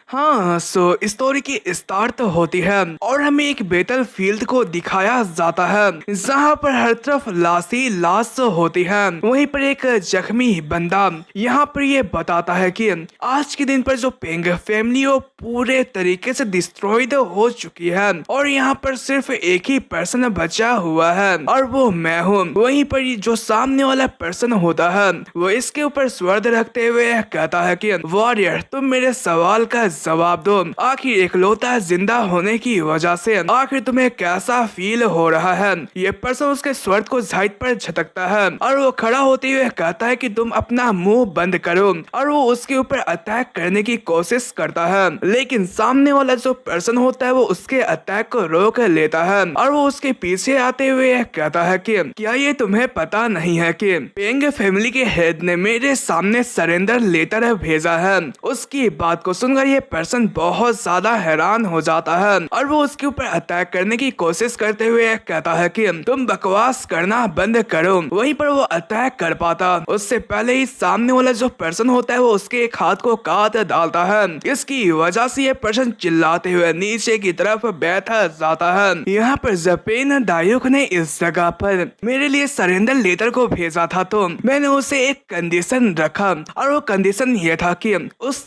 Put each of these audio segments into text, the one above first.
हाँ, so story की start तो होती है और हमें एक बेतल फील्ड को दिखाया जाता है जहाँ पर हर तरफ लाश ही लाश होती है। वहीं पर एक जख्मी बंदा यहाँ पर ये बताता है कि आज के दिन पर जो पेंग फैमिली वो पूरे तरीके से डिस्ट्रॉयड हो चुकी है और यहाँ पर सिर्फ एक ही पर्सन बचा हुआ है और वो मैं हूँ। वहीं पर जो सामने वाला पर्सन होता है वो इसके ऊपर स्वर्द रखते हुए कहता है कि वॉरियर तुम मेरे सवाल का जवाब दो, आखिर इकलौता जिंदा होने की वजह से आखिर तुम्हें कैसा फील हो रहा है। ये पर्सन उसके स्वर्द को साइड पर झटकता है और वो खड़ा होते हुए कहता है कि तुम अपना मुंह बंद करो और वो उसके ऊपर अटैक करने की कोशिश करता है, लेकिन सामने वाला जो पर्सन होता है वो उसके अटैक को रोक लेता है और वो उसके पीछे आते हुए कहता है कि क्या ये तुम्हें पता नहीं है कि पेंग फैमिली के हेड ने मेरे सामने सरेंडर लेटर भेजा है। उसकी बात को सुनकर ये पर्सन बहुत ज्यादा हैरान हो जाता है और वो उसके ऊपर अटैक करने की कोशिश करते हुए कहता है कि तुम बकवास करना बंद करो। वहीं पर वो अटैक कर पाता उससे पहले ही सामने वाला जो पर्सन होता है वो उसके एक हाथ को काट डालता है। इसकी वजह से ये पर्सन चिल्लाते हुए नीचे की तरफ बैठ जाता है। यहाँ पर जपेन दायुक ने इस जगह पर मेरे लिए सरेंडर लेटर को भेजा था तो मैंने उसे एक कंडीशन रखा और वो कंडीशन ये था कि उस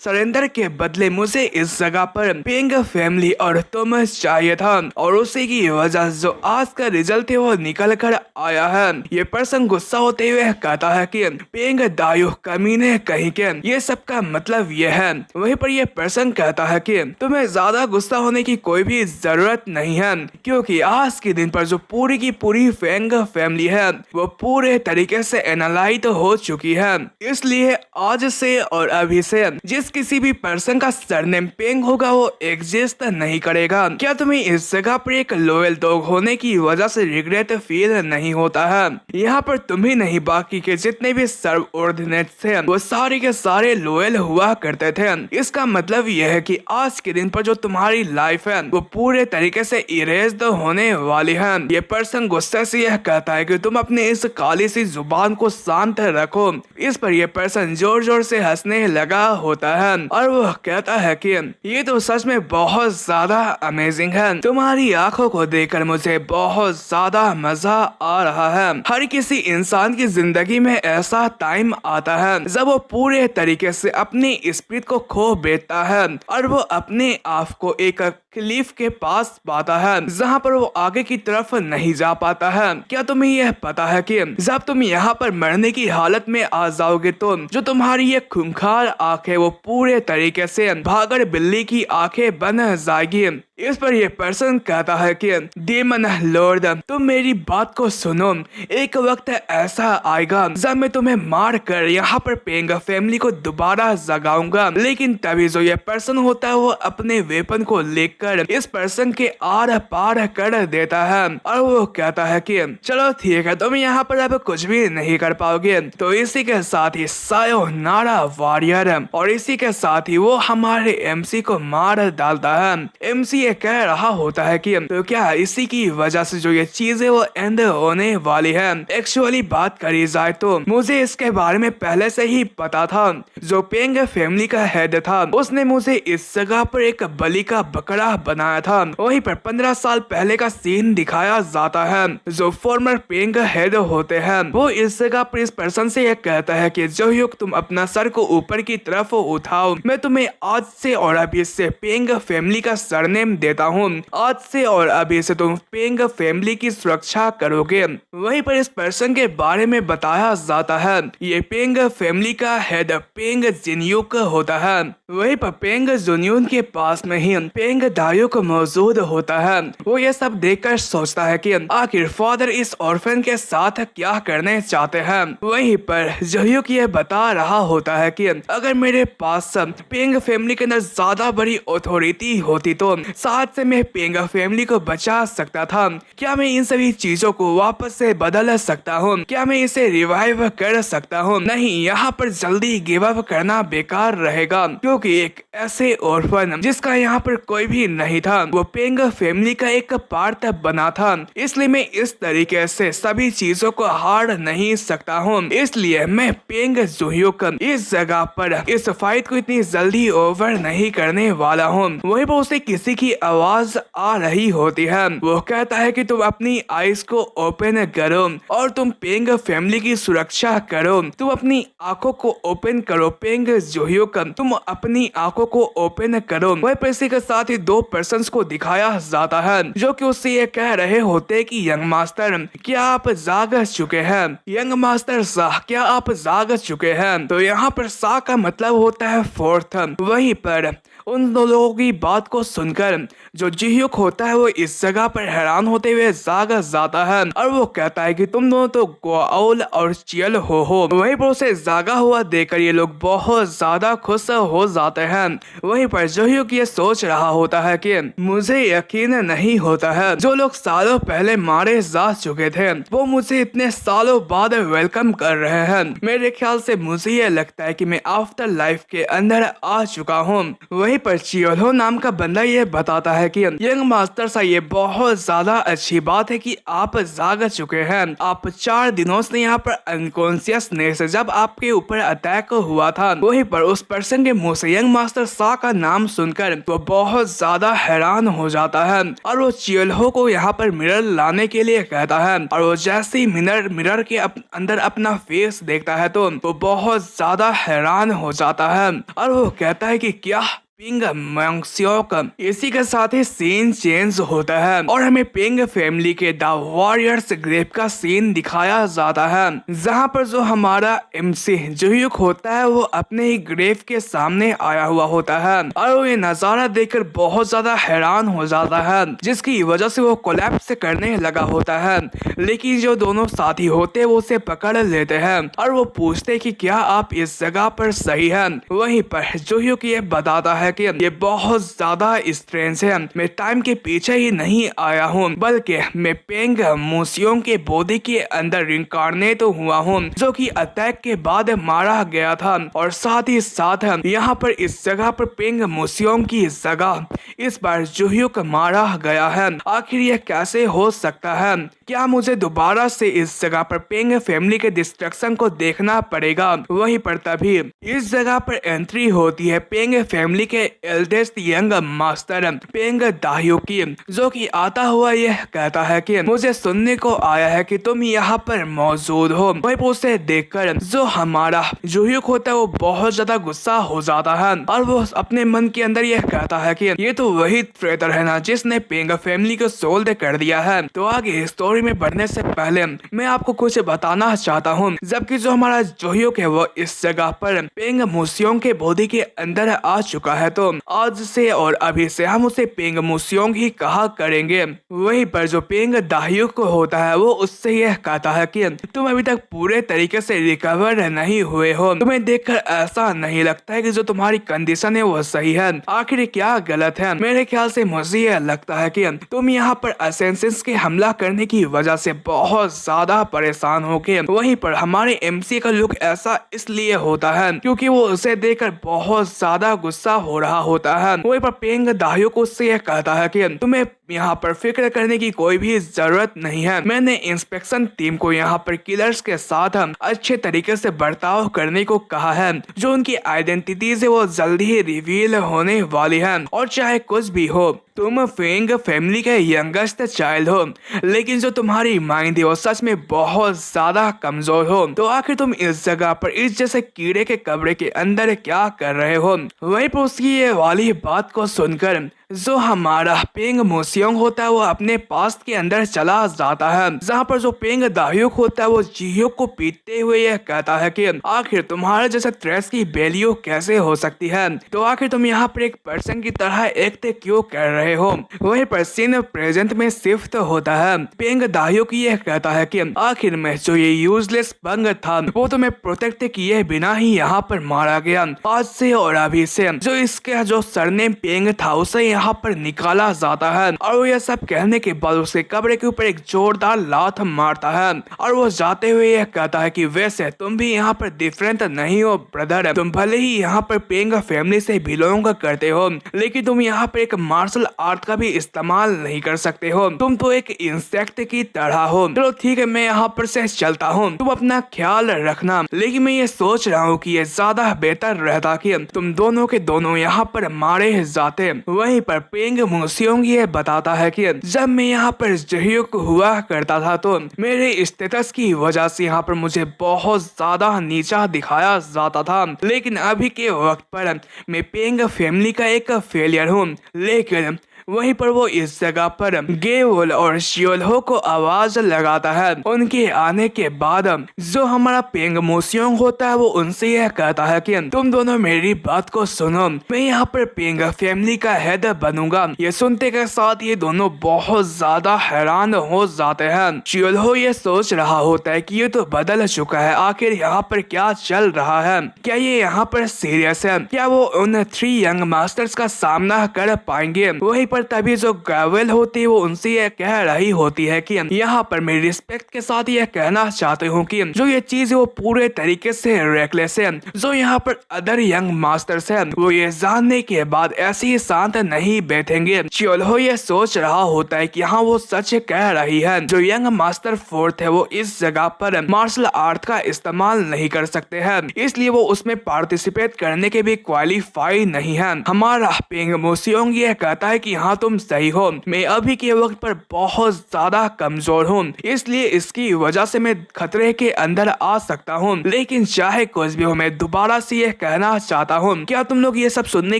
सरेंडर के बदले मुझे इस जगह पर पेंग फैमिली और थॉमस चाहिए था और उसी की वजह से जो आज का रिजल्ट है वो निकल कर आया है। ये पर्सन गुस्सा होते हुए कहता है कि पेंग दायु कमीने कहीं के ये सब का मतलब ये है। वहीं पर ये पर्सन कहता है कि तुम्हें ज्यादा गुस्सा होने की कोई भी जरूरत नहीं है क्योंकि आज के दिन पर जो पूरी की पूरी पेंग फैमिली है वो पूरे तरीके से एनालाइज हो चुकी है। इसलिए आज से और अभी से जिस किसी भी पर्सन का सरनेम पेंग होगा वो एग्जिस्ट नहीं करेगा। क्या तुम्हें इस जगह पर एक लॉयल डॉग होने की वजह से रिग्रेट फील नहीं होता है? यहाँ पर तुम ही नहीं बाकी के जितने भी सर्व ऑर्डिनेट थे वो सारे के सारे लॉयल हुआ करते थे। इसका मतलब यह है कि आज के दिन पर जो तुम्हारी लाइफ है वो पूरे तरीके से इरेज होने वाली है। ये पर्सन गुस्से से यह कहता है कि तुम अपने इस काली सी जुबान को शांत रखो। इस पर यह पर्सन जोर जोर से हंसने लगा होता है और वो कहता है कि ये तो सच में बहुत ज्यादा अमेजिंग है। तुम्हारी आंखों को देखकर मुझे बहुत ज्यादा मजा आ रहा है। हर किसी इंसान की जिंदगी में ऐसा टाइम आता है जब वो पूरे तरीके से अपनी स्पिरिट को खो बैठता है और वो अपने आप को एक क्लिफ के पास पाता है जहाँ पर वो आगे की तरफ नहीं जा पाता है। क्या तुम्हें यह पता है कि जब तुम यहाँ पर मरने की हालत में आ जाओगे तो जो तुम्हारी ये खूंखार आंखें वो पूरे तरीके से भागर बिल्ली की आंखें बन जाएगी। इस पर यह पर्सन कहता है कि डेमन लॉर्ड तुम मेरी बात को सुनो, एक वक्त ऐसा आएगा जब मैं तुम्हें मार कर यहाँ पर पेंग फैमिली को दोबारा जगाऊंगा। लेकिन तभी जो यह पर्सन होता है वो अपने वेपन को लेकर इस पर्सन के आर पार कर देता है और वो कहता है कि चलो ठीक है तुम यहाँ पर अब कुछ भी नहीं कर पाओगे। तो इसी के साथ ही सायोनारा वॉरियर और इसी के साथ ही वो हमारे एमसी को मार डालता है। एमसी कह रहा होता है कि तो क्या इसी की वजह से जो ये चीजें वो एंड होने वाली है। एक्चुअली बात करी जाए तो मुझे इसके बारे में पहले से ही पता था। जो पेंग फैमिली का हेड था उसने मुझे इस जगह पर एक बलि का बकरा बनाया था। वहीं पर 15 साल पहले का सीन दिखाया जाता है। जो फॉर्मर पेंग हेड होते हैं वो इस जगह पर इस पर्सन से यह कहता है कि जो युग तुम अपना सर को ऊपर की तरफ उठाओ, मैं तुम्हें आज से और अभी से पेंग फैमिली का सरनेम देता हूँ। आज से और अभी से तुम पेंग फैमिली की सुरक्षा करोगे। वहीं पर इस पर्सन के बारे में बताया जाता है ये पेंग फैमिली का हेड पेंग जिन्यूक होता है। वहीं पर पेंग जुन्यून के पास में ही पेंग दायुक मौजूद होता है। वो ये सब देखकर सोचता है कि आखिर फादर इस ऑर्फन के साथ क्या करने चाहते हैं। वहीं पर जयुक ये बता रहा होता है कि अगर मेरे पास पेंग फैमिली के अंदर ज्यादा बड़ी अथॉरिटी होती तो साथ से मैं पेंग फैमिली को बचा सकता था। क्या मैं इन सभी चीजों को वापस से बदल सकता हूँ? क्या मैं इसे रिवाइव कर सकता हूँ? नहीं, यहाँ पर जल्दी गिव अप करना बेकार रहेगा, क्योंकि एक ऐसे ऑर्फन जिसका यहाँ पर कोई भी नहीं था, वो पेंग फैमिली का एक पार्ट बना था। इसलिए मैं इस तरीके से सभी चीजों को हार नहीं सकता हूँ। इसलिए मैं पेंग जुह्युक इस जगह पर इस फाइट को इतनी जल्दी ओवर नहीं करने वाला हूँ। वहीं पर उसे किसी की आवाज आ रही होती है। वो कहता है कि तुम अपनी आईज को ओपन करो और तुम पेंग फैमिली की सुरक्षा करो। तुम अपनी आंखों को ओपन करो पेंग जुह्युक, तुम अपनी आंखों को ओपन करो। वह इसी के साथ ही दो पर्संस को दिखाया जाता है जो कि उससे ये कह रहे होते कि यंग मास्टर, क्या आप जाग चुके हैं? यंग मास्टर शाह, क्या आप जाग चुके हैं? तो यहाँ पर शाह का मतलब होता है फोर्थ। वहीं पर उन दो लोगों की बात को सुनकर जो जिह्युक होता है वो इस जगह पर हैरान होते हुए जाग जाता है और वो कहता है कि तुम दोनों तो गोआउल और चियल हो। वहीं पर उसे जागा हुआ देखकर ये लोग बहुत ज्यादा खुश हो जाते हैं। वहीं पर जिह्युक ये सोच रहा होता है कि मुझे यकीन नहीं होता है, जो लोग सालों पहले मारे जा चुके थे वो मुझे इतने सालों बाद वेलकम कर रहे हैं। मेरे ख्याल से मुझे ये लगता है कि मैं आफ्टर लाइफ के अंदर आ चुका हूँ। वहीं पर चियोलो नाम का बंदा ये बताता है कि यंग मास्टर सा, ये बहुत ज्यादा अच्छी बात है कि आप जाग चुके हैं। आप 4 दिनों से यहाँ पर अनकॉन्शियसनेस जब आपके ऊपर अटैक हुआ था। वहीं पर उस पर्सन के मुंह से यंग मास्टर सा का नाम सुनकर वो बहुत ज्यादा हैरान हो जाता है और वो चियोलो को यहाँ पर मिरर लाने के लिए कहता है। और वो जैसे ही मिरर के अंदर अपना फेस देखता है तो वो बहुत ज्यादा हैरान हो जाता है और वो कहता है कि क्या पेंग मंगसियोक। इसी के साथ ही सीन चेंज होता है और हमें पेंग फैमिली के द वॉरियर्स ग्रेव का सीन दिखाया जाता है, जहां पर जो हमारा एमसी जिह्युक होता है वो अपने ही ग्रेव के सामने आया हुआ होता है और वो ये नजारा देखकर बहुत ज्यादा हैरान हो जाता है, जिसकी वजह से वो कोलैप्स करने लगा होता है। लेकिन जो दोनों साथी होते हैं वो उसे पकड़ लेते हैं और वो पूछते कि क्या आप इस जगह पर सही हैं? वहीं पर जिह्युक ये बताता है कि ये बहुत ज्यादा स्ट्रेंज है। मैं टाइम के पीछे ही नहीं आया हूँ, बल्कि मैं पेंग म्यूजियम के बॉडी के अंदर रिंकारनेट हुआ हूँ, जो कि अटैक के बाद मारा गया था। और साथ ही साथ यहाँ पर इस जगह पर पेंग म्यूजियम की जगह इस बार जिह्युक मारा गया है। आखिर यह कैसे हो सकता है? क्या मुझे दोबारा से इस जगह पर पेंग फैमिली के डिस्ट्रक्शन को देखना पड़ेगा? वहीं पर तभी इस जगह पर एंट्री होती है पेंग फैमिली के एल्डेस्ट यंग मास्टर पेंग दाह्युकी, जो कि आता हुआ यह कहता है कि मुझे सुनने को आया है कि तुम यहाँ पर मौजूद हो। वहीं पर उसे देखकर जो हमारा जिह्युक होता है वो बहुत ज्यादा गुस्सा हो जाता है और वो अपने मन के अंदर यह कहता है कि ये तो वही ट्रेटर है ना जिसने पेंग फैमिली को सोल्ड कर दिया है। तो आगे स्टोरी में बढ़ने से पहले मैं आपको कुछ बताना चाहता हूँ। जबकि जो हमारा जिह्युक है वो इस जगह पर पेंग म्यूजियम के बॉडी के अंदर आ चुका है, तो आज से और अभी से हम उसे पेंग म्यूजियम ही कहा करेंगे। वहीं पर जो पेंग दाह्युक होता है वो उससे यह कहता है कि तुम अभी तक पूरे तरीके से रिकवर नहीं हुए हो। तुम्हें देखकर ऐसा नहीं लगता है कि जो तुम्हारी कंडीशन है वो सही है। आखिर क्या गलत है? मेरे ख्याल से मुझे यह लगता है कि तुम यहाँ पर असेंसिन्स के हमला करने की वजह से बहुत ज्यादा परेशान हो गए। वहीं पर हमारे एमसी का लुक ऐसा इसलिए होता है क्योंकि वो उसे देखकर बहुत ज्यादा गुस्सा हो रहा होता है। वहीं पर पेंग दाह्युक उससे यह कहता है कि तुम्हें यहाँ पर फिक्र करने की कोई भी जरूरत नहीं है। मैंने इंस्पेक्शन टीम को यहाँ पर किलर्स के साथ अच्छे तरीके से बर्ताव करने को कहा है। जो उनकी आइडेंटिटीज है वो जल्दी ही रिवील होने वाली है और चाहे कुछ भी हो तुम फेंग फैमिली के यंगेस्ट चाइल्ड हो, लेकिन जो तुम्हारी माइंड है वो सच में बहुत ज्यादा कमजोर हो। तो आखिर तुम इस जगह पर इस जैसे कीड़े के कमरे के अंदर क्या कर रहे हो? वहीं पर उसकी ये वाली बात को सुनकर जो हमारा पेंग म्यूजियम होता है वो अपने पास्ट के अंदर चला जाता है, जहाँ पर जो पेंग दाह्युक होता है वो जिह्युक को पीटते हुए यह कहता है कि आखिर तुम्हारे जैसे ट्रेस की वैल्यू कैसे हो सकती है? तो आखिर तुम यहाँ पर एक पर्सन की तरह एक्ट क्यों कर रहे हो? वहीं पर सीन प्रेजेंट में शिफ्ट होता है। पेंग दाह्युक यह कहता है कि आखिर में जो ये यूजलेस बंग था वो तुम्हें प्रोटेक्ट किए बिना ही यहाँ पर मारा गया। आज से और अभी से जो इसका जो सरनेम पेंग था उसे यहाँ पर निकाला जाता है और वो यह सब कहने के बाद उसके कमरे के ऊपर एक जोरदार लात मारता है और वो जाते हुए यह कहता है कि वैसे तुम भी यहाँ पर डिफरेंट नहीं हो ब्रदर, तुम भले ही यहाँ पर पेंग फैमिली से बिलोंग करते हो लेकिन तुम यहाँ पर एक मार्शल आर्ट का भी इस्तेमाल नहीं कर सकते हो, तुम तो एक इंसेक्ट की तरह हो। चलो ठीक है, मैं यहाँ पर से चलता हूँ, तुम अपना ख्याल रखना। लेकिन मैं ये सोच रहा हूँ कि ये ज्यादा बेहतर रहता कि तुम दोनों के दोनों यहाँ पर मारे जाते। वहीं पर पेंग मोसियोंग ये बताता है कि जब मैं यहाँ पर जहियुक हुआ करता था तो मेरे स्टेटस की वजह से यहाँ पर मुझे बहुत ज्यादा नीचा दिखाया जाता था, लेकिन अभी के वक्त पर मैं पेंग फैमिली का एक फेलियर हूँ। लेकिन वहीं पर वो इस जगह पर गेवोल और शियोलहो को आवाज लगाता है। उनके आने के बाद जो हमारा पेंग मोसियोंग होता है वो उनसे यह कहता है कि तुम दोनों मेरी बात को सुनो, मैं यहाँ पर पेंग फैमिली का हेड बनूंगा। ये सुनते के साथ ये दोनों बहुत ज्यादा हैरान हो जाते हैं। शियोलहो ये सोच रहा होता है कि ये तो बदल चुका है, आखिर यहाँ पर क्या चल रहा है, क्या ये यहाँ पर सीरियस है, क्या वो उन 3 यंग मास्टर्स का सामना कर पाएंगे। वहीं पर तभी जो गैवेल होती है वो उनसे यह कह रही होती है कि यहाँ पर मैं रिस्पेक्ट के साथ यह कहना चाहती हूँ कि जो ये चीज है वो पूरे तरीके से रेकलेस है। जो यहाँ पर अदर यंग मास्टर्स है वो ये जानने के बाद ऐसे ही शांत नहीं बैठेंगे। चियोलहो ये सोच रहा होता है कि हाँ वो सच कह रही है, जो यंग मास्टर फोर्थ है वो इस जगह पर मार्शल आर्ट का इस्तेमाल नहीं कर सकते हैं, इसलिए वो उसमें पार्टिसिपेट करने के भी क्वालिफाई नहीं है। हमारा पेंग मोसियोंग ये कहता है कि हाँ तुम सही हो, मैं अभी के वक्त पर बहुत ज्यादा कमजोर हूँ, इसलिए इसकी वजह से मैं खतरे के अंदर आ सकता हूँ। लेकिन चाहे कुछ भी हो मैं दोबारा से यह कहना चाहता हूँ, क्या तुम लोग ये सब सुनने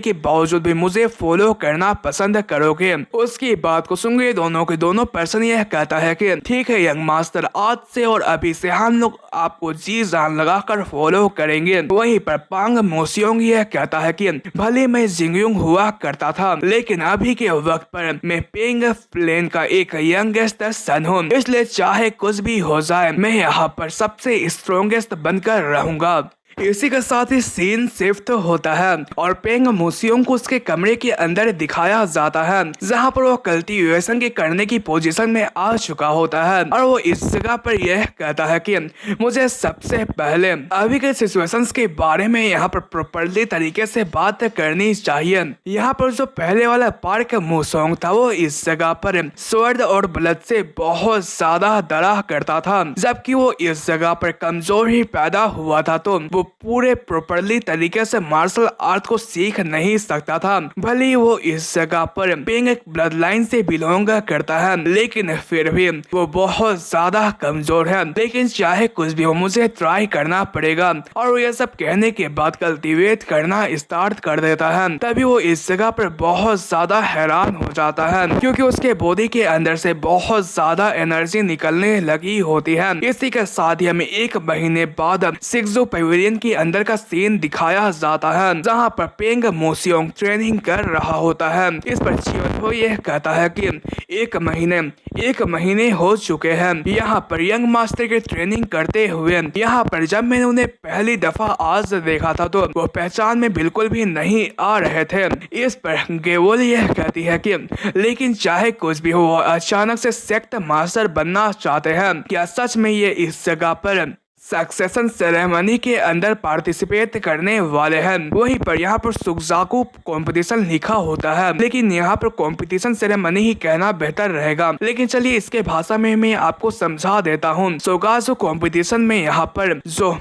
के बावजूद भी मुझे फॉलो करना पसंद करोगे। उसकी बात को सुन दोनों के दोनों पर्सन यह कहता है कि ठीक है यंग मास्टर, आज से और अभी से हम लोग आपको जी जान लगा कर फॉलो करेंगे। वहीं पर पांग मोसियोंग यह कहता है कि भले मैं जिंगयुंग हुआ करता था लेकिन अभी के वक्त पर मैं पेंग प्लेन का एक यंगेस्ट सन हूँ, इसलिए चाहे कुछ भी हो जाए मैं यहाँ पर सबसे स्ट्रॉन्गेस्ट बनकर रहूंगा। इसी के साथ ही सीन शिफ्ट होता है और पेंग मोसियोंग को उसके कमरे के अंदर दिखाया जाता है जहां पर वो कल्टीवेशन के करने की पोजीशन में आ चुका होता है और वो इस जगह पर यह कहता है कि मुझे सबसे पहले अभी के सिचुएशंस के बारे में यहाँ पर प्रॉपर्ली तरीके से बात करनी चाहिए। यहाँ पर जो पहले वाला पार्क मोसोंग था वो इस जगह पर स्वर्ड और ब्लड से बहुत ज्यादा डरा करता था, जबकि वो इस जगह पर कमजोर ही पैदा हुआ था तो वो पूरे प्रॉपर्ली तरीके से मार्शल आर्ट को सीख नहीं सकता था। भले ही वो इस जगह पर पेंग एक ब्लड लाइन से बिलोंग करता है लेकिन फिर भी वो बहुत ज्यादा कमजोर है। लेकिन चाहे कुछ भी हो मुझे ट्राई करना पड़ेगा और वो ये सब कहने के बाद कल्टीवेट करना स्टार्ट कर देता है। तभी वो इस जगह पर बहुत ज्यादा हैरान हो जाता है क्योंकि उसके बॉडी के अंदर से बहुत ज्यादा एनर्जी निकलने लगी होती है। इसी के साथ ही हमें 1 महीने बाद सिक्सो पेविलियन के अंदर का सीन दिखाया जाता है जहां पर पेंग मोसियोंग ट्रेनिंग कर रहा होता है। इस पर चियोलहो यह कहता है कि 1 महीने हो चुके हैं यहाँ पर यंग मास्टर की ट्रेनिंग करते हुए। यहाँ पर जब मैंने उन्हें पहली दफा आज देखा था तो वो पहचान में बिल्कुल भी नहीं आ रहे थे। इस पर गेवोल यह कहती है कि लेकिन चाहे कुछ भी हो वो अचानक से सेक्ट मास्टर बनना चाहते हैं, क्या सच में ये इस जगह पर सक्सेशन सेरेमनी के अंदर पार्टिसिपेट करने वाले हैं। वहीं पर यहाँ पर सुगजाकू कंपटीशन लिखा होता है लेकिन यहाँ पर कंपटीशन सेरेमनी ही कहना बेहतर रहेगा। लेकिन चलिए इसके भाषा में मैं आपको समझा देता हूँ। सुगाजू कंपटीशन में यहाँ पर जो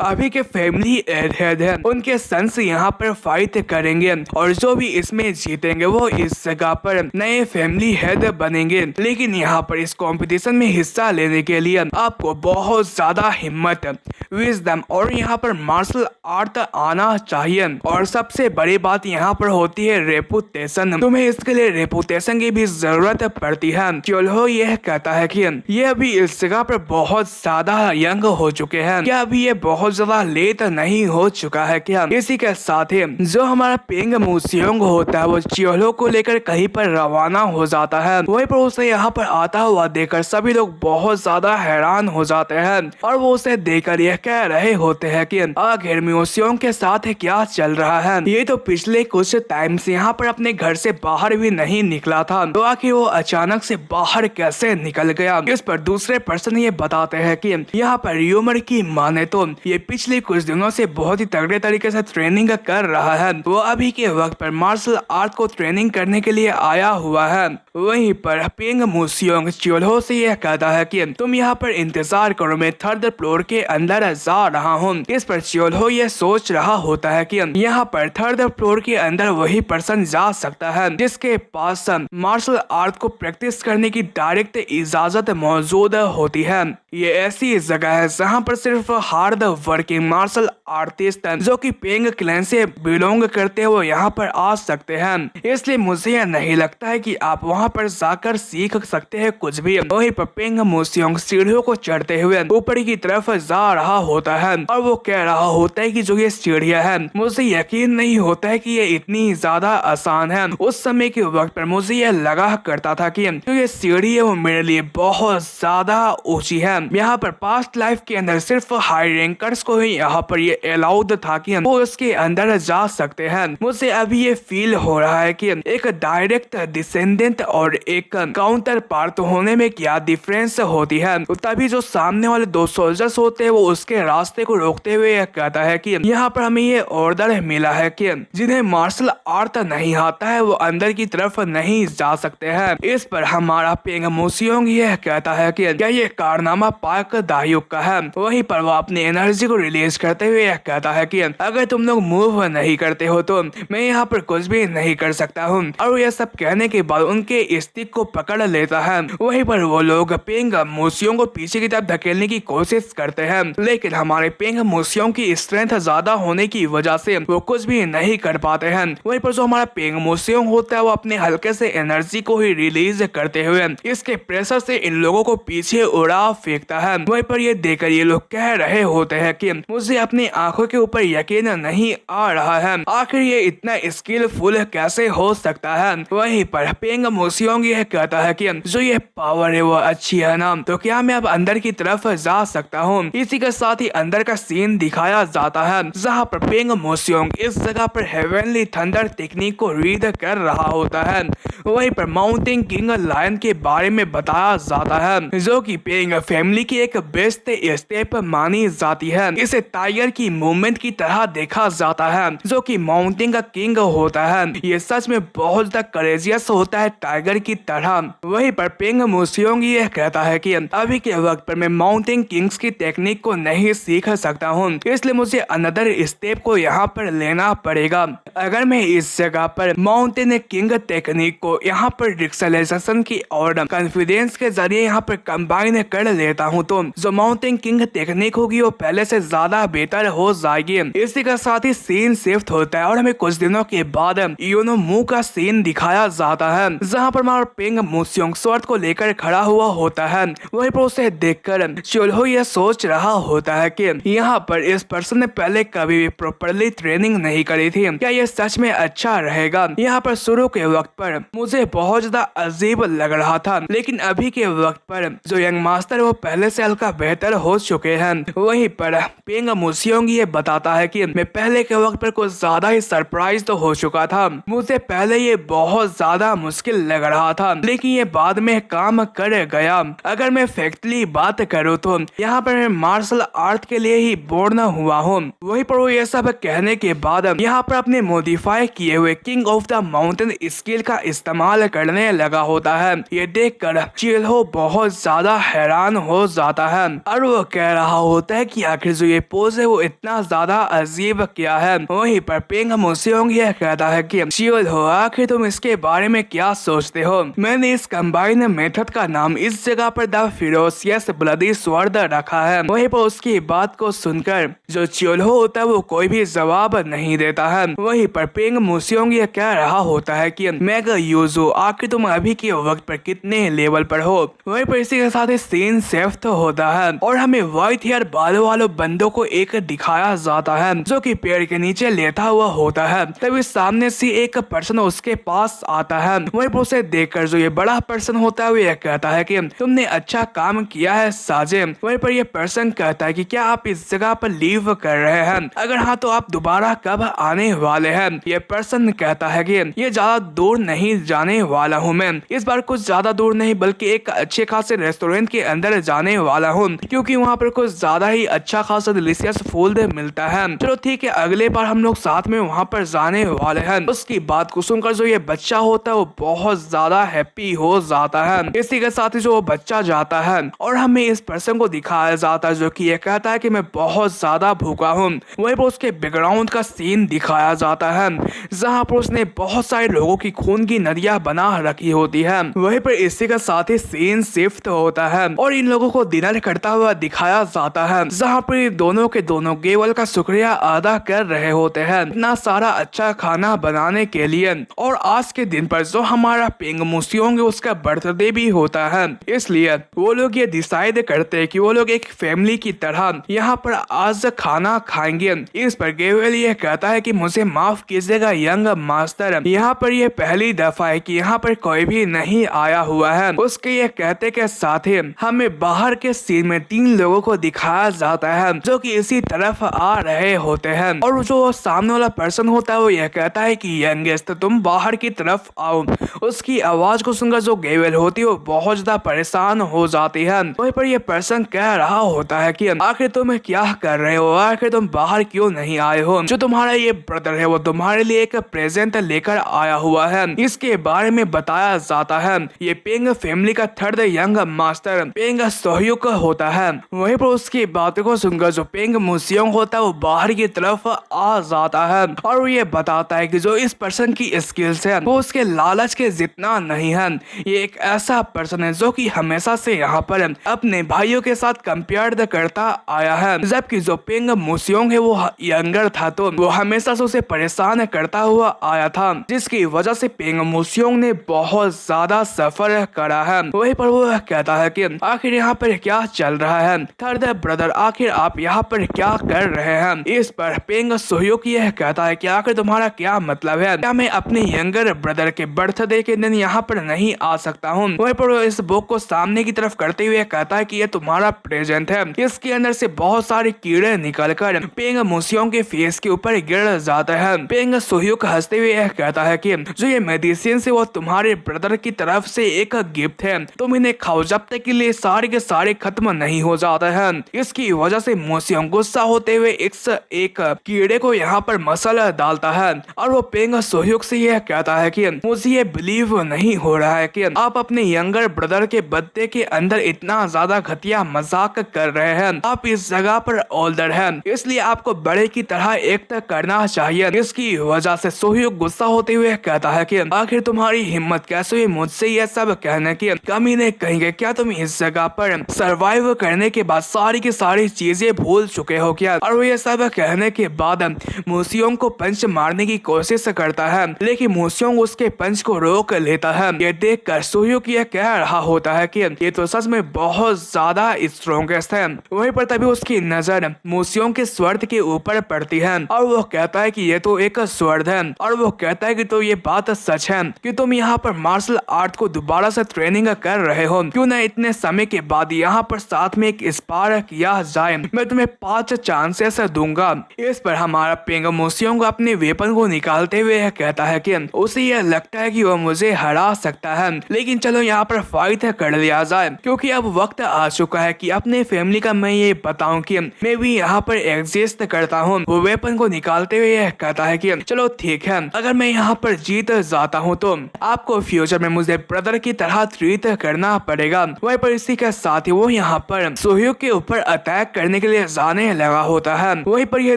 अभी के फैमिली हेड है उनके सन्स यहाँ पर फाइट करेंगे और जो भी इसमें जीतेंगे वो इस जगह पर नए फैमिली हेड बनेंगे। लेकिन यहाँ पर इस कंपटीशन में हिस्सा लेने के लिए आपको बहुत ज्यादा हिम्मत, विजडम और यहाँ पर मार्शल आर्ट आना चाहिए और सबसे बड़ी बात यहाँ पर होती है रेपुटेशन। तुम्हें इसके लिए रेपुटेशन की भी जरूरत पड़ती है। चियोलहो यह कहता है कि ये अभी इस जगह पर बहुत ज्यादा यंग हो चुके हैं, क्या अभी ये बहुत बहुत ज्यादा लेट नहीं हो चुका है क्या। इसी के साथ ही जो हमारा पेंग मूसियोंग होता है वो चियोलो को लेकर कहीं पर रवाना हो जाता है। वहीं पर उसे यहाँ पर आता हुआ देखकर सभी लोग बहुत ज्यादा हैरान हो जाते हैं और वो उसे देखकर यह कह रहे होते हैं कि आखिर मूसियोंग के साथ क्या चल रहा है। ये तो पिछले कुछ टाइम से यहाँ पर अपने घर से बाहर भी नहीं निकला था, तो आखिर वो अचानक से बाहर कैसे निकल गया। इस पर दूसरे पर्सन ये बताते हैं कि यहाँ पर र्यूमर की माने तो ये पिछले कुछ दिनों से बहुत ही तगड़े तरीके से ट्रेनिंग कर रहा है। वो अभी के वक्त पर मार्शल आर्ट को ट्रेनिंग करने के लिए आया हुआ है। वहीं पर पेंग मूसियोंग चियोलो से यह कहता है कि तुम यहाँ पर इंतजार करो, मैं 3rd फ्लोर के अंदर जा रहा हूँ। इस पर चियोलो ये सोच रहा होता है कि यहाँ पर 3rd फ्लोर के अंदर वही पर्सन जा सकता है जिसके पास मार्शल आर्ट को प्रैक्टिस करने की डायरेक्ट इजाजत मौजूद होती है। ये ऐसी जगह है जहाँ पर सिर्फ हार्ड वर्किंग मार्शल आर्टिस्ट जो कि पेंग क्लैन से बिलोंग करते हुए यहाँ पर आ सकते हैं। इसलिए मुझे यह नहीं लगता है कि आप वहाँ पर जाकर सीख सकते हैं कुछ भी। वहीं पर पेंग मूसियोंग सीढ़ियों को चढ़ते हुए ऊपर की तरफ जा रहा होता है और वो कह रहा होता है कि जो ये सीढ़ियाँ हैं मुझे यकीन नहीं होता है कि ये इतनी ज्यादा आसान है। उस समय के वक्त पर मुझे यह लगा करता था कि जो ये सीढ़ी है वो मेरे लिए बहुत ज्यादा ऊंची है। यहाँ पर पास्ट लाइफ के अंदर सिर्फ हाई रैंकर्स को ही यहाँ पर ये अलाउड था कि वो उसके अंदर जा सकते हैं। मुझे अभी ये फील हो रहा है कि एक डायरेक्ट डिसेंडेंट और एक काउंटर पार्ट होने में क्या डिफरेंस होती है। तभी जो सामने वाले 2 सोल्जर्स होते हैं वो उसके रास्ते को रोकते हुए यह कहता है कि यहाँ पर हमें ये ऑर्डर मिला है कि जिन्हें मार्शल आर्ट नहीं आता है वो अंदर की तरफ नहीं जा सकते हैं। इस पर हमारा पेंग मूसियोंग यह कहता है कि क्या ये कारनामा पाक दायुक का है। वहीं पर वो अपनी एनर्जी को रिलीज करते हुए यह कहता है कि अगर तुम लोग मूव नहीं करते हो तो मैं यहाँ पर कुछ भी नहीं कर सकता हूँ। और यह सब कहने के बाद उनके स्टिक को पकड़ लेता है। वहीं पर वो लोग पेंग मूसियोंग को पीछे की तरफ धकेलने की कोशिश करते हैं, लेकिन हमारे पेंग मूसियोंग की स्ट्रेंथ ज्यादा होने की वजह से वो कुछ भी नहीं कर पाते हैं। वहीं पर जो हमारा पेंग मूसियोंग होता है वो अपने हल्के से एनर्जी को ही रिलीज करते हुए इसके प्रेशर से इन लोगों को पीछे उड़ा फेंकता है। वहीं पर ये देखकर ये लोग कह रहे होते हैं कि मुझे अपनी आंखों के ऊपर यकीन नहीं आ रहा है, आखिर ये इतना स्किलफुल कैसे हो सकता है। वहीं पर पेंग मूसियोंग यह कहता है कि जो ये पावर है वो अच्छी है ना, तो क्या मैं अब अंदर की तरफ जा सकता हूँ। इसी के साथ ही अंदर का सीन दिखाया जाता है जहाँ पर पेंग मूसियोंग इस जगह पर हेवनली थंडर टेक्निक को रीड कर रहा होता है। वहीं पर माउंटेन किंग लायन के बारे में बताया जाता है जो कि पेंग फैमिली की एक बेस्ट स्टेप मानी जाती है। इसे टाइगर की मूवमेंट की तरह देखा जाता है जो कि माउंटेन का किंग होता है। ये सच में बहुत ज्यादा करेजियस होता है टाइगर की तरह। वहीं पर पेंग मूसियोंग यह कहता है कि अभी के वक्त पर मैं माउंटेन किंग्स की टेक्निक को नहीं सीख सकता हूँ, इसलिए मुझे अनदर स्टेप को यहाँ पर लेना पड़ेगा। अगर मैं इस जगह पर माउंटेन किंग टेक्निक को यहाँ पर रिक्सलाइजेशन की और कॉन्फिडेंस के जरिए यहाँ पर कंबाइन कर लेता हूँ तो जो माउंटेन किंग टेक्निक होगी वो पहले से ज्यादा बेहतर हो जाएगी। इसी के साथ ही सीन शिफ्ट होता है और हमें कुछ दिनों के बाद योनो मू का सीन दिखाया जाता है जहाँ पर हमारा पेंग मूसियोंग स्वॉर्ड को लेकर खड़ा हुआ होता है। वहीं पर उसे देखकर चियोलो यह सोच रहा होता है कि यहाँ पर इस पर्सन ने पहले कभी भी प्रॉपरली ट्रेनिंग नहीं करी थी, क्या ये सच में अच्छा रहेगा। यहाँ पर शुरू के वक्त पर मुझे बहुत ज्यादा अजीब लग रहा था, लेकिन अभी के वक्त पर जो यंग मास्टर वो पहले से हल्का बेहतर हो चुके हैं। वहीं पर पेंग मूसियोंग ये बताता है कि मैं पहले के वक्त पर कुछ ज्यादा ही सरप्राइज तो हो चुका था। मुझे पहले ये बहुत ज्यादा मुश्किल लग रहा था, लेकिन ये बाद में काम कर गया। अगर मैं फैक्टली बात करूँ तो यहाँ पर मैं मार्शल आर्ट के लिए ही बोर्न हुआ हूँ। वहीं पर वो ये सब कहने के बाद यहाँ पर अपने मॉडिफाई किए हुए king of the mountain skill का इस्तेमाल करने लगा होता है। ये देखकर चियोलो बहुत ज्यादा हैरान हो जाता है और वो कह रहा होता है कि आखिर जो ये पोज है वो इतना ज्यादा अजीब क्या है। वहीं पर पेंग मूसियोंग यह कहता है कि चियोलो आखिर तुम इसके बारे में क्या सोचते हो। मैंने इस कंबाइन मेथड का नाम इस जगह पर द फिरोसियस ब्लडी स्वॉर्ड रखा है। वहीं पर उसकी बात को सुनकर जो चियोलो होता है वो कोई भी जवाब नहीं देता है। वहीं पर पेंग मूसियोंग यह कह रहा होता है कि मैग यूजो आखिर तुम अभी के वक्त पर कितने लेवल पर हो। वहीं पर इसी के साथ सीन शिफ्ट होता है और हमें व्हाइट हेयर बालों वालों बंदों को एक दिखाया जाता है जो कि पेड़ के नीचे लेटा हुआ होता है। तभी सामने से एक पर्सन उसके पास आता है। वहीं पर उसे देखकर जो ये बड़ा पर्सन होता है वो ये कहता है कि तुमने अच्छा काम किया है साजिद। वहीं पर ये पर्सन कहता है कि क्या आप इस जगह पर लीव कर रहे हैं, अगर हाँ तो आप दोबारा कब आने वाले हैं। ये पर्सन कहता है कि ये ज्यादा दूर नहीं जाने वाला हूँ मैं, इस बार कुछ ज्यादा दूर नहीं बल्कि एक अच्छे खासे रेस्टोरेंट के अंदर जाने वाला हूँ क्योंकि वहाँ पर कुछ ज्यादा ही अच्छा खासा डिलीशियस फूड मिलता है। चलो ठीक है, अगले बार हम लोग साथ में वहाँ पर जाने वाले हैं। उसकी बात को सुनकर जो ये बच्चा होता है वो बहुत ज्यादा हैप्पी हो जाता है। इसी के साथ ही जो वो बच्चा जाता है और हमें इस पर्सन को दिखाया जाता है जो कि ये कहता है कि मैं बहुत ज्यादा भूखा हूँ। वहीं पर उसके बैकग्राउंड का सीन दिखाया जाता है जहाँ पर उसने बहुत सारे लोगों की खून की नदियाँ बना रखी होती है। वहीं पर इसी के साथ ही सीन शिफ्ट होता है और इन लोगों को डिनर करता हुआ दिखाया जाता है जहाँ पर ये दोनों के दोनों केवल का शुक्रिया अदा कर रहे होते हैं इतना सारा अच्छा खाना बनाने के लिए। और आज के दिन पर जो हमारा पिंग मुसियोंग उसका बर्थडे भी होता है, इसलिए वो लोग ये डिसाइड करते हैं कि वो लोग एक फैमिली की तरह यहाँ पर आज खाना खाएंगे। इस पर गेवेल ये कहता है कि मुझे माफ कीजिएगा यंग मास्टर, यहाँ पर ये पहली दफा है कि यहाँ पर कोई भी नहीं आया हुआ है। उसके ये कहते के साथ ही हमें बाहर के सीन में 3 लोगों को दिखाया जाता है जो कि इसी तरफ आ रहे होते हैं और जो सामने वाला पर्सन होता है वो ये कहता है कि यंगेस्ट तुम बाहर की तरफ आओ। उसकी आवाज को सुनकर जो गेवेल होती है वो बहुत ज्यादा परेशान हो जाती है। वहीं पर ये पर्सन कह रहा होता है कि आखिर तुम क्या कर रहे हो, आखिर तुम बाहर क्यों नहीं आए हो, जो तुम्हारा ये ब्रदर है वो तुम्हारे लिए एक प्रेजेंट लेकर आया हुआ है, इसके बारे में बताया जाता है। ये पेंग फैमिली का 3rd यंग मास्टर पेंग सोह्युक होता है। वहीं पर उसकी बातों को सुनकर जो पेंग मुसियोंग होता है वो बाहर की तरफ आ जाता है और वो ये बताता है कि जो इस पर्सन की स्किल्स है वो उसके लालच के जितना नहीं है। ये एक ऐसा पर्सन है जो कि हमेशा से यहाँ पर अपने भाइयों के साथ कंपेयर करता आया है, जबकि जो पेंग मुसियोंग है वो यंगर था तो वो हमेशा से उसे परेशान करता हुआ आया था, जिसकी वजह से पेंग मुसियोंग ने बहुत ज्यादा सफर करा है। वहीं पर वो कहता है कि आखिर यहाँ पर क्या चल रहा है, 3rd ब्रदर आखिर आप यहाँ पर क्या कर रहे हैं। इस पर पेंग सोह्युक यह कहता है कि आखिर तुम्हारा क्या मतलब है, क्या मैं अपने यंगर ब्रदर के बर्थडे के दिन यहाँ पर नहीं आ सकता हूँ। वहीं पर इस बुक को सामने की तरफ करते हुए कहता है कि ये तुम्हारा प्रेजेंट है। इसके अंदर से बहुत सारे कीड़े निकलकर पेंग मुसियोंग के फेस के ऊपर गिर जाते हैं। पेंग सोह्युक हंसते हुए यह कहता है कि जो ये मेडिसिन है वो तुम्हारे ब्रदर की तरफ से एक गिफ्ट है, तुम इन्हें खाओ जब तक के लिए सारे के सारे खत्म नहीं हो जाते हैं। इसकी वजह से मुसियोंग गुस्सा होते हुए एक कीड़े को यहाँ पर मसाला डालता है और वो पेंग सोह्युक से यह कहता है कि मुझे ये बिलीव नहीं हो रहा है कि आप अपने यंगर ब्रदर के बर्थडे के अंदर इतना ज्यादा घटिया मजाक कर रहे हैं। आप इस जगह पर ओल्डर हैं, इसलिए आपको बड़े की तरह एक्ट करना चाहिए। इसकी वजह से सोह्युक गुस्सा होते हुए कहता है कि आखिर तुम्हारी हिम्मत कैसे हुई मुझसे ये सब कहने की, कमी ने कहेंगे क्या तुम इस जगह पर सरवाइव करने के बाद सारी की सारी चीजें भूल चुके हो क्या। और वो ये सब कहने के बाद मुसियोंग को पंच मारने की कोशिश करता है, लेकिन मुसियोंग उसके पंच को रोक लेता है। ये देखकर सोह्युक ये कह रहा होता है कि ये तो सच में बहुत ज्यादा स्ट्रॉन्गेस्ट है। वहीं पर तभी उसकी नजर मुसियोंग के स्वर्ड के ऊपर पड़ती है और वो कहता है कि ये तो एक स्वर्ड है और वो कहता है कि तो ये बात सच है कि तुम यहाँ पर मार्शल आर्ट को दोबारा से ट्रेनिंग कर रहे हो, क्यों ना इतने समय के बाद यहाँ पर साथ में एक स्पार किया जाए, मैं तुम्हें 5 चांसेस दूंगा। इस पर हमारा पेंग मुसियोंग अपने वेपन को निकालते हुए कहता है कि उसे यह लगता है कि वह मुझे हरा सकता है, लेकिन चलो यहाँ पर फाइट कर लिया जाए क्योंकि अब वक्त आ चुका है कि अपने फैमिली का मैं ये बताऊं कि मैं भी यहाँ पर एग्जिस्ट करता हूँ। वो वेपन को निकालते हुए कहता है कि चलो ठीक है, अगर मैं यहाँ पर जीत जाता हूँ तो आपको फ्यूचर में मुझे ब्रदर की तरह ट्रीट करना पड़ेगा। वहीं पर इसी के साथ ही वो यहाँ पर सोह्युक के ऊपर अटैक करने के लिए जाने लगा होता है। वहीं पर यह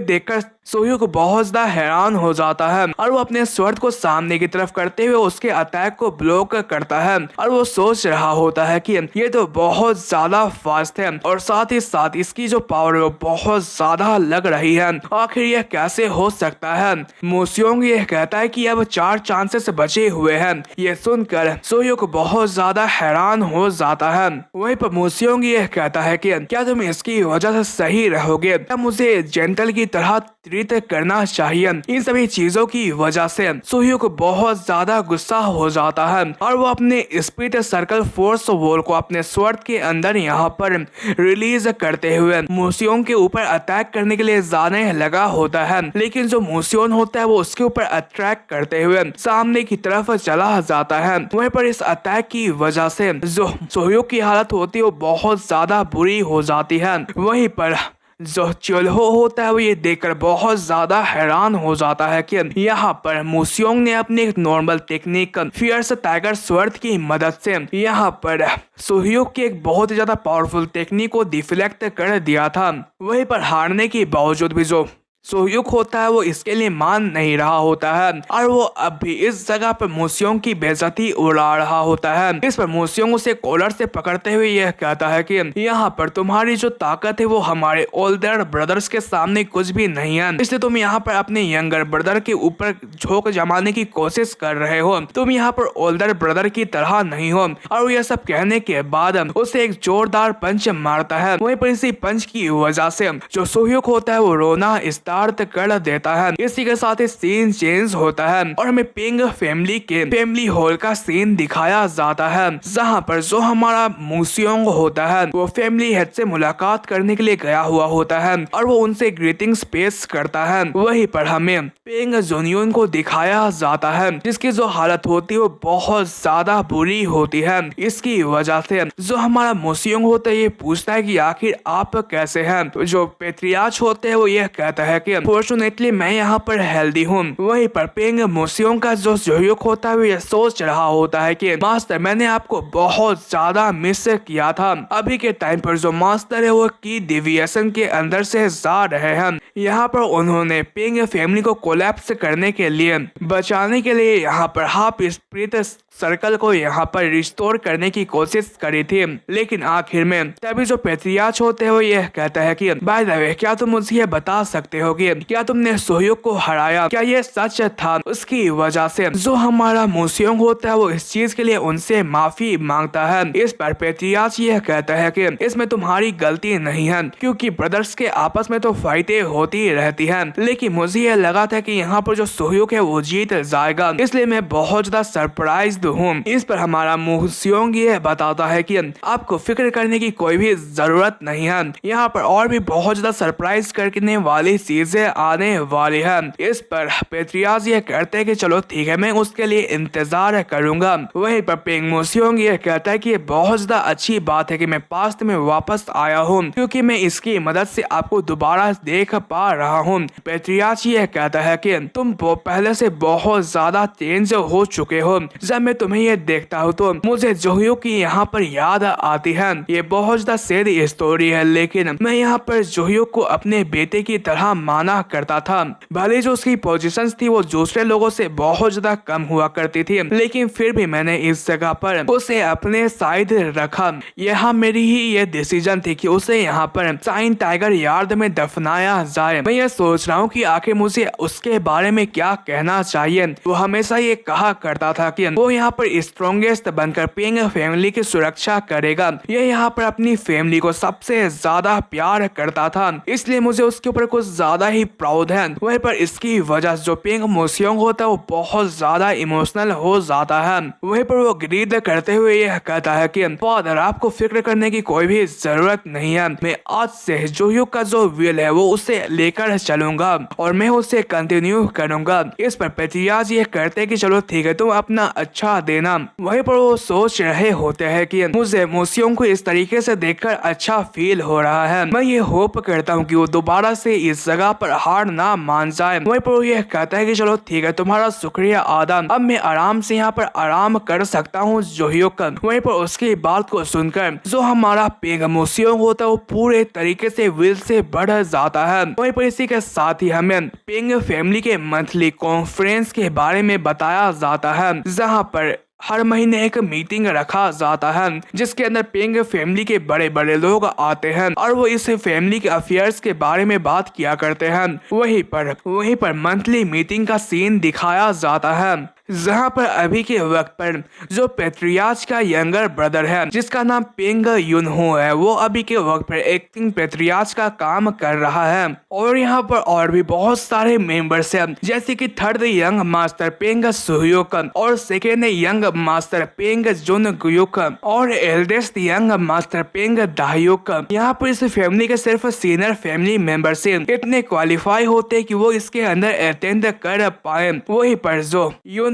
देखकर सोह्यूक बहुत ज्यादा हैरान हो जाता है और वो अपने स्वर्ड को सामने की तरफ करते हुए उसके अटैक को ब्लॉक करता है और वो सोच रहा होता है कि ये तो बहुत ज्यादा फास्ट है और साथ ही साथ इसकी जो पावर है वो बहुत ज्यादा लग रही है। आखिर यह कैसे हो सकता है? मोसियोंग यह कहता है कि अब 4 चांसेस बचे हुए हैं। यह सुनकर सोह्यूक बहुत ज्यादा हैरान हो जाता है। वहीं पर मोसियोंग यह कहता है कि क्या तुम इसकी वजह से सही रहोगे? क्या मुझे जेंटल की तरह ट्रीट करना चाहिए? इन सभी चीजों की वजह से सोह्यूक बहुत ज्यादा गुस्सा हो जाता है और वो अपने स्पिरिट सर्कल फोर्स वॉल को अपने स्वर्ड के अंदर यहाँ पर रिलीज करते हुए मोसियोन के ऊपर अटैक करने के लिए जाने लगा होता है। लेकिन जो मोसियोन होता है वो उसके ऊपर अटैक करते हुए सामने की तरफ चला जाता है। वहीं पर इस अटैक की वजह से जो सोह्यूक की हालत होती है वो बहुत ज्यादा बुरी हो जाती है। वहीं पर जो चोल्हो होता है वो ये देखकर बहुत ज्यादा हैरान हो जाता है कि यहाँ पर मोसियोंग ने अपनी एक normal technique fierce tiger sword की मदद से यहाँ पर सोह्यूक की एक बहुत ही ज्यादा पावरफुल टेक्निक को डिफ्लेक्ट कर दिया था। वहीं पर हारने के बावजूद भी जो सोह्यूक होता है वो इसके लिए मान नहीं रहा होता है और वो अब भी इस जगह पर मोसियोंग की बेइज्जती उड़ा रहा होता है। इस पर मोसियोंग उसे कॉलर से पकड़ते हुए यह कहता है कि यहाँ पर तुम्हारी जो ताकत है वो हमारे ओल्डर ब्रदर्स के सामने कुछ भी नहीं है, इसलिए तुम यहाँ पर अपने यंगर ब्रदर के ऊपर झोंक जमाने की कोशिश कर रहे हो। तुम यहाँ पर ओल्डर ब्रदर की तरह नहीं हो। और यह सब कहने के बाद उसे एक जोरदार पंच मारता है। वहीं पर इसी पंच की वजह से जो सोह्यूक होता है वो रोना स्टार्ट कर देता है। इसी के साथ ही सीन चेंज होता है और हमें पिंग फैमिली के फैमिली हॉल का सीन दिखाया जाता है, जहां पर जो हमारा मोसियोंग होता है वो फैमिली हेड से मुलाकात करने के लिए गया हुआ होता है और वो उनसे ग्रीटिंग्स पेश करता है। वहीं पर हमें पिंग जोनियन को दिखाया जाता है जिसकी जो हालत होती है वो बहुत ज्यादा बुरी होती है। इसकी वजह से जो हमारा मोसियोंग होता है ये पूछता है कि आखिर आप कैसे हैं? तो जो पेट्रियाच होते हैं वो यह कहता है कि फॉर्चुनेटली मैं यहाँ पर हेल्दी हूँ। वहीं पर पिंग मोसियोंग का जो सोह्यूक होता है वो ये सोच रहा होता है कि मास्टर मैंने आपको बहुत ज्यादा मिस किया था। अभी के टाइम पर जो मास्टर है वो की डेविएशन के अंदर से जा रहे हैं। यहाँ पर उन्होंने पिंग फैमिली को कोलैप्स करने के लिए बचाने के लिए यहाँ पर हाफ स्पिरिट सर्कल को यहाँ पर रिस्टोर करने की कोशिश करी थी, लेकिन आखिर में तभी जो पेट्रियाच होते हैं वो यह कहता है कि बाय द वे क्या तुम मुझे ये बता सकते हो कि क्या तुमने सोह्यूक को हराया? क्या ये सच था? उसकी वजह से जो हमारा मोसियोंग होता है वो इस चीज के लिए उनसे माफी मांगता है। इस पर पेट्रियाच यह कहता है कि इसमें तुम्हारी गलती नहीं है क्योंकि ब्रदर्स के आपस में तो फाइटें होती रहती है, लेकिन मुझे यह लगा था कि यहाँ पर जो सोह्यूक है वो जीत जाएगा, इसलिए मैं बहुत ज्यादा सरप्राइज्ड हूँ। इस पर हमारा मोसियोंग ये बताता है कि आपको फिक्र करने की कोई भी जरूरत नहीं है, यहाँ पर और भी बहुत ज्यादा सरप्राइज करने वाली चीजें आने वाली है। इस पर पेट्रियाज ये कहते हैं कि चलो ठीक है मैं उसके लिए इंतजार करूंगा। वहीं पर पिंग मोसियोंग ये कहता है कि ये बहुत ज्यादा अच्छी बात है कि मैं पास्ट में वापस आया हूँ क्योंकि मैं इसकी मदद से आपको दोबारा देख पा रहा हूँ। पेट्रियाज ये कहता है कि तुम पहले से बहुत ज्यादा चेंज हो चुके हो। जब मैं तुम्हें ये देखता हूँ तो मुझे जोह्यू की यहाँ पर याद आती है। ये बहुत ज्यादा सैड स्टोरी है, लेकिन मैं यहाँ पर जोह्यू को अपने बेटे की तरह माना करता था। भले जो उसकी पोजीशंस थी वो दूसरे लोगों से बहुत ज्यादा कम हुआ करती थी, लेकिन फिर भी मैंने इस जगह पर उसे अपने साइड रखा। यह मेरी ही ये डिसीजन थी कि उसे यहाँ पर साइन टाइगर यार्ड में दफनाया जाए। मैं ये सोच रहा हूँ कि आखिर मुझे उसके बारे में क्या कहना चाहिए। वो हमेशा ये कहा करता था कि वो यहाँ पर स्ट्रॉन्गेस्ट बनकर पिंग फैमिली की सुरक्षा करेगा। ये यहाँ पर अपनी फैमिली को सबसे ज्यादा प्यार करता था, इसलिए मुझे उसके ऊपर कुछ ज्यादा ही प्राउड है। वहीं पर इसकी वजह जो पिंग मोसियोंग होता है वो बहुत ज्यादा इमोशनल हो जाता है। वहीं पर वो ग्रीड करते हुए यह कहता है कि फादर आपको फिक्र करने की कोई भी जरूरत नहीं है। मैं आज से जोह्यू का जो विल है वो उसे लेकर चलूंगा और मैं उसे कंटिन्यू करूंगा। इस पर पेट्रियाज ये कहते हैं कि चलो ठीक है तुम अपना अच्छा देना। वहीं पर वो सोच रहे होते हैं कि मुझे मोसियोंग को इस तरीके से देखकर अच्छा फील हो रहा है। मैं ये होप करता हूँ कि वो दोबारा से इस जगह जगह पर हार ना मान जाए। वहीं पर वो यह कहता है कि चलो ठीक है, तुम्हारा शुक्रिया आदा, अब मैं आराम से यहाँ पर आराम कर सकता हूँ जोह्योक। वहीं पर उसकी बात को सुनकर जो हमारा पेंग मोसियोंग होता है वो पूरे तरीके से विल से बढ़ जाता है। वहीं पर इसी के साथ ही हमें पेंग फैमिली के मंथली कॉन्फ्रेंस के बारे में बताया जाता है, जहाँ पर हर महीने एक मीटिंग रखा जाता है जिसके अंदर पेंग फैमिली के बड़े बड़े लोग आते हैं और वो इस फैमिली के अफेयर्स के बारे में बात किया करते हैं। वहीं पर मंथली मीटिंग का सीन दिखाया जाता है, जहां पर अभी के वक्त पर जो पेट्रियार्च का यंगर ब्रदर है जिसका नाम पेंग युनहो है, वो अभी के वक्त पर एक्टिंग पेट्रियार्च का काम कर रहा है। और यहाँ पर और भी बहुत सारे मेंबर्स हैं, जैसे कि थर्ड यंग मास्टर पेंग सुह्योक और सेकेंड यंग मास्टर पेंग जुनगुयोक और एल्डेस्ट यंग मास्टर पेंग दाह्योक। यहाँ पर इस फैमिली के सिर्फ सीनियर फैमिली मेंबर से इतने क्वालिफाई होते कि वो इसके अंदर अटेंड कर पाए। वही पर जो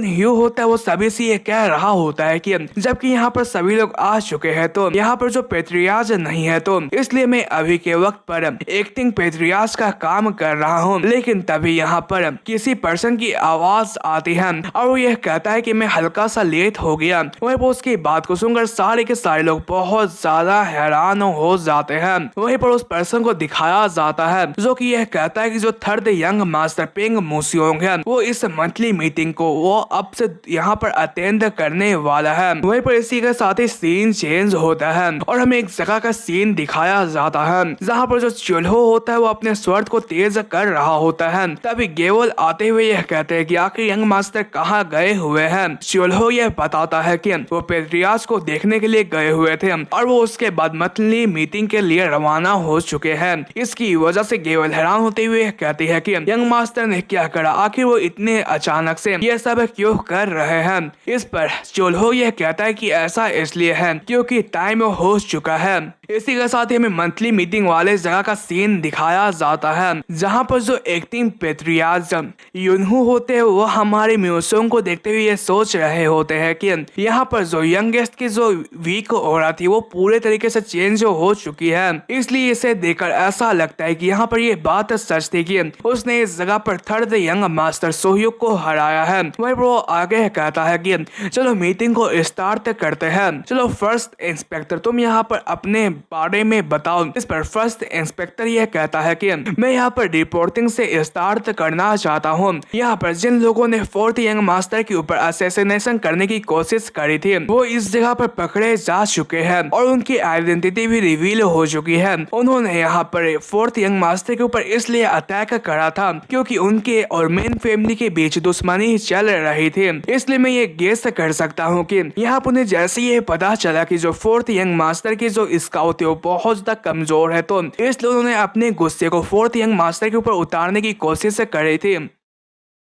ह्यू होता है वो सभी से ये कह रहा होता है कि जबकि यहाँ पर सभी लोग आ चुके हैं तो यहाँ पर जो पेट्रियार्च नहीं है, तो इसलिए मैं अभी के वक्त पर एक्टिंग पेट्रियार्च का काम कर रहा हूँ। लेकिन तभी यहाँ पर किसी पर्सन की आवाज आती है और वो यह कहता है कि मैं हल्का सा लेट हो गया। वहीं पर उसकी बात को सुनकर सारे के सारे लोग बहुत ज्यादा हैरान हो जाते हैं। वहीं पर उस पर्सन को दिखाया जाता है जो कि यह कहता है कि जो थर्ड यंग मास्टर पेंग मोसियोंग है वो इस मंथली मीटिंग को वो अब से यहाँ पर अटेंड करने वाला है। वहीं पर इसी के साथ ही सीन चेंज होता है और हमें एक जगह का सीन दिखाया जाता है जहाँ पर जो चुल्हो होता है वो अपने स्वर्ड को तेज कर रहा होता है। तभी गेवल आते हुए यह कहते हैं कि आखिर यंग मास्टर कहाँ गए हुए हैं। चुल्हो यह बताता है कि वो पेट्रियार्च को देखने के लिए गए हुए थे और वो उसके बाद मंथली मीटिंग के लिए रवाना हो चुके हैं। इसकी वजह से गेवल हैरान होते हुए कहती है कि यंग मास्टर ने क्या करा, आखिर वो इतने अचानक से ये सब क्यों कर रहे हैं। इस पर चुल्हो यह कहता है कि ऐसा इसलिए है क्योंकि टाइम हो चुका है। इसी के साथ ही हमें मंथली मीटिंग वाले जगह का सीन दिखाया जाता है जहां पर जो एक्टिंग पेट्रियार्च युनहू होते हैं वो हमारे म्यूजियम को देखते हुए ये सोच रहे होते हैं कि यहाँ पर जो यंगेस्ट की जो वीक ओरा थी वो पूरे तरीके से चेंज हो चुकी है। इसलिए इसे देखकर ऐसा लगता है कि यहाँ पर ये बात सच थी कि उसने इस जगह पर थर्ड यंग मास्टर सोह्योक को हराया है। वही वो आगे कहता है कि चलो मीटिंग को स्टार्ट करते हैं। चलो फर्स्ट इंस्पेक्टर तुम यहाँ पर अपने बारे में बताओ। इस पर फर्स्ट इंस्पेक्टर यह कहता है कि मैं यहाँ पर रिपोर्टिंग से स्टार्ट करना चाहता हूँ। यहाँ पर जिन लोगों ने फोर्थ यंग मास्टर के ऊपर असैसिनेशन करने की कोशिश करी थी वो इस जगह पर पकड़े जा चुके हैं और उनकी आइडेंटिटी भी रिवील हो चुकी है। उन्होंने यहाँ पर फोर्थ यंग मास्टर के ऊपर इसलिए अटैक करा था क्योंकि उनके और मेन फैमिली के बीच दुश्मनी चल रही थी। इसलिए मैं ये गेस कर सकता हूँ कि यहाँ पर उन्हें जैसे ये पता चला कि जो फोर्थ यंग मास्टर की जो स्काउट थे वो बहुत ज्यादा कमजोर है, तो इसलिए उन्होंने अपने गुस्से को फोर्थ यंग मास्टर के ऊपर उतारने की कोशिश करी थी।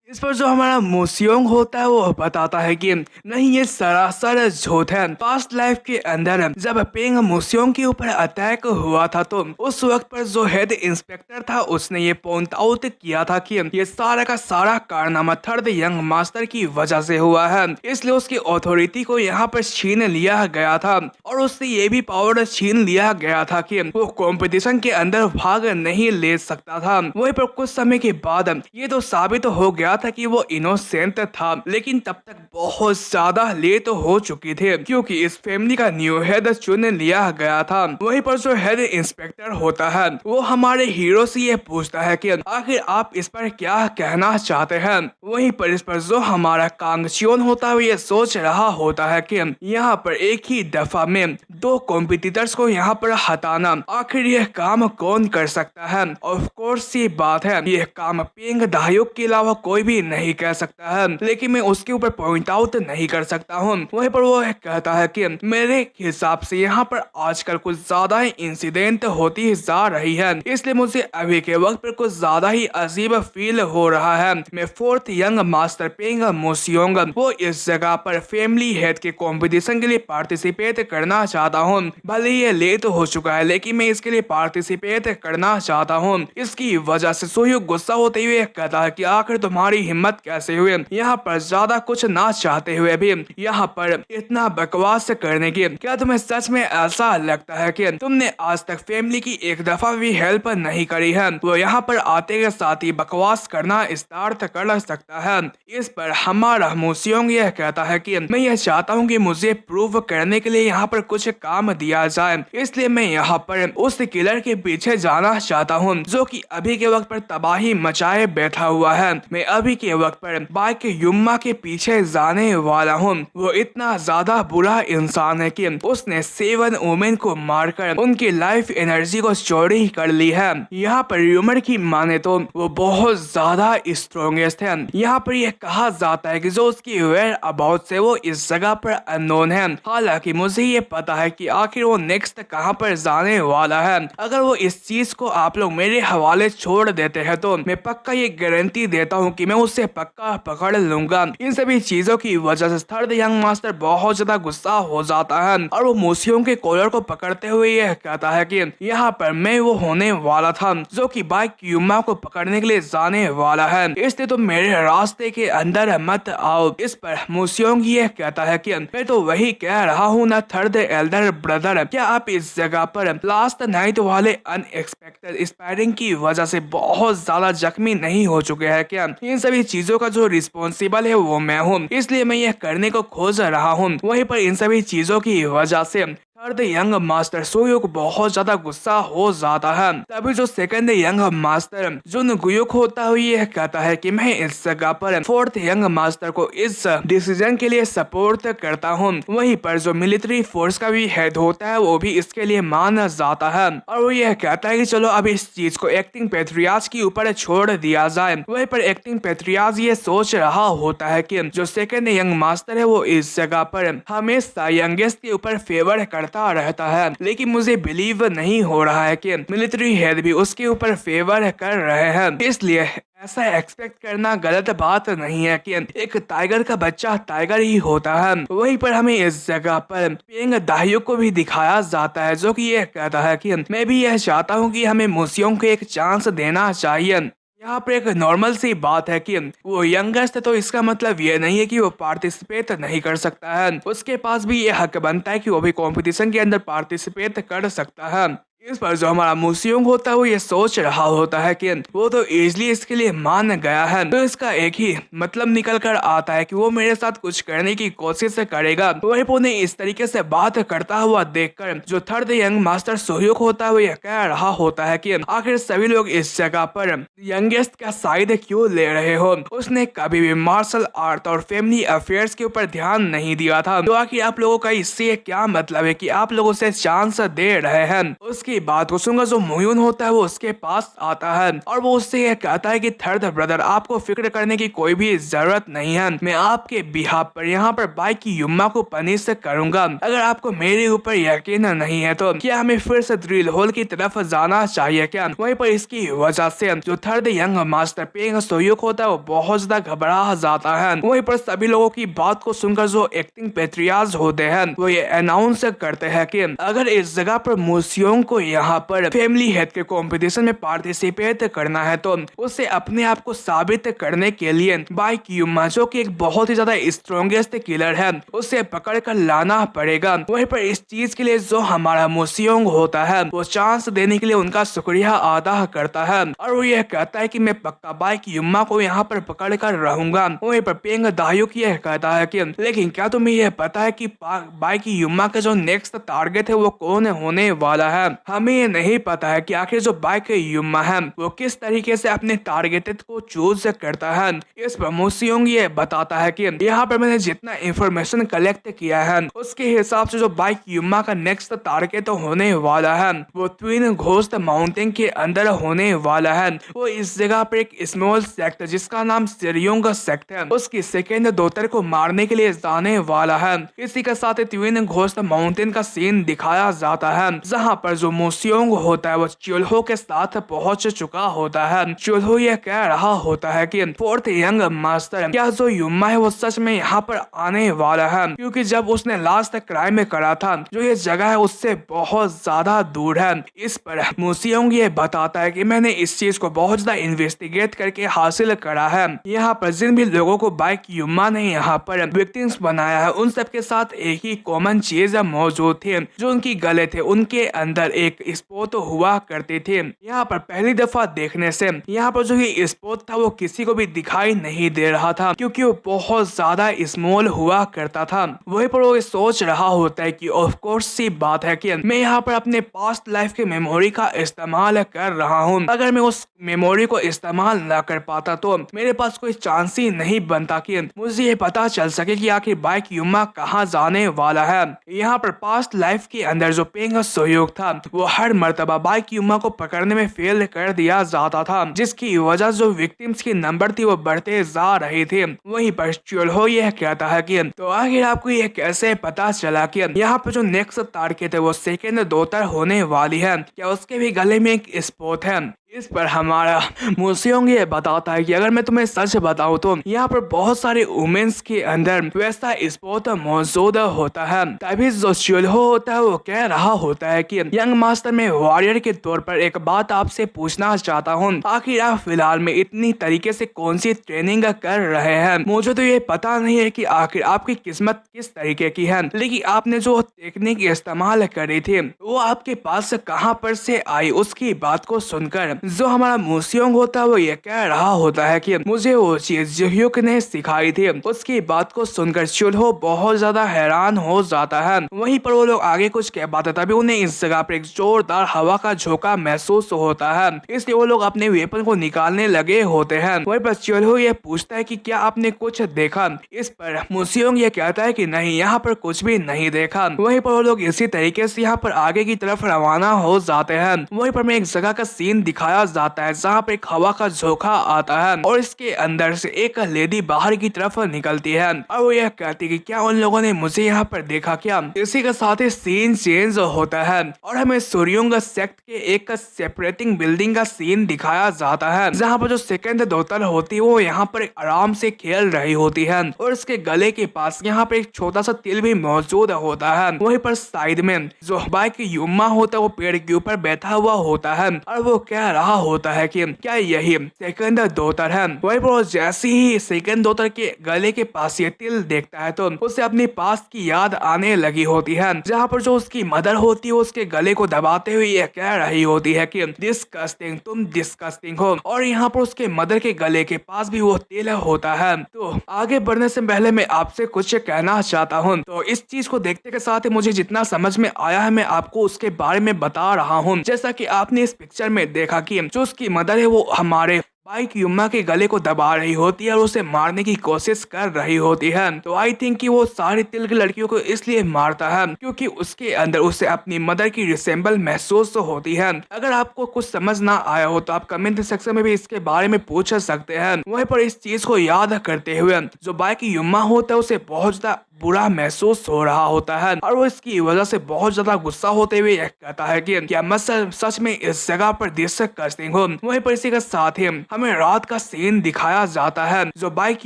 इस पर जो हमारा मोसियोंग होता है वो बताता है कि नहीं, ये सरासर झूठ है। पास्ट लाइफ के अंदर जब पेंग मोसियोंग के ऊपर अटैक हुआ था तो उस वक्त पर जो हेड इंस्पेक्टर था उसने ये पॉइंट आउट किया था कि ये सारा का सारा कारनामा थर्ड यंग मास्टर की वजह से हुआ है। इसलिए उसकी अथॉरिटी को यहाँ पर छीन लिया गया था और उससे ये भी पावर छीन लिया गया था कि वो कंपटीशन के अंदर भाग नहीं ले सकता था। वहीं पर कुछ समय के बाद ये तो साबित हो गया था कि वो इनोसेंट था, लेकिन तब तक बहुत ज्यादा लेट हो चुकी थी क्योंकि इस फैमिली का न्यू हेड चुन लिया गया था। वहीं पर जो हेड इंस्पेक्टर होता है वो हमारे हीरो से ये पूछता है कि आखिर आप इस पर क्या कहना चाहते हैं। वहीं पर इस पर जो हमारा कांगचियोन होता है ये सोच रहा होता है कि यहाँ पर एक ही दफा में दो कॉम्पिटिटर्स को यहाँ पर हटाना, आखिर यह काम कौन कर सकता है। ऑफ कोर्स ये बात है, यह काम पेंग दाह्योक के अलावा कोई भी नहीं कह सकता है, लेकिन मैं उसके ऊपर पॉइंट आउट नहीं कर सकता हूँ। वहीं पर वो कहता है कि मेरे हिसाब से यहाँ पर आजकल कुछ ज्यादा ही इंसिडेंट होती जा रही है, इसलिए मुझे अभी के वक्त पर कुछ ज्यादा ही अजीब फील हो रहा है। मैं फोर्थ यंग मास्टर पेंग मोसियोंग वो इस जगह पर फैमिली हेड के कंपटीशन के लिए पार्टिसिपेट करना चाहता हूँ। भले ही ये लेट हो चुका है लेकिन मैं इसके लिए पार्टिसिपेट करना चाहता हूँ। इसकी वजह से सोह्योक गुस्सा होते हुए कहता है कि आखिर तुम्हारी हिम्मत कैसे हुई, यहाँ पर ज्यादा कुछ ना चाहते हुए भी यहाँ पर इतना बकवास करने की, क्या तुम्हें सच में ऐसा लगता है कि तुमने आज तक फैमिली की एक दफा भी हेल्प नहीं करी है? वो यहाँ पर आते के साथ ही बकवास करना स्टार्ट कर सकता है। इस पर हमारा मूसियोंग यह कहता है कि मैं यह चाहता हूँ कि मुझे प्रूव करने के लिए यहाँ पर कुछ काम दिया जाए, इसलिए मैं यहाँ पर उस किलर के पीछे जाना चाहता हूँ जो कि अभी के वक्त पर तबाही मचाए बैठा हुआ है। मैं अभी के वक्त पर बाइक युम्मा के पीछे जाने वाला हूँ। वो इतना ज्यादा बुरा इंसान है कि उसने 7 वुमेन को मारकर उनकी लाइफ एनर्जी को चोरी कर ली है। यहाँ पर र्यूमर की माने तो वो बहुत ज्यादा स्ट्रॉन्गेस्ट है। यहाँ पर यह कहा जाता है कि जो उसकी वेयर अबाउट से वो इस जगह पर अननोन है। हालांकि मुझे ये पता है कि आखिर वो नेक्स्ट कहाँ पर जाने वाला है। अगर वो इस चीज को आप लोग मेरे हवाले छोड़ देते हैं तो मैं पक्का ये गारंटी देता हूँ कि मैं उसे पक्का पकड़ लूंगा। इन सभी चीजों की वजह से थर्ड यंग मास्टर बहुत ज्यादा गुस्सा हो जाता है और वो मूसियों के कॉलर को पकड़ते हुए यह कहता है कि यहाँ पर मैं वो होने वाला था जो कि बाइक युमा को पकड़ने के लिए जाने वाला है, इसलिए तो मेरे रास्ते के अंदर मत आओ। इस पर मूसियोंग यह कहता है कि मैं तो वही कह रहा हूँ ना थर्ड एल्डर ब्रदर, क्या आप इस जगह पर लास्ट नाइट वाले अनएक्सपेक्टेड स्पायरिंग की वजह से बहुत ज्यादा जख्मी नहीं हो चुके हैं क्या? इन सभी चीजों का जो रिस्पॉन्सिबल है वो मैं हूँ, इसलिए मैं यह करने को खोज रहा हूँ। वहीं पर इन सभी चीजों की वजह से थर्ड यंग मास्टर सोयुक बहुत ज्यादा गुस्सा हो जाता है। तभी जो सेकंड यंग मास्टर जुन गुयुक होता हुआ यह कहता है कि मैं इस जगह पर फोर्थ यंग मास्टर को इस डिसीजन के लिए सपोर्ट करता हूँ। वहीं पर जो मिलिट्री फोर्स का भी हेड होता है वो भी इसके लिए मान जाता है और वो यह कहता है कि चलो अब इस चीज को एक्टिंग पेट्रियाज के ऊपर छोड़ दिया जाए। वहीं पर एक्टिंग पेट्रियाज ये सोच रहा होता है कि जो सेकंड यंग मास्टर है वो इस जगह पर हमेशा यंगेस्ट के ऊपर फेवर करता रहता है, लेकिन मुझे बिलीव नहीं हो रहा है कि मिलिट्री हेड भी उसके ऊपर फेवर कर रहे हैं। इसलिए ऐसा एक्सपेक्ट करना गलत बात नहीं है कि एक टाइगर का बच्चा टाइगर ही होता है। वहीं पर हमें इस जगह पर पेंग दाहियो को भी दिखाया जाता है जो कि यह कहता है कि मैं भी यह चाहता हूँ कि हमें मूसियों को एक चांस देना चाहिए। यहाँ पर एक नॉर्मल सी बात है कि वो यंगेस्ट है तो इसका मतलब ये नहीं है कि वो पार्टिसिपेट नहीं कर सकता है। उसके पास भी ये हक बनता है कि वो भी कंपटीशन के अंदर पार्टिसिपेट कर सकता है। इस पर जो हमारा मूसियोंग होता है वो ये सोच रहा होता है कि वो तो इजली इसके लिए मान गया है, तो इसका एक ही मतलब निकल कर आता है कि वो मेरे साथ कुछ करने की कोशिश करेगा। वही उन्हें इस तरीके से बात करता हुआ देखकर जो थर्ड यंग मास्टर सोह्युक होता है वो यह कह रहा होता है कि आखिर सभी लोग इस जगह पर यंगेस्ट का साइड क्यों ले रहे हो? उसने कभी भी मार्शल आर्ट और फैमिली अफेयर्स के ऊपर ध्यान नहीं दिया था, तो आखिर आप लोगों का इससे क्या मतलब है कि आप लोगों से चांस दे रहे हैं? उसकी बात को सुनकर जो मोयुन होता है वो उसके पास आता है और वो उससे यह कहता है कि थर्ड ब्रदर आपको फिक्र करने की कोई भी जरूरत नहीं है, मैं आपके बिहाफ पर यहाँ पर बाइक की युम्मा को पनिश करूंगा। अगर आपको मेरे ऊपर यकीन नहीं है तो क्या हमें फिर से ड्रिल होल की तरफ जाना चाहिए क्या? वहीं पर इसकी वजह से जो थर्ड यंग मास्टर पेंग सोयुक होता है वो बहुत ज्यादा घबरा जाता है। वहीं पर सभी लोगों की बात को सुनकर जो एक्टिंग पेट्रियाज होते हैं वो ये अनाउंस करते हैं कि अगर इस जगह पर मूसियोंग को यहाँ पर फैमिली हेड के कंपटीशन में पार्टिसिपेट करना है तो उसे अपने आप को साबित करने के लिए बाइक युमा जो कि एक बहुत ही ज्यादा स्ट्रॉन्गेस्ट किलर है उसे पकड़ कर लाना पड़ेगा। वहीं पर इस चीज के लिए जो हमारा मूसियोंग होता है वो चांस देने के लिए उनका शुक्रिया अदा करता है और वो यह कहता है कि मैं पक्का बाइक युमा को यहाँ पर पकड़ कर रहूंगा। वहीं पर पेंग दायुक यह कहता है कि लेकिन क्या तुम्हें यह पता है कि बाइक युमा का जो नेक्स्ट टारगेट है वो कौन होने वाला है? हमें ये नहीं पता है कि आखिर जो बाइक युमा है वो किस तरीके से अपने टारगेटेड को चूज करता है। इस पर मूसियोंग ये बताता है कि यहाँ पर मैंने जितना इंफॉर्मेशन कलेक्ट किया है उसके हिसाब से जो बाइक युमा का नेक्स्ट टारगेट होने वाला है वो ट्विन घोस्ट माउंटेन के अंदर होने वाला है। वो इस जगह पर एक स्मॉल सेक्ट जिसका नाम सिरियोंग सेक्ट है उसकी सेकेंड डॉटर को मारने के लिए जाने वाला है। इसी के साथ ट्विन घोस्ट माउंटेन का सीन दिखाया जाता है जहाँ पर जो मुसियोंग होता है वो चुल्हो के साथ पहुंच चुका होता है। चुल्हो ये कह रहा होता है कि फोर्थ यंग मास्टर, क्या जो युम्मा है वो सच में यहाँ पर आने वाला है, क्योंकि जब उसने लास्ट क्राइम करा था जो ये जगह है उससे बहुत ज्यादा दूर है। इस पर मुसियोंग ये बताता है कि मैंने इस चीज को बहुत ज्यादा इन्वेस्टिगेट करके हासिल करा है। यहाँ पर जिन भी लोगों को बाइक युम्मा ने यहाँ पर विक्टिम्स बनाया है उन सबके साथ एक ही कॉमन चीज मौजूद थी, जो उनकी गले थे उनके अंदर एक स्पॉट हुआ करती थी। यहाँ पर पहली दफा देखने से यहाँ पर जो ये स्पॉट था वो किसी को भी दिखाई नहीं दे रहा था, क्योंकि वो बहुत ज्यादा स्मॉल हुआ करता था। वहीं पर वो सोच रहा होता है कि ऑफ कोर्स सी बात है कि मैं यहाँ पर अपने पास्ट लाइफ के मेमोरी का इस्तेमाल कर रहा हूँ। अगर मैं उस मेमोरी को इस्तेमाल न कर पाता तो मेरे पास कोई चांस ही नहीं बनता कि मुझे ये पता चल सके कि आखिर बाइक युम्मा कहाँ जाने वाला है। यहाँ पर पास्ट लाइफ के अंदर जो पेंग सहयोग था वो हर मर्तबा बाइक युम्मा को पकड़ने में फेल कर दिया जाता था, जिसकी वजह जो विक्टिम्स की नंबर थी वो बढ़ते जा रही थी। वहीं पर चुल्हो यह कहता है कि तो आखिर आपको ये कैसे पता चला कि यहाँ पर जो नेक्स्ट टारगेट है वो सेकेंड डॉटर होने वाली है, क्या उसके भी गले में एक स्पॉट है। इस पर हमारा मुसियोंग ये बताता है कि अगर मैं तुम्हें सच बताऊं तो यहाँ पर बहुत सारे वुमेन्स के अंदर वैसा स्पॉट मौजूद होता है। तभी जो चुल्हो होता है वो कह रहा होता है कि यंग मास्टर में वॉरियर के तौर पर एक बात आपसे पूछना चाहता हूँ, आखिर आप फिलहाल में इतनी तरीके से कौन सी ट्रेनिंग कर रहे हैं। मुझे तो ये पता नहीं है कि आखिर आपकी किस्मत किस तरीके की है, लेकिन आपने जो टेक्निक इस्तेमाल करी थी वो आपके पास कहाँ पर से आई। उसकी बात को सुनकर जो हमारा मुसियोंग होता है वो ये कह रहा होता है कि मुझे वो चीज जुह्युक ने सिखाई थी। उसकी बात को सुनकर चुल्हो बहुत ज्यादा हैरान हो जाता है। वहीं पर वो लोग आगे कुछ कह पाते तभी उन्हें इस जगह पर एक जोरदार हवा का झोंका महसूस होता है, इसलिए वो लोग अपने वेपन को निकालने लगे होते हैं। वहीं पर चुल्हो ये पूछता है कि क्या आपने कुछ देखा। इस पर मुसियोंग ये कहता है कि नहीं, यहाँ पर कुछ भी नहीं देखा। वहीं पर वो लोग इसी तरीके से यहाँ पर आगे की तरफ रवाना हो जाते हैं। वहीं पर मैं एक जगह का सीन दिखाया जाता है जहाँ पे एक हवा का झोंका आता है और इसके अंदर से एक लेडी बाहर की तरफ निकलती है और वो यह कहती है कि क्या उन लोगों ने मुझे यहाँ पर देखा क्या। इसी के साथ ही सीन चेंज होता है और हमें सूर्योंग सेक्ट के एक सेपरेटिंग बिल्डिंग का सीन दिखाया जाता है, जहाँ पर जो सेकंड डॉटर होती है वो यहाँ पर आराम से खेल रही होती है और इसके गले के पास यहाँ पर एक छोटा सा तिल भी मौजूद होता है। वहीं पर साइड में जो बाइक युम्मा होता है वो पेड़ के ऊपर बैठा हुआ होता है और वो कह रहा होता है कि क्या यही सेकंड डॉटर है। वहीं पर जैसे ही सेकंड डॉटर के गले के पास ये तिल देखता है तो उसे अपने पास की याद आने लगी होती है, जहाँ पर जो उसकी मदर होती है उसके गले को दबाते हुए ये कह रही होती है कि डिस्कस्टिंग, तुम डिस्कस्टिंग हो। और यहाँ पर उसके मदर के गले के पास भी वो तिल होता है। तो आगे बढ़ने से पहले मैं आपसे कुछ कहना चाहता हूँ। तो इस चीज को देखने के साथ ही मुझे जितना समझ में आया है मैं आपको उसके बारे में बता रहा हूँ। जैसा कि आपने इस पिक्चर में देखा कि जो उसकी मदर है वो हमारे बाइक युम्मा के गले को दबा रही होती है और उसे मारने की कोशिश कर रही होती है। तो आई थिंक कि वो सारी तिल की लड़कियों को इसलिए मारता है क्योंकि उसके अंदर उसे अपनी मदर की रिसेंबल महसूस होती है। अगर आपको कुछ समझ ना आया हो तो आप कमेंट सेक्शन में भी इसके बारे में पूछ सकते हैं। वहीं पर इस चीज को याद करते हुए जो बाइक युम्मा होता है उसे बहुत ज्यादा बुरा महसूस हो रहा होता है और वो इसकी वजह से बहुत ज्यादा गुस्सा होते हुए यह कहता है कि क्या मैं सच में इस जगह पर डिस्कस्टिंग हूँ। वहीं पर इसी के साथ ही हमें रात का सीन दिखाया जाता है। जो बाइक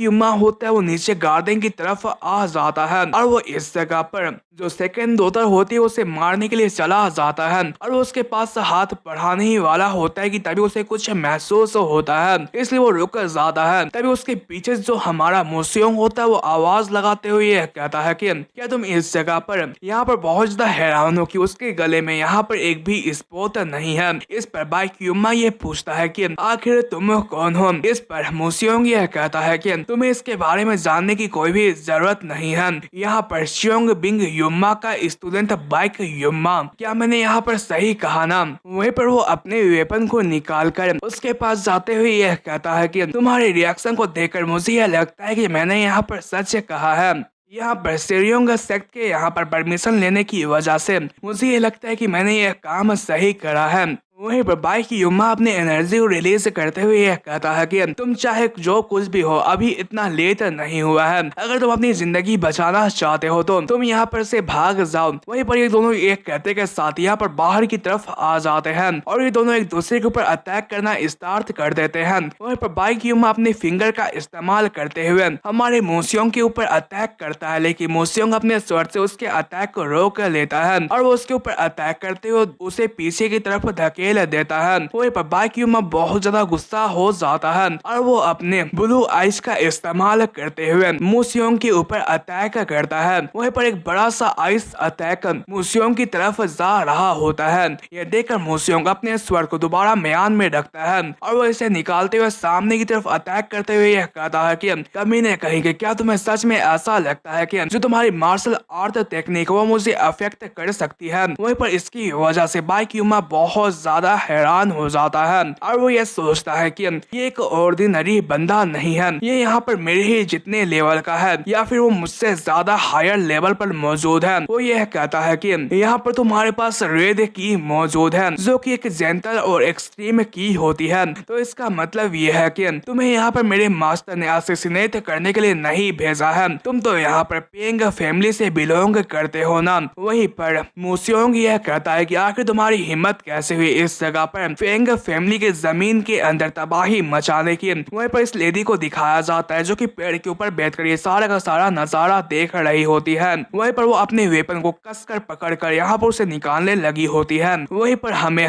युम्मा होता है वो नीचे गार्डन की तरफ आ जाता है और वो इस जगह पर जो सेकंड डॉटर होती है उसे मारने के लिए चला जाता है और वो उसके पास हाथ बढ़ाने ही वाला होता है कि तभी उसे कुछ महसूस होता है, इसलिए वो रुक जाता है। तभी उसके पीछे जो हमारा मुसियोंग होता है वो आवाज लगाते हुए यह कहता है कि क्या तुम इस जगह पर यहाँ पर बहुत ज्यादा हैरान हो कि उसके गले में यहाँ पर एक भी स्पॉट नहीं है। इस पर बाइक युम्मा ये पूछता है कि आखिर तुम कौन हो। इस पर मुसियोंग यह कहता है कि तुम्हें इसके बारे में जानने की कोई भी जरूरत नहीं है। यहाँ पर शियोंग बिंग युम्मा का स्टूडेंट बाइक युम्मा, क्या मैंने यहाँ पर सही कहा ना। वहीं पर वो अपने वेपन को निकाल कर उसके पास जाते हुए यह कहता है कि तुम्हारे रिएक्शन को देखकर मुझे यह लगता है कि मैंने यहाँ पर सच कहा है। यहाँ पर सूर्योंग सेक्ट के यहाँ पर परमिशन लेने की वजह से मुझे ये लगता है कि मैंने यह काम सही करा है। वहीं पर बाइक युम्मा अपनी एनर्जी को रिलीज करते हुए यह कहता है कि तुम चाहे जो कुछ भी हो, अभी इतना लेट नहीं हुआ है। अगर तुम अपनी जिंदगी बचाना चाहते हो तो तुम यहाँ पर से भाग जाओ। वहीं पर ये दोनों एक कहते के साथ यहाँ पर बाहर की तरफ आ जाते हैं और ये दोनों एक दूसरे के ऊपर अटैक करना स्टार्ट कर देते हैं। वहीं पर बाइक युम्मा अपने फिंगर का इस्तेमाल करते हुए हमारे मोसियोंग के ऊपर अटैक करता है, लेकिन मोसियोंग अपने स्वर्ड से उसके अटैक को रोक लेता है और वो उसके ऊपर अटैक करते हुए उसे पीछे की तरफ धकेल देता है। वहीं पर बाइक युम्मा बहुत ज्यादा गुस्सा हो जाता है और वो अपने ब्लू आइस का इस्तेमाल करते हुए मोसियोंग के ऊपर अटैक करता है। वहीं पर एक बड़ा सा आइस अटैक मोसियोंग की तरफ जा रहा होता है। यह देखकर मोसियोंग अपने स्वर को दोबारा म्यान में रखता है और वो इसे निकालते हुए सामने की तरफ अटैक करते हुए यह कहता है कि कमीने कहेंगे, क्या तुम्हें सच में ऐसा लगता है कि जो तुम्हारी मार्शल आर्ट टेक्निक वो मुझे अफेक्ट कर सकती है? वहीं पर इसकी वजह से बाइक युम्मा बहुत ज्यादा हैरान हो जाता है और वो ये सोचता है कि ये एक ऑर्डिनरी बंदा नहीं है, ये यहाँ पर मेरे ही जितने लेवल का है या फिर वो मुझसे ज्यादा हायर लेवल पर मौजूद है। वो यह कहता है कि यहाँ पर तुम्हारे पास रेड की मौजूद है जो कि एक जेंटल और एक्सट्रीम की होती है। तो इसका मतलब ये है कि तुम्हें यहाँ पर मेरे मास्टर ने असैसिनेट करने के लिए नहीं भेजा है, तुम तो यहाँ पर पेंग फैमिली से बिलोंग करते हो ना। वहीं पर मोसियोंग यह कहता है कि आखिर तुम्हारी हिम्मत कैसे हुई इस जगह पर पेंग फैमिली के जमीन के अंदर तबाही मचाने की। वहीं पर इस लेडी को दिखाया जाता है जो कि पेड़ के ऊपर बैठकर ये सारा का सारा नजारा देख रही होती है। वहीं पर वो अपने वेपन को कसकर पकड़कर यहाँ पर उसे निकालने लगी होती है। वहीं पर हमें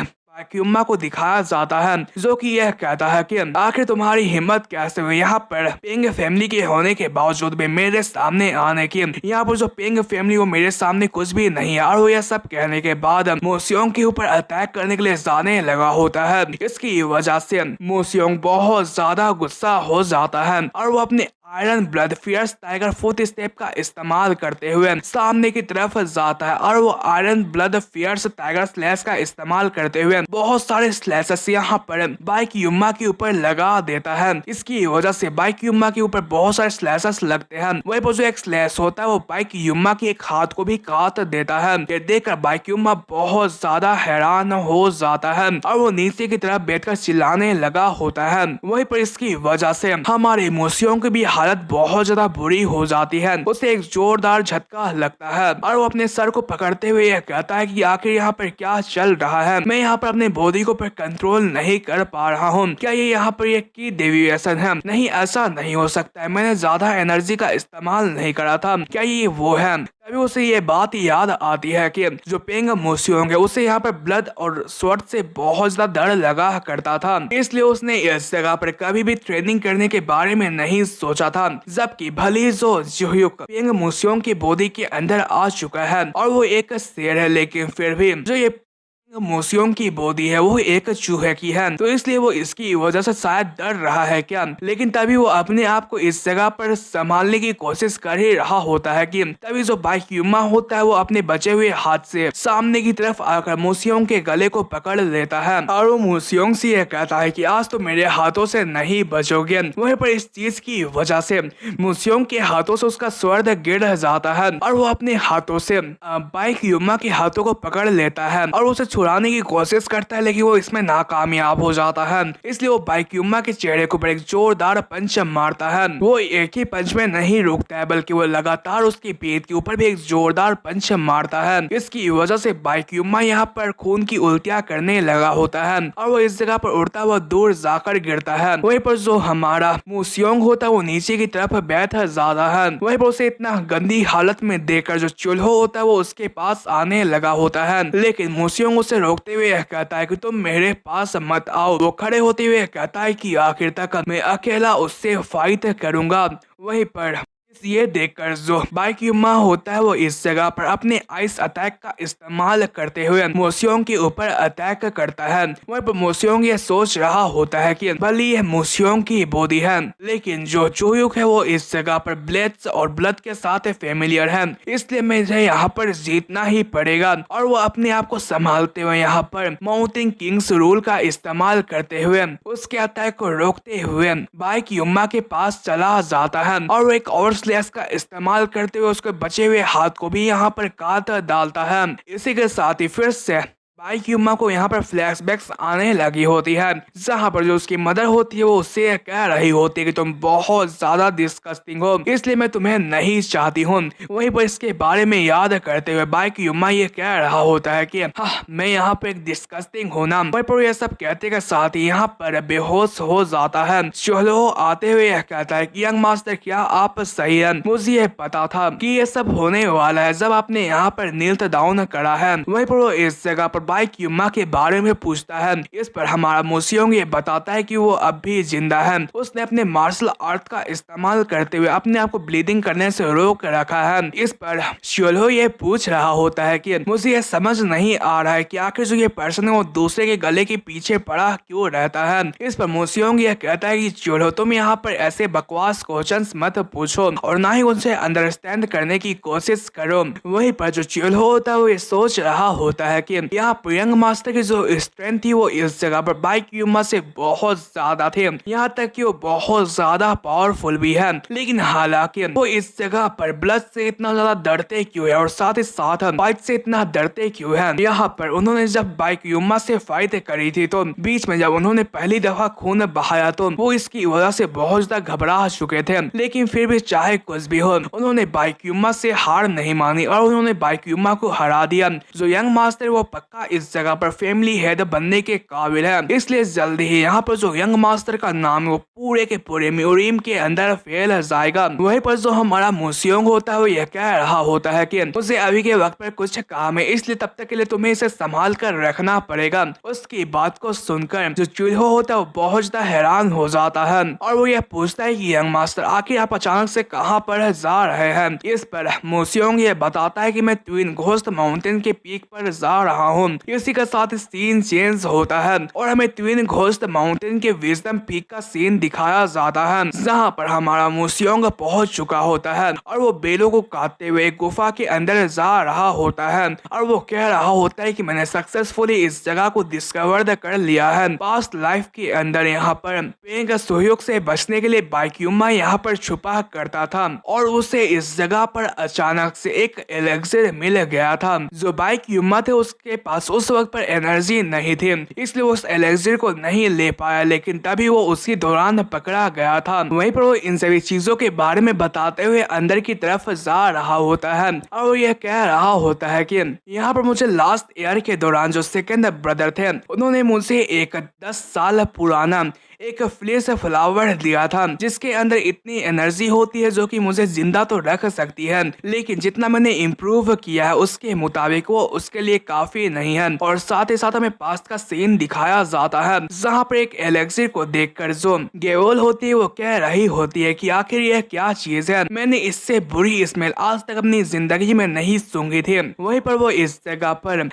युम्मा को दिखाया जाता है जो कि यह कहता है कि आखिर तुम्हारी हिम्मत कैसे हुई यहाँ पर पेंग फैमिली के होने के बावजूद भी मेरे सामने आने की। यहाँ पर जो पेंग फैमिली वो मेरे सामने कुछ भी नहीं है। और वो यह सब कहने के बाद मोसियोंग के ऊपर अटैक करने के लिए जाने लगा होता है। इसकी वजह से मोसियोंग बहुत ज्यादा गुस्सा हो जाता है और वो अपने iron blood fierce tiger foot step का इस्तेमाल करते हुए सामने की तरफ जाता है और वो iron blood fierce tiger slash का इस्तेमाल करते हुए बहुत सारे स्लैशेस यहाँ पर बाइक युम्मा के ऊपर लगा देता है। इसकी वजह से बाइक युम्मा के ऊपर बहुत सारे स्लैशेस लगते हैं। वही पर जो एक स्लैश होता है वो बाइक युम्मा के एक हाथ को भी काट देता है। ये देखकर बाइक युम्मा बहुत ज्यादा हैरान हो जाता है और वो नीचे की तरफ बैठकर चिल्लाने लगा होता है। वही पर इसकी वजह से हमारे मोसियोंग की भी हालत बहुत ज्यादा बुरी हो जाती है। उसे एक जोरदार झटका लगता है और वो अपने सर को पकड़ते हुए यह कहता है कि आखिर यहाँ पर क्या चल रहा है, मैं यहाँ पर अपने बॉडी को पर कंट्रोल नहीं कर पा रहा हूँ। क्या ये यहाँ पर एक की डेविएशन है? नहीं, ऐसा नहीं हो सकता है, मैंने ज्यादा एनर्जी का इस्तेमाल नहीं करा था। क्या ये वो है? तभी उसे ये बात याद आती है कि जो पेंग मोसियोंग है उसे यहाँ पर ब्लड और स्वॉर्ड से बहुत ज्यादा डर लगा करता था, इसलिए उसने इस जगह पर कभी भी ट्रेनिंग करने के बारे में नहीं सोचा था। जबकि भले जो जुह्युक पेंग मोसियोंग की बॉडी के अंदर आ चुका है और वो एक शेर है, लेकिन फिर भी जो ये मोसियोंग की बॉडी है वो एक चूहे की है, तो इसलिए वो इसकी वजह से शायद डर रहा है क्या। लेकिन तभी वो अपने आप को इस जगह पर संभालने की कोशिश कर ही रहा होता है कि तभी जो बाइक युम्मा होता है वो अपने बचे हुए हाथ से सामने की तरफ आकर मोसियोंग के गले को पकड़ लेता है और वो मोसियोंग से यह कहता है कि आज तो मेरे हाथों से नहीं बचोगे। वहीं पर इस चीज की वजह से मोसियोंग के हाथों से उसका स्वर्ड गिर जाता है और वो अपने हाथों से बाइक युम्मा के हाथों को पकड़ लेता है और उसे छुड़ाने की कोशिश करता है, लेकिन वो इसमें नाकामयाब हो जाता है। इसलिए वो बाइक युम्मा के चेहरे के ऊपर एक जोरदार पंच मारता है। वो एक ही पंच में नहीं रुकता है बल्कि वो लगातार उसकी पीठ के ऊपर भी एक जोरदार पंच मारता है। इसकी वजह से बाइक युम्मा यहाँ पर खून की उल्टियां करने लगा होता है और वो इस जगह पर उड़ता हुआ दूर जाकर गिरता है। वहीं पर जो हमारा मोसियोंग होता है वो नीचे की तरफ बैठ जाता है। वहीं पर उसे इतना गंदी हालत में देखकर जो चूल्हो होता है वो उसके पास आने लगा होता है, लेकिन मोसियोंग उसे रोकते हुए कहता है कि तुम मेरे पास मत आओ। वो खड़े होते हुए कहता है कि आखिर तक मैं अकेला उससे फाइट करूंगा। वहीं पर ये देखकर जो बाइक युम्मा होता है वो इस जगह पर अपने आइस अटैक का इस्तेमाल करते हुए मोसियोंग के ऊपर अटैक करता है। वहीं पर मोसियोंग ये सोच रहा होता है कि भले ये मोसियोंग की बॉडी है, लेकिन जो जुह्युक है वो इस जगह पर ब्लेड्स और ब्लड के साथ फेमिलियर है, इसलिए मुझे यहाँ पर जीतना ही पड़ेगा। और वो अपने आप को संभालते हुए यहाँ पर माउंटिंग किंग्स रूल का इस्तेमाल करते हुए उसके अटैक को रोकते हुए बाइक युम्मा के पास चला जाता है और वो एक और स्लैश का इस्तेमाल करते हुए उसके बचे हुए हाथ को भी यहाँ पर काट डालता है। इसी के साथ ही फिर से बाई क्यूमा को यहाँ पर फ्लैशबैक्स आने लगी होती है, जहाँ पर जो उसकी मदर होती है वो उससे कह रही होती है कि तुम बहुत ज्यादा डिस्गस्टिंग हो, इसलिए मैं तुम्हें नहीं चाहती हूँ। वहीं पर इसके बारे में याद करते हुए बाई क्यूमा ये कह रहा होता है कि हाँ, मैं यहाँ पर एक डिस्गस्टिंग हूँ ना। वहीं पर यह सब कहते के साथ ही यहाँ पर बेहोश हो जाता है। चोलो आते हुए यह कहता है कि यंग मास्टर, क्या आप सही है? मुझे ये पता था कि ये सब होने वाला है जब आपने यहाँ पर नील्ट डाउन करा है। वहीं पर वो इस जगह पर बाई क्यूमा के बारे में पूछता है। इस पर हमारा मोसियोंग ये बताता है कि वो अब भी जिंदा है। उसने अपने मार्शल आर्ट का इस्तेमाल करते हुए अपने आप को ब्लीडिंग करने से रोक रखा है। इस पर श्योल्हो ये पूछ रहा होता है कि मुझे ये समझ नहीं आ रहा है कि आखिर जो ये पर्सन है वो दूसरे के गले के पीछे पड़ा क्यों रहता है। इस पर मोसियोंग ये कहता है कि श्योल्हो, तुम यहाँ पर ऐसे बकवास क्वेश्चंस मत पूछो और ना ही उनसे अंडरस्टैंड करने की कोशिश करो। वहीं पर जो श्योल्हो होता है वो ये सोच रहा होता है कि यहाँ पर यंग मास्टर की जो स्ट्रेंथ थी वो इस जगह पर बाई क्यूमा से बहुत ज्यादा थे, यहाँ तक कि वो बहुत ज्यादा पावरफुल भी है। लेकिन हालांकि वो इस जगह पर ब्लड से इतना ज्यादा डरते क्यों है और साथ ही साथ फाइट से इतना डरते क्यों है। यहाँ पर उन्होंने जब बाई क्यूमा से फाइट करी थी तो बीच में जब उन्होंने पहली दफा खून बहाया तो वो इसकी वजह से बहुत ज्यादा घबरा चुके थे, लेकिन फिर भी चाहे कुछ भी हो उन्होंने बाई क्यूमा से हार नहीं मानी और उन्होंने बाई क्यूमा को हरा दिया। जो यंग मास्टर वो पक्का इस जगह पर फैमिली हेड बनने के काबिल है, इसलिए जल्दी ही यहाँ पर जो यंग मास्टर का नाम है वो पूरे के पूरे म्यूरियम के अंदर फैल जाएगा। वहीं पर जो हमारा मोसियोंग होता है वो यह कह रहा होता है कि मुझे अभी के वक्त पर कुछ काम है, इसलिए तब तक के लिए तुम्हें इसे संभाल कर रखना पड़ेगा। उसकी बात को सुनकर जो चूल्हो होता है वो बहुत ज्यादा हैरान हो जाता है और वो यह पूछता है कि यंग मास्टर, आखिर आप अचानक से कहाँ पर जा रहे हैं। इस पर मोसियोंग ये बताता है कि मैं ट्विन घोस्ट माउंटेन के पीक पर जा रहा हूँ। इसी के साथ सीन चेंज होता है और हमें ट्विन घोस्ट माउंटेन के विजडम पीक का सीन दिखाया जाता है, जहाँ पर हमारा मोसियोंग पहुंच चुका होता है और वो बेलों को काटते हुए गुफा के अंदर जा रहा होता है और वो कह रहा होता है कि मैंने सक्सेसफुली इस जगह को डिस्कवर कर लिया है। पास्ट लाइफ के अंदर यहाँ पर पेंग सहयोग से बचने के लिए बाई क्यूमा यहाँ पर छुपा करता था और उसे इस जगह पर अचानक से एक एलेक्सिर मिल गया था। जो बाई क्यूमा थे उसके पास उस वक्त पर एनर्जी नहीं थी, इसलिए उस एलेक्सिर को नहीं ले पाया, लेकिन तभी वो उसी दौरान पकड़ा गया था। वहीं पर वो इन सभी चीजों के बारे में बताते हुए अंदर की तरफ जा रहा होता है और वो यह कह रहा होता है कि यहाँ पर मुझे लास्ट ईयर के दौरान जो सेकंड ब्रदर थे उन्होंने मुझे एक 10 साल पुराना एक फ्लेश फ्लावर दिया था जिसके अंदर इतनी एनर्जी होती है जो कि मुझे जिंदा तो रख सकती है, लेकिन जितना मैंने इम्प्रूव किया है उसके मुताबिक वो उसके लिए काफी नहीं है। और साथ ही साथ हमें पास्ट का सीन दिखाया जाता है जहाँ पर एक एलेक्सिर को देखकर जो गेवोल होती है वो कह रही होती है कि आखिर यह क्या चीज है, मैंने इससे बुरी स्मेल आज तक अपनी जिंदगी में नहीं सूंघी थी। वहीं पर वो इस जगह पर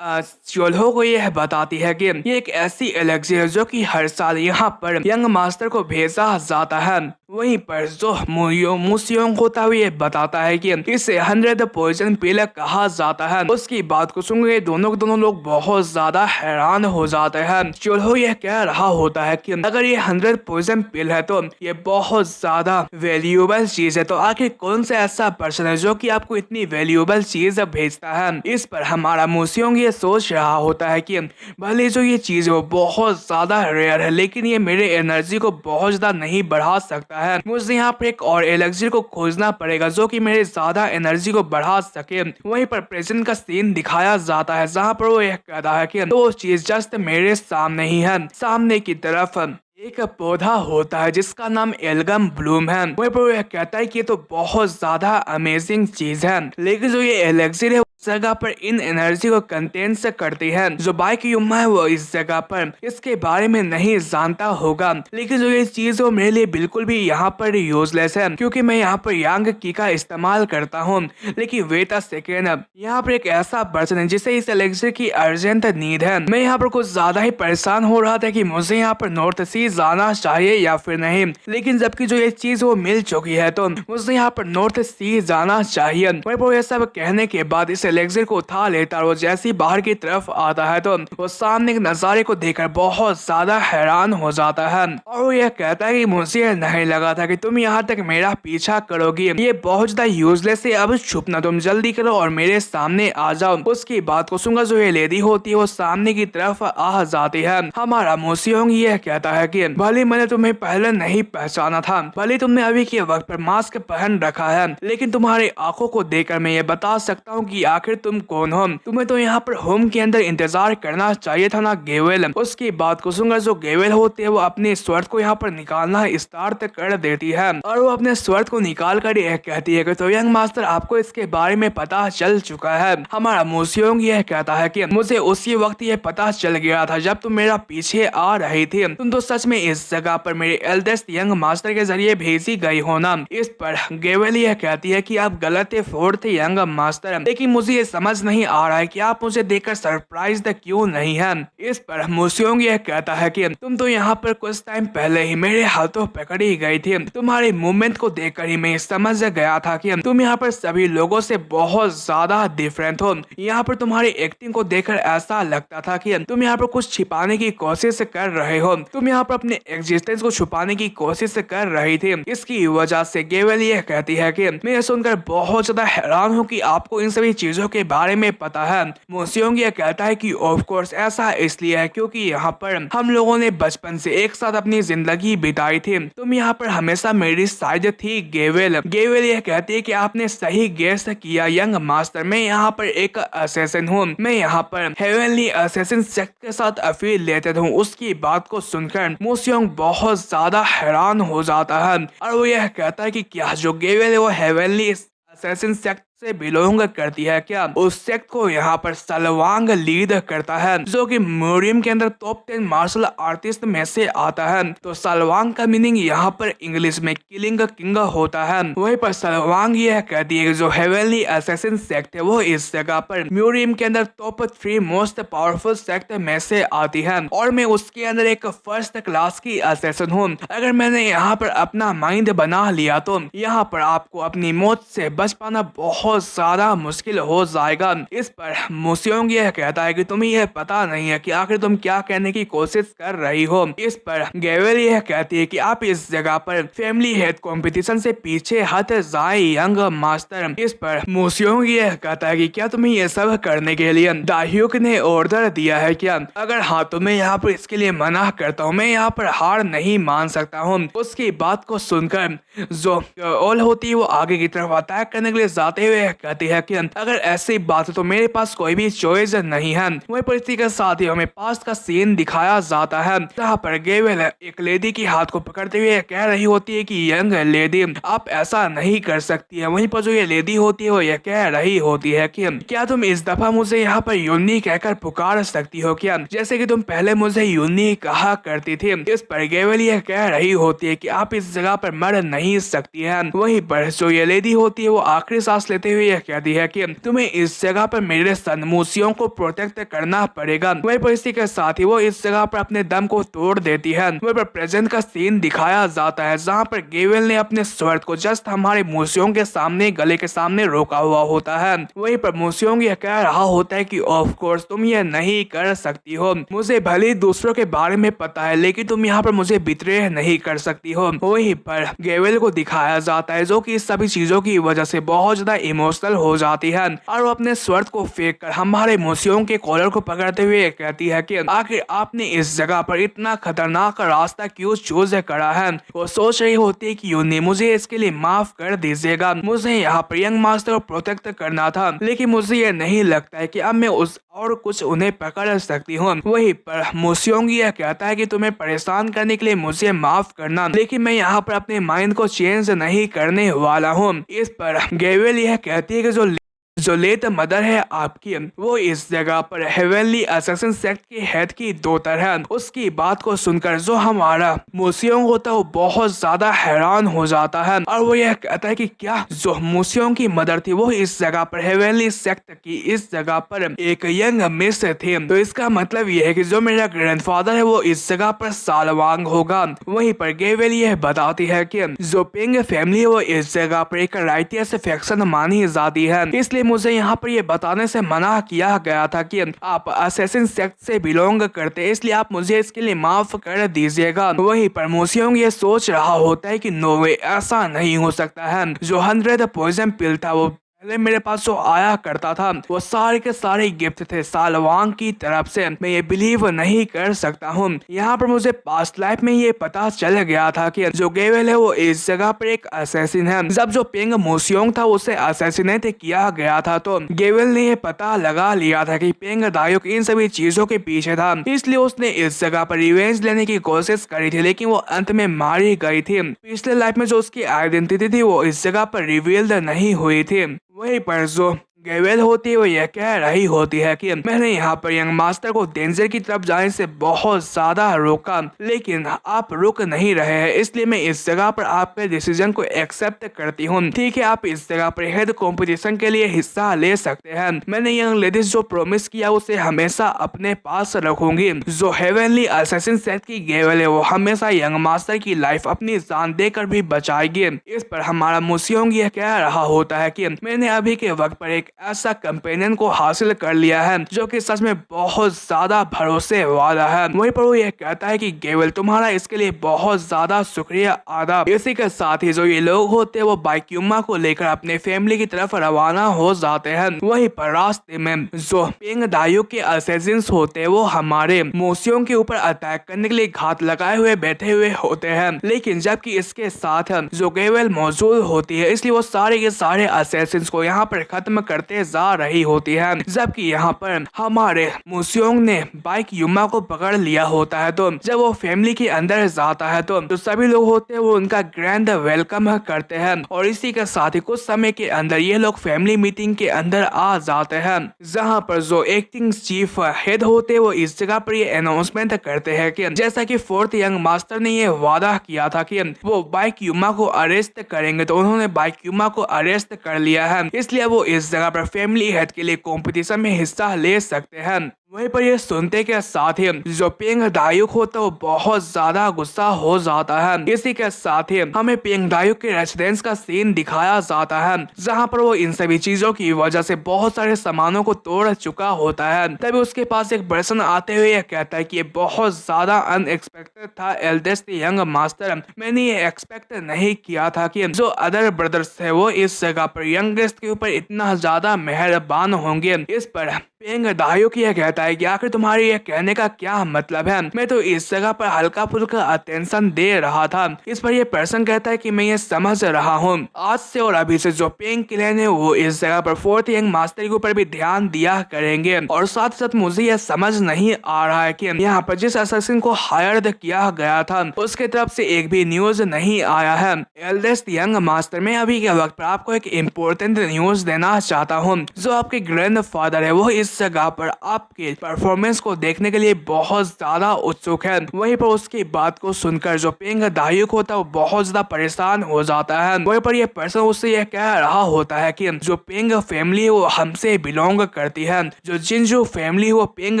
चोल्हो को यह बताती है कि ये एक ऐसी एलेक्सिर है जो कि हर साल यहाँ पर यंग मास्टर को भेजा जाता है। वहीं पर जो मोसियोंग होता हुआ ये बताता है कि इसे 100 पॉइजन पिल कहा जाता है। उसकी बात को सुनकर दोनों लोग बहुत ज्यादा हैरान हो जाते हैं। चोल्हो यह कह रहा होता है कि अगर ये 100 पॉइजन पिल है तो ये बहुत ज्यादा वैल्यूएबल चीज है, तो आखिर कौन सा ऐसा पर्सन है जो कि आपको इतनी वैल्यूएबल चीज भेजता है। इस पर हमारा मोसियोंग ये सोच रहा होता है कि भले जो ये चीज है वो बहुत ज्यादा रेयर है, लेकिन ये मेरे एनर्जी को बहुत ज्यादा नहीं बढ़ा सकता है। मुझे यहाँ पर एक और एलेक्सिर को खोजना पड़ेगा जो कि मेरे ज्यादा एनर्जी को बढ़ा सके। वहीं पर प्रेजेंट का सीन दिखाया जाता है जहाँ पर वो यह कहता है कि वो चीज जस्ट मेरे सामने ही है। सामने की तरफ एक पौधा होता है जिसका नाम एल्गम ब्लूम है। वहीं पर वो यह कहता है कि ये तो बहुत ज्यादा अमेजिंग चीज है, लेकिन जो ये एलेक्सिर है जगह पर इन एनर्जी को कंटेन से करती है। जो बाई क्यूमा है वो इस जगह पर इसके बारे में नहीं जानता होगा, लेकिन जो ये चीज वो मेरे लिए बिल्कुल भी यहाँ पर यूजलेस है क्योंकि मैं यहाँ पर यांग की का इस्तेमाल करता हूँ। लेकिन वेट अ सेकेंड, यहाँ पर एक ऐसा पर्सन है जिसे इस एलेक्सिर की अर्जेंट नीड है। मैं यहाँ पर कुछ ज्यादा ही परेशान हो रहा था कि मुझे यहाँ पर नॉर्थ सी जाना चाहिए या फिर नहीं, लेकिन जबकि जो ये चीज वो मिल चुकी है तो मुझे यहाँ पर नॉर्थ सी जाना चाहिए। वहीं पर यह सब कहने के बाद इस एलेक्सर को उठा लेता है। वो जैसे ही बाहर की तरफ आता है तो वो सामने के नजारे को देखकर बहुत ज्यादा हैरान हो जाता है और वो यह कहता है कि मुझे नहीं लगा था कि तुम यहाँ तक मेरा पीछा करोगी, ये बहुत ज्यादा यूजलेस है, अब छुप ना, तुम जल्दी करो और मेरे सामने आ जाओ। उसकी बात को सुनकर जो ये लेडी होती है वो सामने की तरफ आ जाती है। हमारा मोसियोंग यह कहता है कि भले मैंने तुम्हें पहले नहीं पहचाना था, भले तुमने अभी के वक्त पर मास्क पहन रखा है, लेकिन तुम्हारी आंखों को देखकर मैं ये बता सकता हूँ कि आखिर तुम कौन हो। तुम्हें तो यहाँ पर होम के अंदर इंतजार करना चाहिए था ना गेवेल। उसकी बात को सुनकर जो गेवेल होती है वो अपने स्वर्ड को यहाँ पर निकालना स्टार्ट कर देती है और वो अपने स्वर्ड को निकाल कर यह कहती है कि तो यंग मास्टर आपको इसके बारे में पता चल चुका है। हमारा मोसियोंग यह कहता है कि मुझे उसी वक्त ये पता चल गया था जब तुम मेरा पीछे आ रही थी, तुम तो सच में इस जगह पर मेरे एल्डेस्ट यंग मास्टर के जरिए भेजी गई हो ना। इस पर गेवेल यह कहती है कि आप गलत है फोर्थ यंग मास्टर, लेकिन मुझे ये समझ नहीं आ रहा है कि आप मुझे देखकर सरप्राइज क्यों नहीं है। इस पर मोसियोंग यह कहता है कि तुम तो यहाँ पर कुछ टाइम पहले ही मेरे हाथों पकड़ी गई थी, तुम्हारे मूवमेंट को देखकर ही मैं समझ गया था कि तुम यहाँ पर सभी लोगों से बहुत ज्यादा डिफरेंट हो। यहाँ पर तुम्हारी एक्टिंग को देखकर ऐसा लगता था कि तुम यहाँ पर कुछ छिपाने की कोशिश कर रहे हो, तुम यहाँ पर अपने एग्जिस्टेंस को छुपाने की कोशिश कर रही थी। इसकी वजह से गेवेल यह कहती है कि मैं सुनकर बहुत ज्यादा हैरान हूँ कि आपको इन सभी चीजों के बारे में पता है। मोसियोंग यह कहता है कि ऑफ कोर्स ऐसा इसलिए है क्योंकि यहाँ पर हम लोगों ने बचपन से एक साथ अपनी जिंदगी बिताई थी, तुम यहाँ पर हमेशा मेरी साइड थी गेवेल। गेवेल यह कहती है कि आपने सही गेस किया यंग मास्टर, मैं यहाँ पर एक असैसिन हूँ, मैं यहाँ पर हेवनली असैसिन सेक्ट के साथ अफिलिएटेड हूँ। उसकी बात को सुनकर मोसियोंग बहुत ज्यादा हैरान हो जाता है और वो यह कहता है कि क्या जो गेवेल है वो हेवनली असैसिन सेक्ट से बिलोंग करती है क्या। उस सेक्ट को यहाँ पर सलवांग लीड करता है जो कि म्यूरियम के अंदर टॉप 10 मार्शल आर्टिस्ट में से आता है। तो सलवांग का मीनिंग यहाँ पर इंग्लिश में किलिंग किंग होता है। वहीं पर सलवांग यह कहती है कि जो हेवनली असैसिन सेक्ट है वो इस जगह पर म्यूरियम के अंदर टॉप 3 मोस्ट पावरफुल सेक्ट में से आती है और मैं उसके अंदर एक फर्स्ट क्लास की असैसिन हूँ। अगर मैंने यहाँ पर अपना माइंड बना लिया तो यहाँ पर आपको अपनी मौत से बच पाना बहुत ज्यादा मुश्किल हो जाएगा। इस पर मोसियोंग यह कहता है कि तुम्हें यह पता नहीं है कि आखिर तुम क्या कहने की कोशिश कर रही हो। इस पर गेवेल यह कहती है कि आप इस जगह पर फैमिली हेड कंपटीशन से पीछे हट जाए यंग मास्टर। इस पर मोसियोंग यह कहता है कि क्या तुम्हें यह सब करने के लिए दाह्युक ने ऑर्डर दिया है क्या, अगर हाँ तो मैं यहाँ पर इसके लिए मना करता हूँ, मैं यहाँ पर हार नहीं मान सकता हूँ। उसकी बात को सुनकर जो ऑल होती है वो आगे की तरफ अटैक करने के लिए जाते हुए कहती है कि अगर ऐसी बात है तो मेरे पास कोई भी चॉइस नहीं है। वही परिस्थिति के साथ ही हमें पास्ट का सीन दिखाया जाता है जहाँ पर गेवेल एक लेडी की हाथ को पकड़ते हुए कह रही होती है कि यंग लेडी आप ऐसा नहीं कर सकती है। वहीं पर जो ये लेडी होती है वो ये कह रही होती है कि क्या तुम इस दफा मुझे यहाँ पर यूनी कहकर पुकार सकती हो क्या, जैसे कि तुम पहले मुझे यूनी कहा करती थी। इस पर गेवेल यह कह रही होती है कि आप इस जगह पर मर नहीं सकती है। वहीं पर जो ये लेडी होती है वो आखिरी सांस लेते हुए यह कहती है कि तुम्हें इस जगह पर मेरे सन मोसियों को प्रोटेक्ट करना पड़ेगा। वही परिस्थिति के साथ ही वो इस जगह पर अपने दम को तोड़ देती है। वहीं पर प्रेजेंट का सीन दिखाया जाता है जहाँ पर गेवेल ने अपने स्वर्ड को जस्ट हमारे मोसियों के सामने गले के सामने रोका हुआ होता है। वहीं पर मोसियों यह कह रहा होता है कि ऑफ कोर्स तुम ये नहीं कर सकती हो, मुझे भले दूसरों के बारे में पता है लेकिन तुम यहाँ पर मुझे बिट्रे नहीं कर सकती हो। वहीं पर गेवेल को दिखाया जाता है जो कि इस सभी चीजों की वजह से बहुत ज्यादा इमोशनल हो जाती है और वो अपने स्वर्ड को फेंक कर हमारे मोसियों के कॉलर को पकड़ते हुए कहती है कि आखिर आपने इस जगह पर इतना खतरनाक रास्ता क्यों चूज करा है। वो सोच रही होती है कि यूनी मुझे इसके लिए माफ कर दीजिएगा, मुझे यहाँ पर यंग मास्टर को प्रोटेक्ट करना था लेकिन मुझे ये नहीं लगता है कि अब मैं उस और कुछ उन्हें पकड़ सकती हूँ। वहीं पर मोसियोंग यह कहता है कि तुम्हें परेशान करने के लिए मुझे माफ करना, लेकिन मैं यहाँ पर अपने माइंड को चेंज नहीं करने वाला हूँ। इस पर गेवेल यह कहती है कि जो लेट मदर है आपकी वो इस जगह पर हेवनली असैसिन सेक्ट के हेड की डॉटर है। उसकी बात को सुनकर जो हमारा मोसियोंग होता है वो बहुत ज्यादा हैरान हो जाता है और वो यह कहता है कि क्या जो मोसियोंग की मदर थी वो इस जगह पर हेवनली सेक्ट की इस जगह पर एक यंग मिस थी, तो इसका मतलब यह है कि जो मेरा ग्रैंडफादर है वो इस जगह पर सालवांग होगा। वहीं पर गेवेल यह बताती है कि जो पिंग फैमिली है वो इस जगह पर एक राइटियस फैक्शन मानी जाती है, इसलिए इसलिए मुझे यहाँ पर ये बताने से मना किया गया था कि आप असैसिन सेक्ट से बिलोंग करते, इसलिए आप मुझे इसके लिए माफ कर दीजिएगा। वहीं पर मोसियोंग ये सोच रहा होता है कि नो वे, ऐसा नहीं हो सकता है। जो 100 पॉइजन पिल था वो पहले मेरे पास जो आया करता था वो सारे के सारे गिफ्ट थे सालवांग की तरफ से। मैं ये बिलीव नहीं कर सकता हूँ। यहाँ पर मुझे पास्ट लाइफ में ये पता चल गया था कि जो गेवेल है वो इस जगह पर एक असैसिन है। जब जो पेंग मोसियोंग था उसे असैसिनेट किया गया था तो गेवेल ने ये पता लगा लिया था कि पेंग दायुक इन सभी चीजों के पीछे था, इसलिए उसने इस जगह पर रिवेंज लेने की कोशिश करी थी, लेकिन वो अंत में मारी गई थी। पिछले लाइफ में जो उसकी आइडेंटिटी थी वो इस जगह पर रिवील्ड नहीं हुई थी। वहीं पर जो गेवेल होती है वो यह कह रही होती है कि मैंने यहाँ पर यंग मास्टर को डेंजर की तरफ जाने से बहुत ज्यादा रोका, लेकिन आप रुक नहीं रहे हैं, इसलिए मैं इस जगह पर आपके डिसीजन को एक्सेप्ट करती हूँ। ठीक है, आप इस जगह पर हेड कंपटीशन के लिए हिस्सा ले सकते हैं। मैंने यंग लेडीज जो प्रॉमिस किया उसे हमेशा अपने पास रखूंगी। जो हेवनली असैसिन सेट की गेवेल है वो हमेशा यंग मास्टर की लाइफ अपनी जान देकर भी बचाएगी। इस पर हमारा मोसियोंग यह कह रहा होता है कि मैंने अभी के वक्त पर एक ऐसा कंपेनियन को हासिल कर लिया है जो कि सच में बहुत ज्यादा भरोसे वाला है। वहीं पर वो यह कहता है कि गेवेल तुम्हारा इसके लिए बहुत ज्यादा शुक्रिया अदा। इसी के साथ ही जो ये लोग होते हैं वो बाइक्यूमा को लेकर अपने फैमिली की तरफ रवाना हो जाते हैं। वहीं पर रास्ते में जो पेंग दायुक के असैसिन्स होते हैं वो हमारे मोसियोंग के ऊपर अटैक करने के लिए घात लगाए हुए बैठे हुए होते हैं, लेकिन जबकि इसके साथ जो गेवेल मौजूद होती है इसलिए वो सारे के सारे असैसिन्स को यहाँ पर खत्म करते जा रही होती है। जबकि यहाँ पर हमारे मोसियोंग ने बाइक युमा को पकड़ लिया होता है तो जब वो फैमिली के अंदर जाता है तो सभी लोग होते हैं वो उनका ग्रैंड वेलकम करते हैं और इसी के साथ ही कुछ समय के अंदर ये लोग फैमिली मीटिंग के अंदर आ जाते हैं, जहाँ पर जो एक्टिंग चीफ हेड होते हैं वो इस जगह पर ये अनाउंसमेंट करते हैं कि जैसा कि फोर्थ यंग मास्टर ने ये वादा किया था कि वो बाइक युमा को अरेस्ट करेंगे, तो उन्होंने बाइक युमा को अरेस्ट कर लिया है, इसलिए वो इस जगह पर फैमिली हेड के लिए कंपटीशन में हिस्सा ले सकते हैं। वहीं पर ये सुनते के साथ ही जो पेंग दायुक होता है वो बहुत ज्यादा गुस्सा हो जाता है। इसी के साथ ही हमें पेंग दायुक के रेसिडेंस का सीन दिखाया जाता है, जहां पर वो इन सभी चीजों की वजह से बहुत सारे सामानों को तोड़ चुका होता है। तभी उसके पास एक पर्सन आते हुए यह कहता है कि ये बहुत ज्यादा अनएक्सपेक्टेड था एल्डेस्ट यंग मास्टर, मैंने ये एक्सपेक्ट नहीं किया था कि जो अदर ब्रदर्स है वो इस जगह पर यंगेस्ट के ऊपर इतना ज्यादा मेहरबान होंगे। इस पर पेंग दायुक यह कहता है कि आखिर तुम्हारे ये कहने का क्या मतलब है, मैं तो इस जगह पर हल्का फुल्का अटेंशन दे रहा था। इस पर यह पर्सन कहता है कि मैं ये समझ रहा हूँ, आज से और अभी से जो पेंग क्लैन है वो इस जगह पर फोर्थ यंग मास्टर के ऊपर भी ध्यान दिया करेंगे, और साथ साथ मुझे यह समझ नहीं आ रहा है कि यहाँ पर जिस असैसिन को हायर किया गया था उसके तरफ से एक भी न्यूज नहीं आया है। एल्डेस्ट यंग मास्टर में अभी के वक्त पर आपको एक इम्पोर्टेंट न्यूज देना चाहता हूँ। जो आपके ग्रैंडफादर है वो इस जगह पर आपके परफॉर्मेंस को देखने के लिए बहुत ज्यादा उत्सुक है। वहीं पर उसकी बात को सुनकर जो पेंग दायुक होता है वो बहुत ज्यादा परेशान हो जाता है। वहीं पर यह पर्सन उससे यह कह रहा होता है कि जो पेंग फैमिली है वो हमसे बिलोंग करती है, जो जिंजू फैमिली है वो पेंग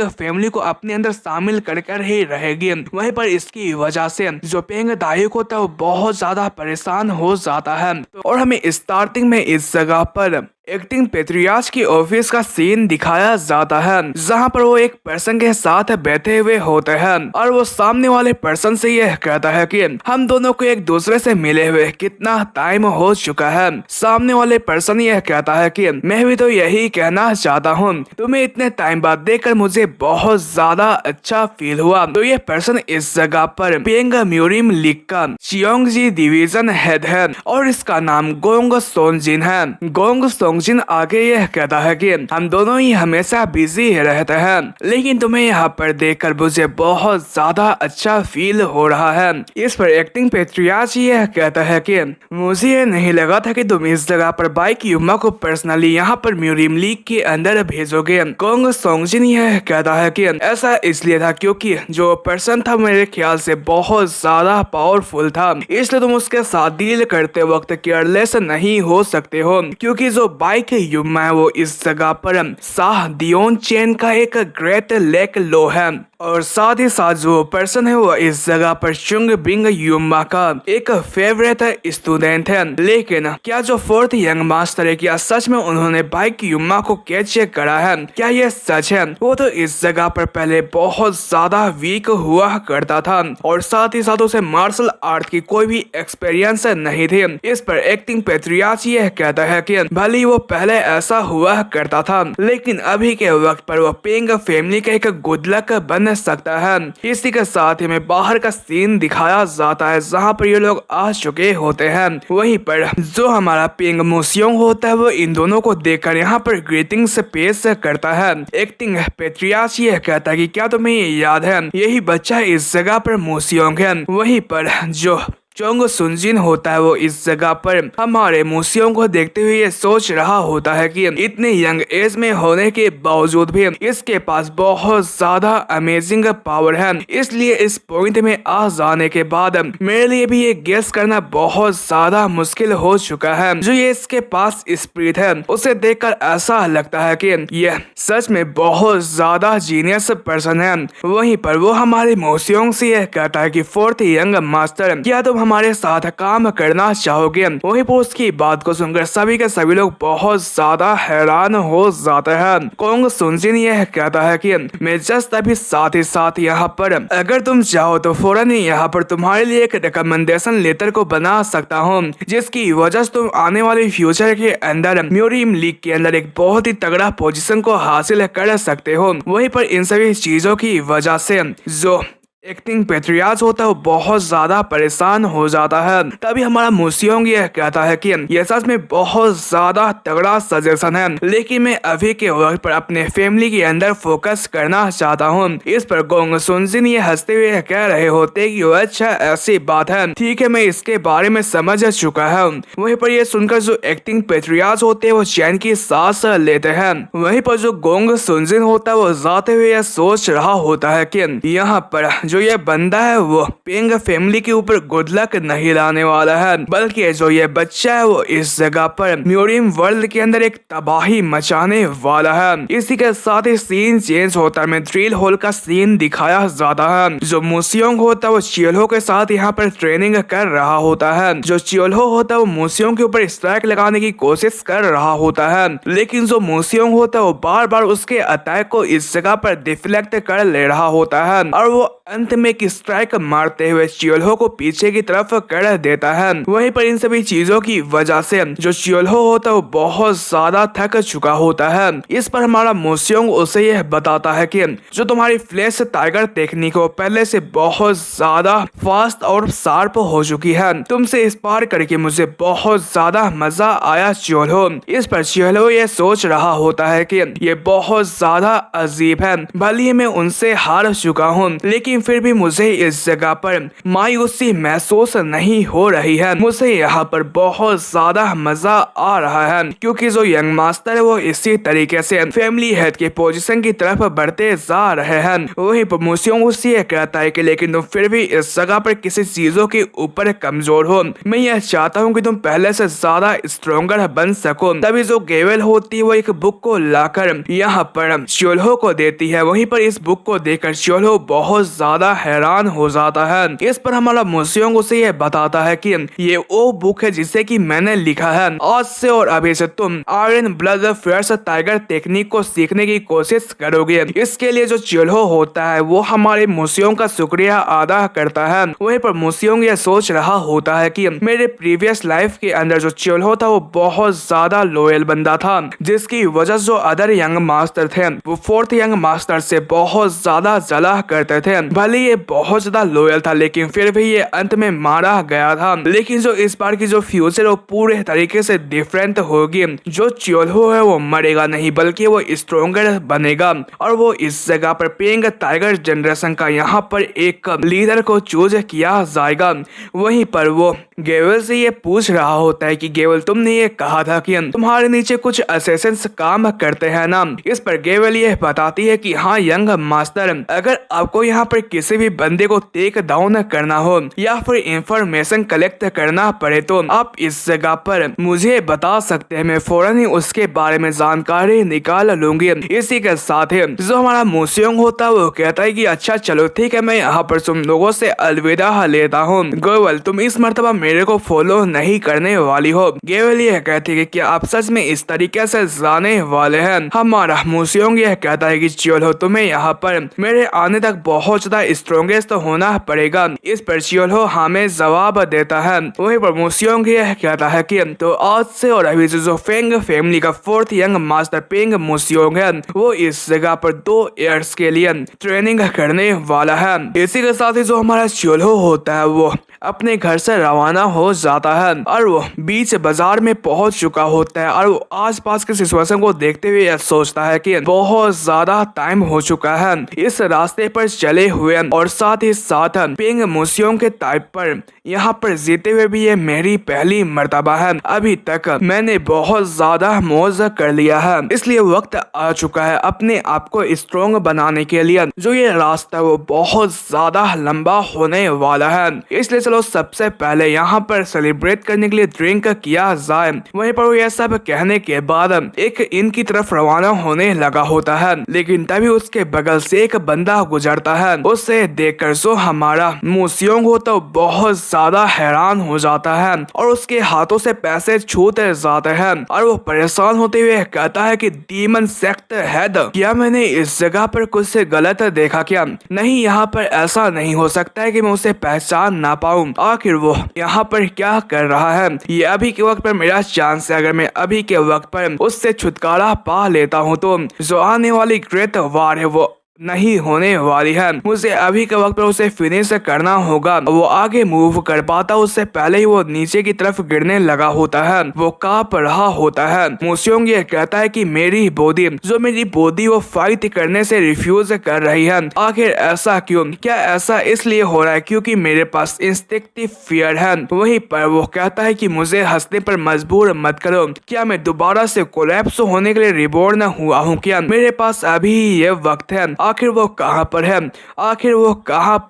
फैमिली को अपने अंदर शामिल कर ही रहेगी। वहीं पर इसकी वजह से जो पेंग दायुक होता है वो बहुत ज्यादा परेशान हो जाता है। और हमें स्टार्टिंग में इस जगह पर एक्टिंग पेट्रियार्च की ऑफिस का सीन दिखाया जाता है, जहां पर वो एक पर्सन के साथ बैठे हुए होते हैं और वो सामने वाले पर्सन से यह कहता है कि हम दोनों को एक दूसरे से मिले हुए कितना टाइम हो चुका है। सामने वाले पर्सन यह कहता है कि मैं भी तो यही कहना चाहता हूँ, तुम्हें इतने टाइम बाद देखकर मुझे बहुत ज्यादा अच्छा फील हुआ। तो ये पर्सन इस जगह पर पेंग म्यूरिम लीग का चियोंगजी डिवीजन हेड है और इसका नाम गोंग सोनजिन है। गोंग सोंगजिन आगे यह कहता है कि हम दोनों ही हमेशा बिजी रहते हैं, लेकिन तुम्हें यहाँ पर देखकर मुझे बहुत ज्यादा अच्छा फील हो रहा है। इस पर एक्टिंग पेट्रियार्च यह कहता है कि मुझे ये नहीं लगा था कि तुम इस जगह पर बाइक युमा को पर्सनली यहाँ पर म्यूरियम लीग के अंदर भेजोगे। गोंग सोंगजिन यह कहता है कि ऐसा इसलिए था क्योंकि जो पर्सन था मेरे ख्याल से बहुत ज्यादा पावरफुल था, इसलिए तुम उसके साथ डील करते वक्त केयरलेस नहीं हो सकते हो, क्योंकि जो बाइक युमा है वो इस जगह पर शाह दियोन चेन का एक ग्रेट लेक लो है और साथ ही साथ जो पर्सन है वो इस जगह पर चुंग बिंग युमा का एक फेवरेट स्टूडेंट है। लेकिन क्या जो फोर्थ यंग मास्टर है क्या सच में उन्होंने बाइक युमा को कैच करा है? क्या ये सच है? वो तो इस जगह पर पहले बहुत ज्यादा वीक हुआ करता था और साथ ही साथ उसे मार्शल आर्ट की कोई भी एक्सपीरियंस नहीं थी। इस पर एक्टिंग पेट्रियाच यह कहता है कि भले ही वो पहले ऐसा हुआ करता था लेकिन अभी के वक्त पर वो पिंग फैमिली का एक गुड लक बन सकता है। इसी के साथ ही में बाहर का सीन दिखाया जाता है जहाँ पर ये लोग आ चुके होते हैं। वहीं पर जो हमारा पिंग मुसियोंग होता है वो इन दोनों को देखकर यहाँ पर ग्रीटिंग्स पेश करता है। एक्टिंग पेट्रियाच यह कहता है कि क्या तुम्हें ये याद है यही बच्चा इस जगह पर मुसियोंग है। वहीं पर जो चोंग सुनजिन होता है वो इस जगह पर हमारे मुसियों को देखते हुए ये सोच रहा होता है कि इतने यंग एज में होने के बावजूद भी इसके पास बहुत ज्यादा अमेजिंग पावर है। इसलिए इस पॉइंट में आ जाने के बाद मेरे लिए भी ये गेस करना बहुत ज्यादा मुश्किल हो चुका है। जो ये इसके पास स्पिरिट है उसे देखकर ऐसा लगता है कि ये सच में बहुत ज्यादा जीनियस पर्सन है। वहीं पर वो हमारे मुसियों से यह कहता है कि फोर्थ यंग मास्टर क्या तुम हमारे साथ काम करना चाहोगे? वहीं पर उसकी बात को सुनकर सभी के सभी लोग बहुत ज्यादा हैरान हो जाते हैं। कोंग सुनजिन यह कहता है कि मैं जस्ट अभी साथ ही साथ यहाँ पर अगर तुम चाहो तो फौरन ही यहाँ पर तुम्हारे लिए एक रिकमेंडेशन लेटर को बना सकता हूँ जिसकी वजह से तुम आने वाले फ्यूचर के अंदर म्यूरियम लीग के अंदर एक बहुत ही तगड़ा पोजीशन को हासिल कर सकते हो। वहीं पर इन सभी चीजों की वजह से जो एक्टिंग पेट्रियाज होता है वो बहुत ज्यादा परेशान हो जाता है। तभी हमारा मुसियोंग यह कहता है कि यह सच में बहुत ज्यादा तगड़ा सजेशन है लेकिन मैं अभी के वक्त पर अपने फैमिली के अंदर फोकस करना चाहता हूँ। इस पर गोंग सुनजिन ये हंसते हुए कह रहे होते कि अच्छा ऐसी बात है, ठीक है मैं इसके बारे में समझ चुका है। वहीं पर यह सुनकर जो एक्टिंग पेट्रियाज होते हैं वो चैन की सांस लेते हैं। वहीं पर जो गोंग सुनजिन होता है वो जाते हुए यह सोच रहा होता है कि यहाँ पर जो ये बंदा है वो पिंग फैमिली के ऊपर गुड लक नहीं लाने वाला है बल्कि जो ये बच्चा है वो इस जगह पर म्यूरियम वर्ल्ड के अंदर एक तबाही मचाने वाला है। इसी के साथ ही सीन चेंज होता है, में ड्रिल होल का सीन दिखाया जाता है। जो मुसियोंग होता है वो चियोल्हो के साथ यहाँ पर ट्रेनिंग कर रहा होता है। जो चियोल्हो होता है वो मुसियोंग के ऊपर स्ट्राइक लगाने की कोशिश कर रहा होता है लेकिन जो मुसियोंग होता है वो बार बार उसके अटैक को इस जगह पर डिफ्लेक्ट कर ले रहा होता है और वो अंत में एक स्ट्राइक मारते हुए चियोल्हो को पीछे की तरफ कर देता है। वहीं पर इन सभी चीजों की वजह से जो चियोल्हो होता है वो बहुत ज्यादा थक चुका होता है। इस पर हमारा मुसियोंग उसे यह बताता है कि जो तुम्हारी फ्लैश टाइगर टेक्निक हो पहले से बहुत ज्यादा फास्ट और शार्प हो चुकी है, तुमसे इस पार करके मुझे बहुत ज्यादा मजा आया चियोल्हो। इस पर चियोल्हो ये सोच रहा होता है कि ये बहुत ज्यादा अजीब है, भले ही मैं उनसे हार चुका हूँ लेकिन फिर भी मुझे इस जगह पर मायूसी महसूस नहीं हो रही है। मुझे यहाँ पर बहुत ज्यादा मजा आ रहा है क्योंकि जो यंग मास्टर है वो इसी तरीके से फैमिली हेड के पोजीशन की तरफ बढ़ते जा रहे हैं। वही पर मुसियोंग उससे कहता है कि लेकिन तुम फिर भी इस जगह पर किसी चीजों के ऊपर कमजोर हो। मैं यह चाहता हूँ कि तुम पहले से ज्यादा स्ट्रोंगर बन सको। तभी जो गेवेल होती है वो एक बुक को लाकर यहाँ पर चियोल्हो को देती है। वहीं पर इस बुक को देखकर चियोल्हो बहुत ज्यादा हैरान हो जाता है। इस पर हमारा मुसियोंग उसे यह बताता है कि ये वो बुक है जिसे कि मैंने लिखा है। आज से और अभी से तुम iron blood fierce tiger technique को सीखने की कोशिश करोगे। इसके लिए जो चियोल्हो होता है वो हमारे मुसियोंग का शुक्रिया अदा करता है। वहीं पर मुसियोंग यह सोच रहा होता है कि मेरे प्रीवियस लाइफ के अंदर जो चियोल्हो था वो बहुत ज्यादा लॉयल बंदा था जिसकी वजह जो अदर यंग मास्टर थे वो फोर्थ यंग मास्टर से बहुत ज्यादा जला करते थे। भले ये बहुत ज्यादा लॉयल था लेकिन फिर भी ये अंत में मारा गया था। लेकिन जो इस बार की जो फ्यूचर वो पूरे तरीके से डिफरेंट होगी। जो चियोल्हो है वो मरेगा नहीं बल्कि वो स्ट्रोंगर बनेगा और वो इस जगह पर पिंग टाइगर जनरेशन का यहाँ पर एक लीडर को चूज किया जाएगा। वहीं पर वो गेवल से ये पूछ रहा होता है कि गेवल तुमने ये कहा था कि तुम्हारे नीचे कुछ असेसेंस काम करते हैं ना। इस पर गेवल ये बताती है कि हाँ यंग मास्टर, अगर आपको यहाँ पर किसी भी बंदे को टेक डाउन करना हो या फिर इंफॉर्मेशन कलेक्ट करना पड़े तो आप इस जगह पर मुझे बता सकते हैं, मैं फौरन ही उसके बारे में जानकारी निकाल लूंगी। इसी के साथ ही जो हमारा मूसियोंग होता है वो कहता है कि अच्छा चलो ठीक है, मैं यहाँ पर तुम लोगों से अलविदा लेता हूँ। गोवल तुम इस मर्तबा मेरे को फॉलो नहीं करने वाली हो। गेवल यह कहती है कि क्या आप सच में इस तरीके से जाने वाले हैं। हमारा मूसियोंग यह कहता है कि चलो तुम्हें यहाँ पर मेरे आने तक बहुत ज्यादा स्ट्रॉन्गेस्ट होना पड़ेगा। इस पर चियोल्हो हमें जवाब देता है। वहीं पर मूसियोंग यह कहता है कि तो आज से और अभी से जो फेंग फैमिली का फोर्थ यंग मास्टर पेंग मूसियोंग है वो इस जगह पर 2 ईयर्स के लिए ट्रेनिंग करने वाला है। इसी के साथ ही जो हमारा चियोल्हो होता है वो अपने घर से रवाना हो जाता है और वो बीच बाजार में पहुंच चुका होता है और वो आसपास के सिचुएशन को देखते हुए यह सोचता है कि बहुत ज्यादा टाइम हो चुका है इस रास्ते पर चले हुए और साथ ही साथ पेंग मूसियोंग के टाइप पर यहाँ पर जीते हुए भी ये मेरी पहली मर्तबा है। अभी तक मैंने बहुत ज्यादा मौज कर लिया है, इसलिए वक्त आ चुका है अपने आप को स्ट्रॉन्ग बनाने के लिए। जो ये रास्ता वो बहुत ज्यादा लंबा होने वाला है, इसलिए चलो सबसे पहले यहाँ पर सेलिब्रेट करने के लिए ड्रिंक किया जाए। वहीं पर यह सब कहने के बाद एक इन की तरफ रवाना होने लगा होता है, लेकिन तभी उसके बगल से एक बंदा गुजरता है। उसे देखकर जो हमारा मूसियोंग होता है बहुत ज्यादा हैरान हो जाता है और उसके हाथों से पैसे छूते जाते हैं और वो परेशान होते हुए कहता है कि डीमन सेक्ट हेड, क्या मैंने इस जगह पर कुछ गलत देखा क्या? नहीं, यहाँ पर ऐसा नहीं हो सकता है कि मैं उसे पहचान ना पाऊँ। आखिर वो यहाँ पर क्या कर रहा है? ये अभी के वक्त पर मेरा चांस है, अगर मैं अभी के वक्त पर उससे छुटकारा पा लेता हूँ तो जो आने वाली ग्रेट वार है वो नहीं होने वाली है। मुझे अभी के वक्त पर उसे फिनिश करना होगा। वो आगे मूव कर पाता उससे पहले ही वो नीचे की तरफ गिरने लगा होता है। वो कांप रहा होता है। मूसियोंग ये कहता है कि मेरी बॉडी वो फाइट करने से रिफ्यूज कर रही है। आखिर ऐसा क्यों? क्या ऐसा इसलिए हो रहा है क्योंकि मेरे पास इंस्टिंक्टिव फियर है? वहीं पर वो कहता है कि मुझे हंसने पर मजबूर मत करो। क्या मैं दोबारा से कोलैप्स होने के लिए रिबॉर्न हुआ हूँ क्या? मेरे पास अभी ये वक्त है। आखिर वो कहाँ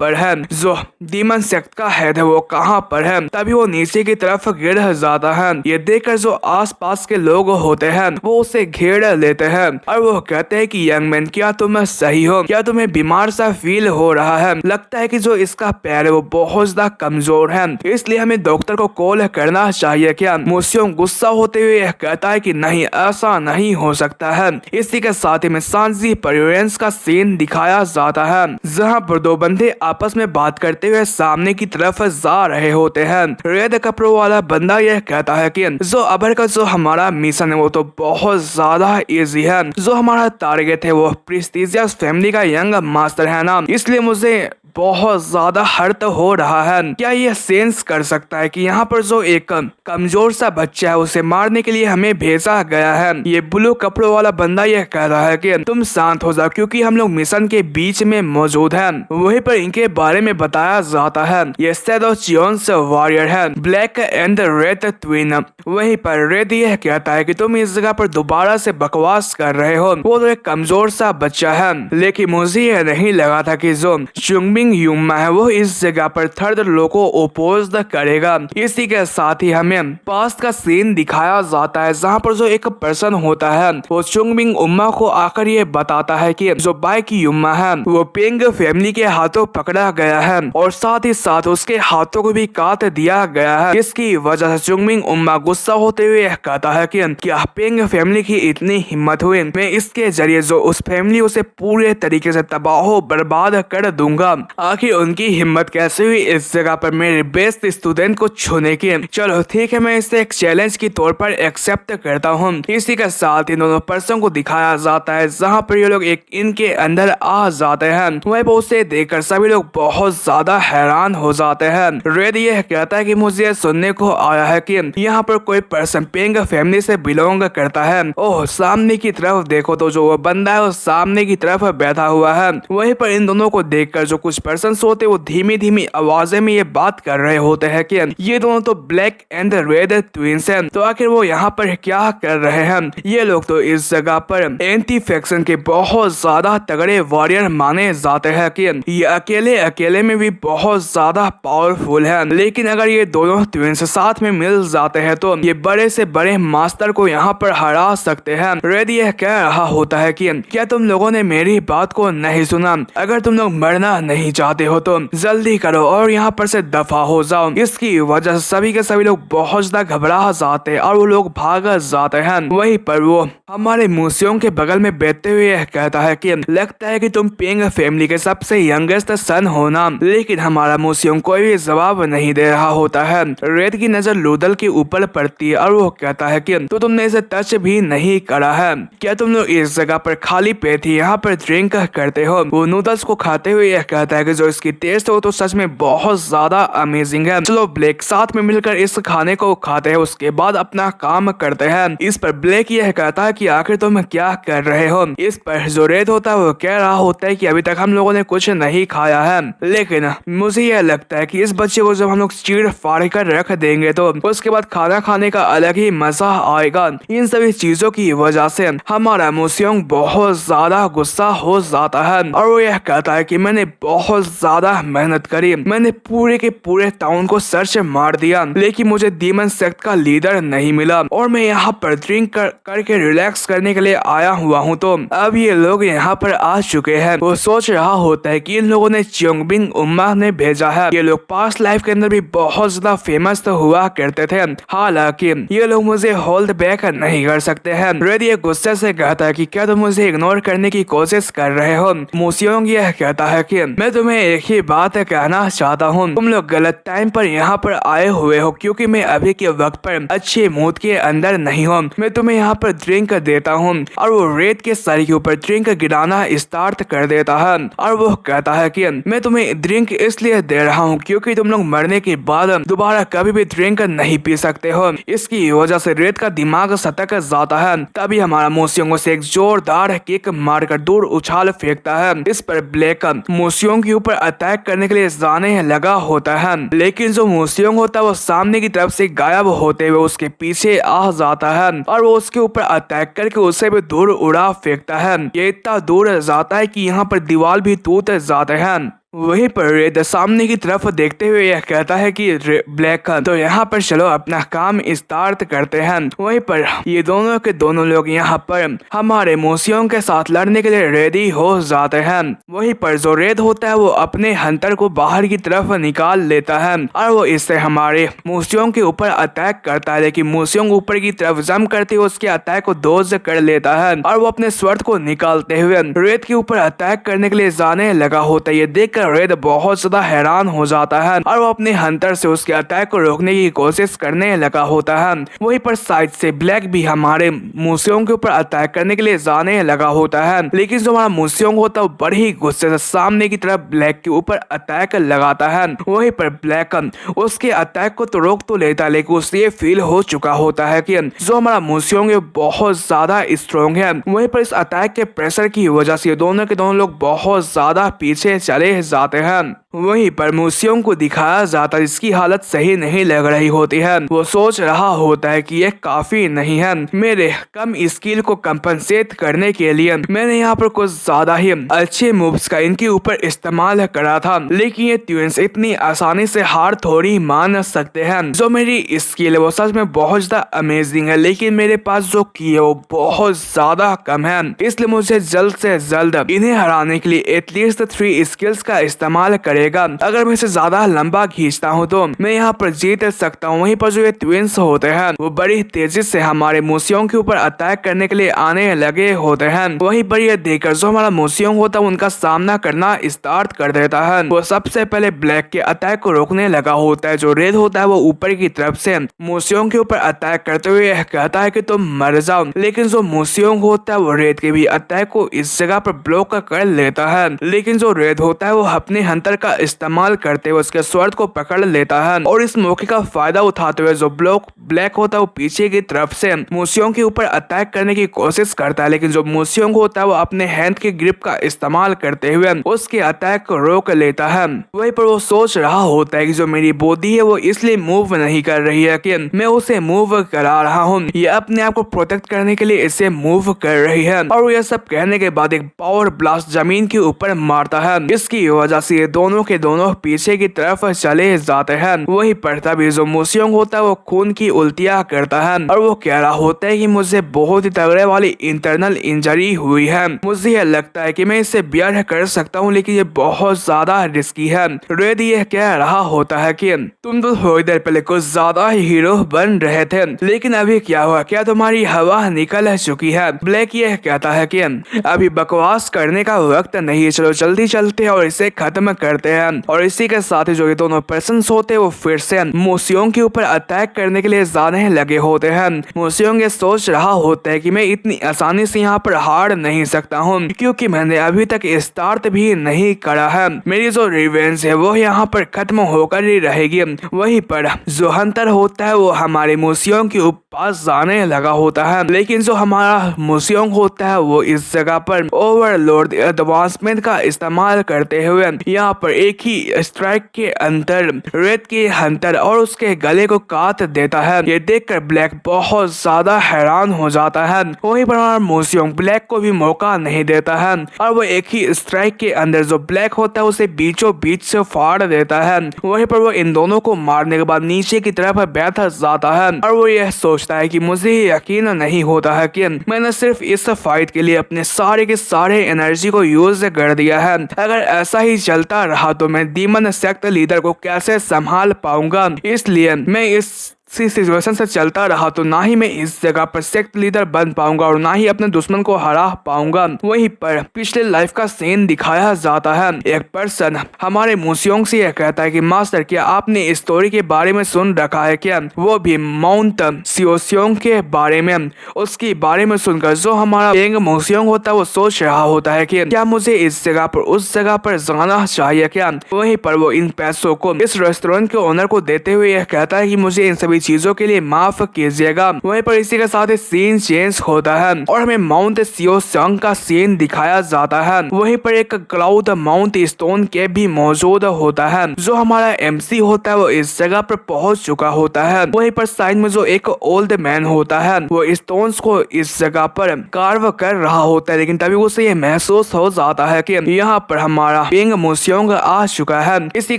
पर है? जो डीमन सेक्ट का हेड है वो कहाँ पर है? तभी वो नीचे की तरफ गिर जाता है। ये देखकर जो आसपास के लोग होते हैं वो उसे घेर लेते हैं और वो कहते हैं कि यंग मैन, क्या तुम सही हो? क्या तुम्हें बीमार सा फील हो रहा है? लगता है कि जो इसका पैर है वो बहुत ज्यादा कमजोर है, इसलिए हमें डॉक्टर को कॉल करना चाहिए क्या? मूसियोंग गुस्सा होते हुए कहता है कि नहीं, ऐसा नहीं हो सकता है। इसी के साथ ही में सांजी परिवेंस का सीन दिखाया जाता है जहां पर 2 बंदे आपस में बात करते हुए सामने की तरफ जा रहे होते हैं। रेड कपड़ों वाला बंदा यह कहता है कि जो अबर का जो हमारा मिशन है वो तो बहुत ज्यादा इजी है। जो हमारा टारगेट है वो प्रेस्टिजियस फैमिली का यंग मास्टर है ना, इसलिए मुझे बहुत ज्यादा हर्ट हो रहा है। क्या ये सेंस कर सकता है कि यहाँ पर जो एक कमजोर सा बच्चा है उसे मारने के लिए हमें भेजा गया है? ये ब्लू कपड़ों वाला बंदा यह कह रहा है कि तुम शांत हो जाओ क्योंकि हम लोग मिशन के बीच में मौजूद हैं। वहीं पर इनके बारे में बताया जाता है ये शैडो चियोन्स वॉरियर है, ब्लैक एंड रेड ट्विन। वहीं पर रेड यह कहता है कि तुम इस जगह पर दोबारा से बकवास कर रहे हो, वो तो एक कमजोर सा बच्चा है। लेकिन मुझे यह नहीं लगा था कि जो चुंगमिंग युम्मा है वो इस जगह पर थर्ड लो को ओपोज करेगा। इसी के साथ ही हमें पास्ट का सीन दिखाया जाता है जहाँ पर जो एक पर्सन होता है वो चुंगमिंग उम्मा को आकर ये बताता है कि जो बाइक युम्मा है वो पेंग फैमिली के हाथों पकड़ा गया है और साथ ही साथ उसके हाथों को भी काट दिया गया है। इसकी वजह से चुंगमिंग उम्मा गुस्सा होते हुए कहता है कि क्या पेंग फैमिली की इतनी हिम्मत हुई, मैं इसके जरिए जो उस फैमिली उसे पूरे तरीके से तबाह बर्बाद कर दूंगा। आखिर उनकी हिम्मत कैसे हुई इस जगह पर मेरे बेस्ट स्टूडेंट को छूने की? चलो ठीक है, मैं इसे एक चैलेंज की तौर पर एक्सेप्ट करता हूँ। इसी के साथ इन दोनों पर्सन को दिखाया जाता है जहाँ पर ये लोग एक इनके अंदर आ जाते हैं। वह उसे देखकर सभी लोग बहुत ज्यादा हैरान हो जाते हैं। रेड यह कहता है कि मुझे सुनने को आया है कि यहाँ पर कोई पर्सन पेंग फैमिली से बिलोंग करता है। ओह, सामने की तरफ देखो तो जो वो बंदा है वो सामने की तरफ बैठा हुआ है। वहीं पर इन दोनों को देखकर जो कुछ पर्सन होते वो धीमी धीमी आवाजें में ये बात कर रहे होते हैं कि ये दोनों तो ब्लैक एंड रेड ट्विंस हैं, तो आखिर वो यहाँ पर क्या कर रहे हैं। ये लोग तो इस जगह पर एंटी फैक्शन के बहुत ज्यादा तगड़े वॉरियर माने जाते हैं कि ये अकेले अकेले में भी बहुत ज्यादा पावरफुल है, लेकिन अगर ये दोनों ट्विंस साथ में मिल जाते हैं तो ये बड़े से बड़े मास्टर को यहाँ पर हरा सकते हैं। रेड यह कह रहा होता है कि क्या तुम लोगों ने मेरी बात को नहीं सुना, अगर तुम लोग मरना नहीं चाहते हो तो जल्दी करो और यहाँ पर से दफा हो जाओ। इसकी वजह से सभी के सभी लोग बहुत ज्यादा घबरा जाते हैं और वो लोग भाग जाते हैं। वहीं पर वो हमारे मूसियों के बगल में बैठते हुए कहता है कि लगता है कि तुम पिंग फैमिली के सबसे यंगेस्ट सन हो ना, लेकिन हमारा मूसियों कोई भी जवाब नहीं दे रहा होता है। रेड की नजर लूदल के ऊपर पड़ती है और वो कहता है कि तो तुमने इसे टच भी नहीं करा है, क्या तुम लोग इस जगह पर खाली पेट ही यहाँ पर ड्रिंक करते हो। वो नूडल्स को खाते हुए यह कहता है कि जो इसकी टेस्ट हो तो सच में बहुत ज्यादा अमेजिंग है। चलो ब्लैक साथ में मिलकर इस खाने को खाते हैं, उसके बाद अपना काम करते हैं। इस पर ब्लैक यह कहता है कि आखिर तुम क्या कर रहे हो। इस पर जो रेड होता है वो कह रहा होता है कि अभी तक हम लोगों ने कुछ नहीं खाया है, लेकिन मुझे यह लगता है कि इस बच्चे को जब हम लोग चीड़ फाड़ कर रख देंगे तो उसके बाद खाना खाने का अलग ही मजा आएगा। इन सभी चीजों की वजह से हमारा मूसियोंग बहुत ज्यादा गुस्सा हो जाता है और वो यह कहता है कि मैंने बहुत ज्यादा मेहनत करी, मैंने पूरे के पूरे टाउन को सर्च मार दिया, लेकिन मुझे डीमन सेक्ट का लीडर नहीं मिला और मैं यहाँ पर ड्रिंक करके रिलैक्स करने के लिए आया हुआ हूँ। तो अब ये लोग यहाँ पर आ चुके हैं। वो सोच रहा होता है कि इन लोगों ने चियोंगबिंग उम्मा ने भेजा है। ये लोग पास्ट लाइफ के अंदर भी बहुत ज्यादा फेमस तो हुआ करते थे, हालांकि ये लोग मुझे होल्ड बैक नहीं कर सकते हैं। रेड ये गुस्से से कहता है कि क्या तुम मुझे इग्नोर करने की कोशिश कर रहे हो। मूसियोंग यह कहता है कि मैं तुम्हें एक ही बात कहना चाहता हूँ, तुम लोग गलत टाइम पर यहाँ पर आए हुए हो, क्योंकि मैं अभी के वक्त पर अच्छे मूड के अंदर नहीं हूँ। मैं तुम्हें यहाँ पर ड्रिंक देता हूँ और वो रेड के सर के ऊपर ड्रिंक गिराना स्टार्ट कर देता है और वो कहता है कि मैं तुम्हें ड्रिंक इसलिए दे रहा हूँ क्योंकि तुम लोग मरने के बाद दोबारा कभी भी ड्रिंक नहीं पी सकते हो। इसकी वजह से रेड का दिमाग सटक जाता है। तभी हमारा मूसियोंग से एक जोरदार किक मारकर दूर उछाल फेंकता है। इस पर ब्लैक मूसियोंग के ऊपर अटैक करने के लिए जाने लगा होता है, लेकिन जो मूसियोंग होता है वो सामने की तरफ से गायब होते हुए उसके पीछे आ जाता है और वो उसके ऊपर अटैक करके उसे भी दूर उड़ा फेंकता है। ये इतना दूर जाता है कि यहाँ पर दीवार भी टूट जाते हैं। वहीं पर रेड सामने की तरफ देखते हुए यह कहता है कि ब्लैक तो यहाँ पर चलो अपना काम स्टार्ट करते हैं। वहीं पर ये दोनों के दोनों लोग यहाँ पर हमारे मूसियों के साथ लड़ने के लिए रेडी हो जाते हैं। वहीं पर जो रेड होता है वो अपने हंटर को बाहर की तरफ निकाल लेता है और वो इससे हमारे मूसियों के ऊपर अटैक करता है, लेकिन मूसियों ऊपर की तरफ जम करते हुए उसके अटैक को डॉज कर लेता है और वो अपने स्वर्ड को निकालते हुए रेड के ऊपर अटैक करने के लिए जाने लगा होता है। ये देख रेड बहुत ज्यादा हैरान हो जाता है और वो अपने हंटर से उसके अटैक को रोकने की कोशिश करने लगा होता है। वहीं पर साइड से ब्लैक भी हमारे मूसियों के ऊपर अटैक करने के लिए जाने लगा होता है, लेकिन जो हमारा मूसियों होता है वो बड़ी गुस्से से सामने की तरफ ब्लैक के ऊपर अटैक लगाता है। वहीं पर ब्लैक उसके अटैक को तो रोक तो लेता है, लेकिन उसे ये फील हो चुका होता है कि जो हमारा मूसियों है बहुत ज्यादा स्ट्रॉन्ग है। वहीं पर इस अटैक के प्रेशर की वजह से दोनों के दोनों लोग बहुत ज्यादा पीछे चले जाते हैं। वहीं पर मूसियों को दिखाया जाता है जिसकी हालत सही नहीं लग रही होती है। वो सोच रहा होता है कि यह काफी नहीं है, मेरे कम स्किल को कंपनसेट करने के लिए मैंने यहाँ पर कुछ ज्यादा ही अच्छे मूव्स का इनके ऊपर इस्तेमाल करा था, लेकिन ये ट्विंस इतनी आसानी से हार थोड़ी मान सकते हैं। जो मेरी स्किल है वो सच में बहुत ज्यादा अमेजिंग है, लेकिन मेरे पास जो की है वो बहुत ज्यादा कम है, इसलिए मुझे जल्द से जल्द इन्हें हराने के लिए एटलीस्ट 3 स्किल्स का इस्तेमाल करेगा। अगर मैं इसे ज्यादा लंबा खींचता हूँ तो मैं यहाँ पर जीत सकता हूँ। वहीं पर जो ये ट्विंस होते हैं वो बड़ी तेजी से हमारे मूसियों के ऊपर अटैक करने के लिए आने लगे होते हैं। वहीं पर ये देखकर जो हमारा मूसियों होता है उनका सामना करना स्टार्ट कर देता है। वो सबसे पहले ब्लैक के अटैक को रोकने लगा होता है। जो रेड होता है वो ऊपर की तरफ से मूसियों के ऊपर अटैक करते हुए कहता है कि तुम मर जाओ, लेकिन जो मूसियों होता है वो रेड के भी अटैक को इस जगह पर ब्लॉक कर लेता है। लेकिन जो रेड होता है वो अपने हंटर का का इस्तेमाल करते हुए उसके स्वर्ड को पकड़ लेता है और इस मौके का फायदा उठाते हुए जो ब्लैक होता है वो पीछे की तरफ से मूसियोंग के ऊपर अटैक करने की कोशिश करता है, लेकिन जो मूसियोंग होता है वो अपने हैंड के ग्रिप का इस्तेमाल करते हुए उसके अटैक को रोक लेता है। वहीं पर वो सोच रहा होता है कि जो मेरी बॉडी है वो इसलिए मूव नहीं कर रही है कि मैं उसे मूव करा रहा हूँ, ये अपने आप को प्रोटेक्ट करने के लिए इसे मूव कर रही है। और यह सब कहने के बाद एक पावर ब्लास्ट जमीन के ऊपर मारता है, इसकी वजह से ये दोनों के दोनों पीछे की तरफ चले जाते हैं। वहीं पर तभी जो मूसियोंग होता है वो खून की उल्टियाँ करता है और वो कह रहा होता है कि मुझे बहुत ही तगड़े वाली इंटरनल इंजरी हुई है, मुझे यह लगता है कि मैं इसे बियर कर सकता हूँ लेकिन ये बहुत ज्यादा रिस्की है। रेड ये कह रहा होता है कि तुम तो थोड़ी देर पहले कुछ ज्यादा ही हीरो बन रहे थे, लेकिन अभी क्या हुआ, क्या तुम्हारी हवा निकल चुकी है? ब्लैक ये कहता है कि अभी बकवास करने का वक्त नहीं है, चलो जल्दी चलते हैं और इसे खत्म करते हैं। और इसी के साथ ही जो ये दोनों पर्सन होते हैं वो फिर से मूसियोंग के ऊपर अटैक करने के लिए जाने लगे होते हैं। मूसियोंग ये सोच रहा होता है कि मैं इतनी आसानी से यहाँ पर हार नहीं सकता हूँ क्योंकि मैंने अभी तक स्टार्ट भी नहीं करा है, मेरी जो रिवेंज है वो यहाँ पर खत्म होकर ही रहेगी। वहीं पर जो हंटर होता है वो हमारे मूसियोंग के पास जाने लगा होता है, लेकिन जो हमारा मूसियोंग होता है वो इस जगह पर ओवरलोड एडवांसमेंट का इस्तेमाल करते हुए यहाँ पर एक ही स्ट्राइक के अंदर रेड के हंटर और उसके गले को काट देता है। ये देखकर ब्लैक बहुत ज्यादा हैरान हो जाता है। वहीं पर हमारा मूसियोंग ब्लैक को भी मौका नहीं देता है और वो एक ही स्ट्राइक के अंदर जो ब्लैक होता है उसे बीचों बीच से फाड़ देता है। वहीं पर वो इन दोनों को मारने के बाद नीचे की तरफ बैठ जाता है और वो यह सोचता है कि मुझे यकीन नहीं होता है कि मैंने सिर्फ इस फाइट के लिए अपने सारे के सारे एनर्जी को यूज कर दिया है। अगर ऐसा ही चलता रहा तो मैं डीमन सेक्ट लीडर को कैसे संभाल पाऊंगा, इसलिए मैं इस सिचुएशन से चलता रहा तो ना ही मैं इस जगह पर सेक्ट लीडर बन पाऊंगा और ना ही अपने दुश्मन को हरा पाऊंगा। वहीं पर पिछले लाइफ का सीन दिखाया जाता है। एक पर्सन हमारे मूसियोंग से यह कहता है कि मास्टर क्या आपने इस स्टोरी के बारे में सुन रखा है क्या? वो भी माउंट सियोसियोंग के बारे में। उसके बारे में सुनकर जो हमारा पेंग मूसियोंग होता है वो सोच रहा होता है कि क्या मुझे इस जगह पर उस जगह पर जाना चाहिए क्या? वहीं पर वो इन पैसों को इस रेस्टोरेंट के ओनर को देते हुए यह कहता है कि मुझे इन सभी चीजों के लिए माफ कीजिएगा। वहीं पर इसी के साथ ही सीन चेंज होता है और हमें माउंट सियोसियोंग का सीन दिखाया जाता है। वहीं पर एक क्लाउड माउंट स्टोन के भी मौजूद होता है। जो हमारा एमसी होता है वो इस जगह पर पहुंच चुका होता है। वहीं पर साइड में जो एक ओल्ड मैन होता है वो स्टोन्स को इस जगह पर कार्व कर रहा होता है, लेकिन तभी उसे ये महसूस हो जाता है कि यहाँ पर हमारा पेंग मूसियोंग आ चुका है। इसी